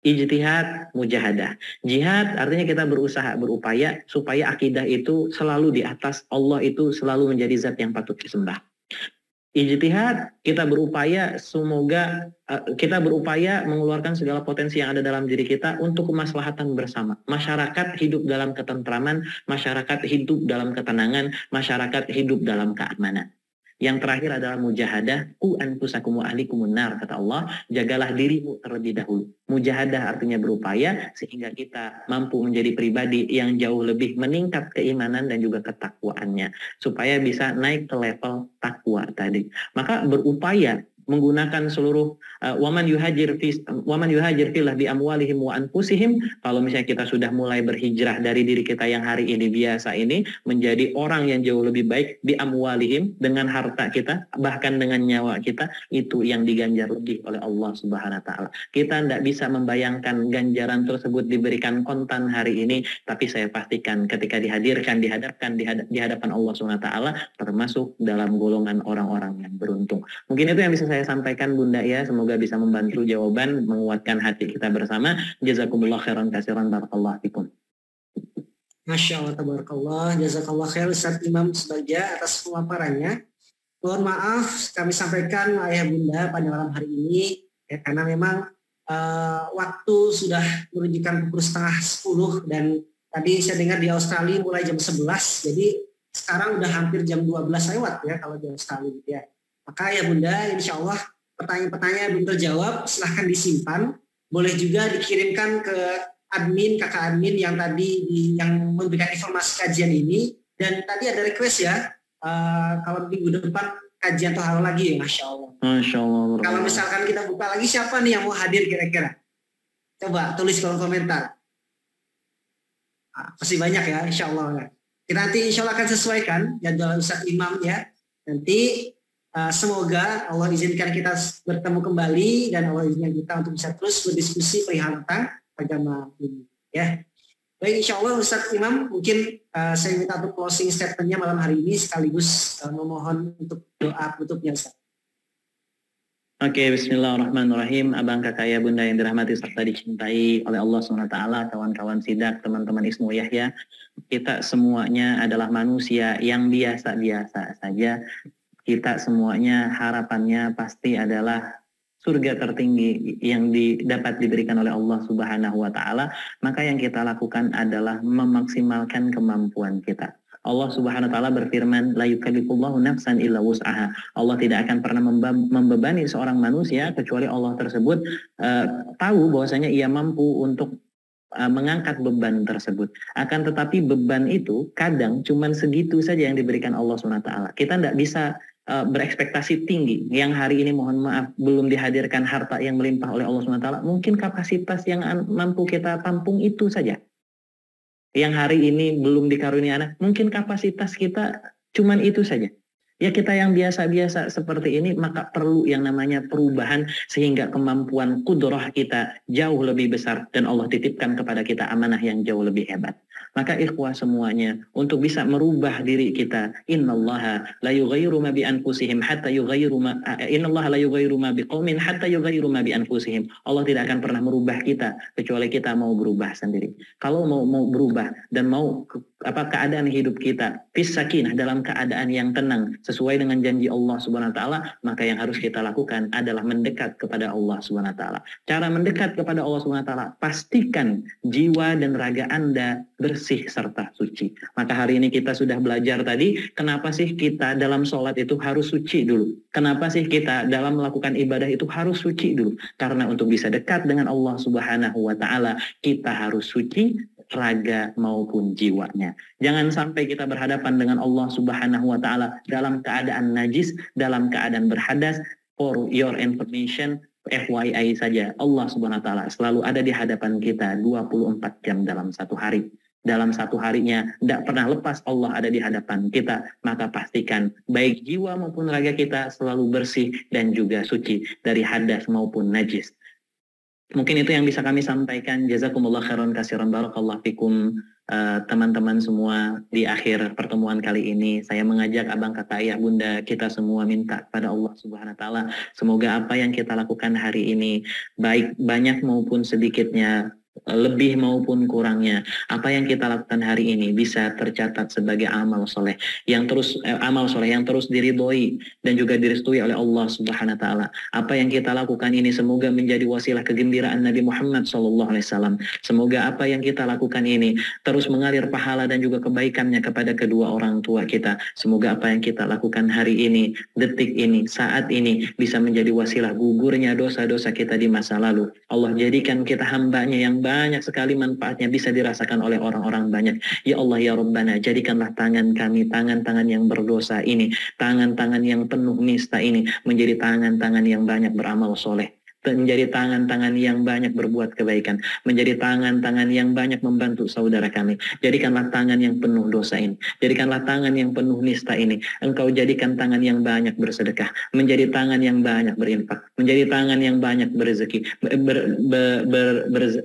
ijtihad, mujahadah. Jihad artinya kita berusaha, berupaya supaya akidah itu selalu di atas, Allah itu selalu menjadi zat yang patut disembah. Ijtihad, kita berupaya mengeluarkan segala potensi yang ada dalam diri kita untuk kemaslahatan bersama. Masyarakat hidup dalam ketentraman, masyarakat hidup dalam ketenangan, masyarakat hidup dalam keamanan. Yang terakhir adalah mujahadah, ku anfusakum wa ahlikum nar, kata Allah, jagalah dirimu terlebih dahulu. Mujahadah artinya berupaya sehingga kita mampu menjadi pribadi yang jauh lebih meningkat keimanan dan juga ketakwaannya supaya bisa naik ke level takwa tadi. Maka berupaya menggunakan seluruh waman yuhajir fillah bi amwalihim wa anfusihim. Kalau misalnya kita sudah mulai berhijrah dari diri kita yang hari ini biasa ini menjadi orang yang jauh lebih baik bi amwalihim, dengan harta kita, bahkan dengan nyawa kita, itu yang diganjar lebih oleh Allah Subhanahu wa taala. Kita tidak bisa membayangkan ganjaran tersebut diberikan kontan hari ini, tapi saya pastikan ketika dihadapkan di hadapan Allah Subhanahu wa taala termasuk dalam golongan orang-orang yang beruntung. Mungkin itu yang bisa saya sampaikan Bunda ya, semoga bisa membantu jawaban, menguatkan hati kita bersama. Jazakumullah khairan katsiran, barakallahu fikum. Masya Allah, tabarakallah, jazakallah khair Ustaz Imam Subagja atas pemaparannya. Mohon maaf kami sampaikan ayah bunda pada malam hari ini ya, karena memang waktu sudah menunjukkan pukul 9:30 dan tadi saya dengar di Australia mulai jam 11, jadi sekarang udah hampir jam 12 lewat ya kalau di Australia ya. Maka ya bunda, insya Allah pertanyaan-pertanyaan belum terjawab silahkan disimpan, boleh juga dikirimkan ke admin, kakak admin yang tadi yang memberikan informasi kajian ini. Dan tadi ada request ya, kalau minggu depan kajian toharo lagi ya, Masya Allah. Masya Allah. Kalau misalkan kita buka lagi, siapa nih yang mau hadir kira-kira? Coba tulis kolom komentar. Pasti banyak ya, insya Allah ya. Kita nanti insya Allah akan sesuaikan jadwal Ustadz Imam ya. Nanti semoga Allah izinkan kita bertemu kembali dan Allah izinkan kita untuk bisa terus berdiskusi perihal tentang agama ini ya. Baik, insya Allah Ustadz Imam, mungkin saya minta untuk closing statementnya malam hari ini sekaligus memohon untuk doa penutupnya Ustadz. Oke, bismillahirrahmanirrahim. Abang, kakak, ayah, bunda yang dirahmati serta dicintai oleh Allah SWT, kawan-kawan sidak, teman-teman Ismu Yahya, kita semuanya adalah manusia yang biasa-biasa saja. Kita semuanya harapannya pasti adalah surga tertinggi yang dapat diberikan oleh Allah Subhanahu wa taala. Maka yang kita lakukan adalah memaksimalkan kemampuan kita. Allah Subhanahu wa taala berfirman, la yukallifullahu nafsan illa wus'aha. Allah tidak akan pernah membebani seorang manusia kecuali Allah tersebut tahu bahwasanya ia mampu untuk mengangkat beban tersebut. Akan tetapi beban itu kadang cuman segitu saja yang diberikan Allah Subhanahu wa taala. Kita tidak bisa berekspektasi tinggi. Yang hari ini mohon maaf belum dihadirkan harta yang melimpah oleh Allah Subhanahu wa taala, mungkin kapasitas yang mampu kita tampung itu saja. Yang hari ini belum dikaruniai anak, mungkin kapasitas kita cuman itu saja. Ya kita yang biasa-biasa seperti ini, maka perlu yang namanya perubahan sehingga kemampuan kudrah kita jauh lebih besar dan Allah titipkan kepada kita amanah yang jauh lebih hebat. Maka ikhwah semuanya, untuk bisa merubah diri kita, innallaha la yughayyiru ma bi anfusihim hatta yughayyiru ma innallaha la yughayyiru ma biqaumin hatta yughayyiru ma bi anfusihim. Allah tidak akan pernah merubah kita kecuali kita mau berubah sendiri. Kalau mau berubah dan mau keadaan hidup kita fis sakinah, dalam keadaan yang tenang sesuai dengan janji Allah Subhanahu wa taala, maka yang harus kita lakukan adalah mendekat kepada Allah Subhanahu wa taala. Cara mendekat kepada Allah Subhanahu wa taala, pastikan jiwa dan raga Anda bersih serta suci. Maka hari ini kita sudah belajar tadi, kenapa sih kita dalam sholat itu harus suci dulu? Kenapa sih kita dalam melakukan ibadah itu harus suci dulu? Karena untuk bisa dekat dengan Allah Subhanahu wa taala, kita harus suci raga maupun jiwanya. Jangan sampai kita berhadapan dengan Allah Subhanahu wa taala dalam keadaan najis, dalam keadaan berhadas. For your information, FYI saja, Allah Subhanahu wa taala selalu ada di hadapan kita 24 jam dalam satu hari. Dalam satu harinya tidak pernah lepas Allah ada di hadapan kita. Maka pastikan baik jiwa maupun raga kita selalu bersih dan juga suci dari hadas maupun najis. Mungkin itu yang bisa kami sampaikan. Jazakumullah khairan katsiran, barakallahu fikum. Teman-teman semua, di akhir pertemuan kali ini saya mengajak abang, kakak, ayah, bunda, kita semua minta kepada Allah Subhanahu wa taala, semoga apa yang kita lakukan hari ini, baik banyak maupun sedikitnya, lebih maupun kurangnya, apa yang kita lakukan hari ini bisa tercatat sebagai amal soleh yang terus diridhoi dan juga direstui oleh Allah Subhanahu wa taala. Apa yang kita lakukan ini semoga menjadi wasilah kegembiraan Nabi Muhammad SAW. Semoga apa yang kita lakukan ini terus mengalir pahala dan juga kebaikannya kepada kedua orang tua kita. Semoga apa yang kita lakukan hari ini, detik ini, saat ini bisa menjadi wasilah gugurnya dosa-dosa kita di masa lalu. Allah jadikan kita hambanya yang banyak sekali manfaatnya bisa dirasakan oleh orang-orang banyak. Ya Allah ya Rabbana, jadikanlah tangan kami, tangan-tangan yang berdosa ini, tangan-tangan yang penuh nista ini menjadi tangan-tangan yang banyak beramal soleh, menjadi tangan-tangan yang banyak berbuat kebaikan, menjadi tangan-tangan yang banyak membantu saudara kami. Jadikanlah tangan yang penuh dosa ini, jadikanlah tangan yang penuh nista ini. Engkau jadikan tangan yang banyak bersedekah, menjadi tangan yang banyak berinfak, menjadi tangan yang banyak berzeki,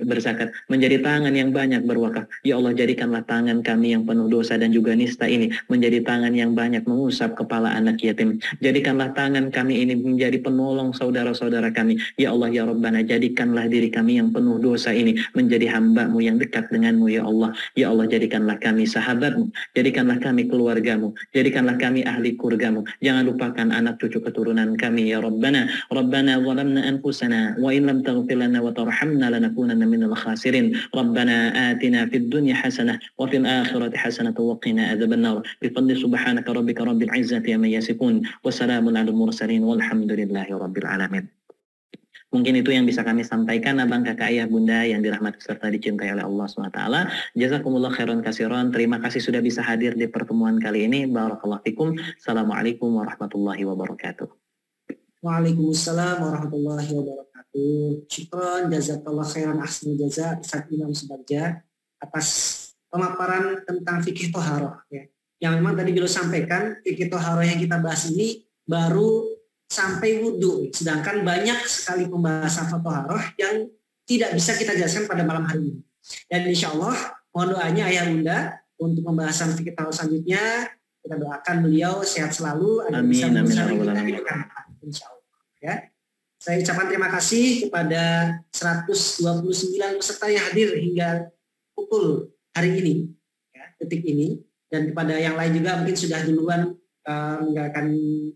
berzakat, menjadi tangan yang banyak berwakaf. Ya Allah, jadikanlah tangan kami yang penuh dosa dan juga nista ini menjadi tangan yang banyak mengusap kepala anak yatim. Jadikanlah tangan kami ini menjadi penolong saudara-saudara kami. Ya Allah ya Rabbana, jadikanlah diri kami yang penuh dosa ini menjadi hamba-Mu yang dekat dengan-Mu ya Allah. Ya Allah, jadikanlah kami sahabat-Mu, jadikanlah kami keluarga-Mu, jadikanlah kami ahli kurga-Mu. Jangan lupakan anak cucu keturunan kami ya Rabbana. Rabbana zalamna anfusana wa in lam taghfir lana wa tarhamna lanakunanna minal khasirin. Rabbana atina fid dunya hasanah wa fil akhirati hasanah wa qina adzabannar. Bi fadli subhanaka rabbika rabbil izzati amma yasifun wa salamun alal mursalin walhamdulillahi rabbil alamin. Mungkin itu yang bisa kami sampaikan, abang, kakak, ayah, bunda yang dirahmati serta dicintai oleh Allah SWT. Jazakumullah khairan katsiran. Terima kasih sudah bisa hadir di pertemuan kali ini. Barakallahu fikum. Assalamualaikum warahmatullahi wabarakatuh. Waalaikumsalam warahmatullahi wabarakatuh. wabarakatuh. Syukron, jazakallah khairan ahsanul jaza Ustaz Imam Subagja atas pemaparan tentang fikih toharoh ya. Yang memang tadi beliau sampaikan fikih toharoh yang kita bahas ini baru sampai wudhu, sedangkan banyak sekali pembahasan toharoh yang tidak bisa kita jelaskan pada malam hari ini. Dan insya Allah mohon doanya ayah bunda untuk pembahasan fikih toharoh selanjutnya. Kita doakan beliau sehat selalu agar bisa berusaha insya Allah ya. Saya ucapkan terima kasih kepada 129 peserta yang hadir hingga pukul hari ini ya, detik ini, dan kepada yang lain juga mungkin sudah duluan meninggalkan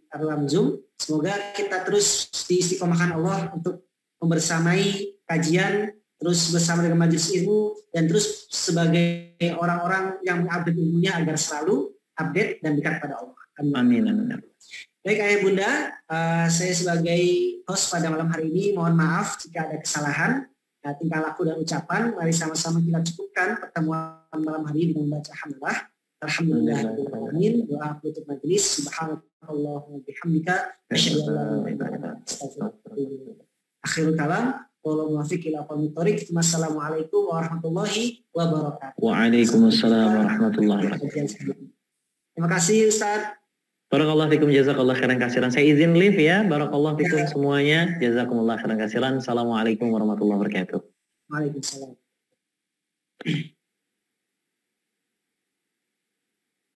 dalam Zoom. Semoga kita terus diistiqomahkan Allah untuk membersamai kajian, terus bersama dengan majelis ilmu, dan terus sebagai orang-orang yang mengupdate ilmunya agar selalu update dan dekat pada Allah. Amin. Amin. Baik ayah bunda, saya sebagai host pada malam hari ini mohon maaf jika ada kesalahan tingkah laku dan ucapan. Mari sama-sama kita cukupkan pertemuan malam hari ini dengan membaca hamdalah. Alhamdulillahirrahmanirrahim. Doa penutup majelis. Subhanallahumma bihamdika asyhadu an la ilaha illa anta astaghfiruka wa atubu ilaik. Akhirul kalam. Wallahu muwaffiq ila aqwamit thoriq. Wassalamualaikum warahmatullahi wabarakatuh. Waalaikumsalam warahmatullahi wabarakatuh. Terima kasih Ustaz. Barakallahu fikum, jazakallah khairan kasiran. Saya izin live ya. Barakallahu fikum semuanya. Jazakumullah khairan kasiran. Assalamualaikum warahmatullahi wabarakatuh. Waalaikumsalam.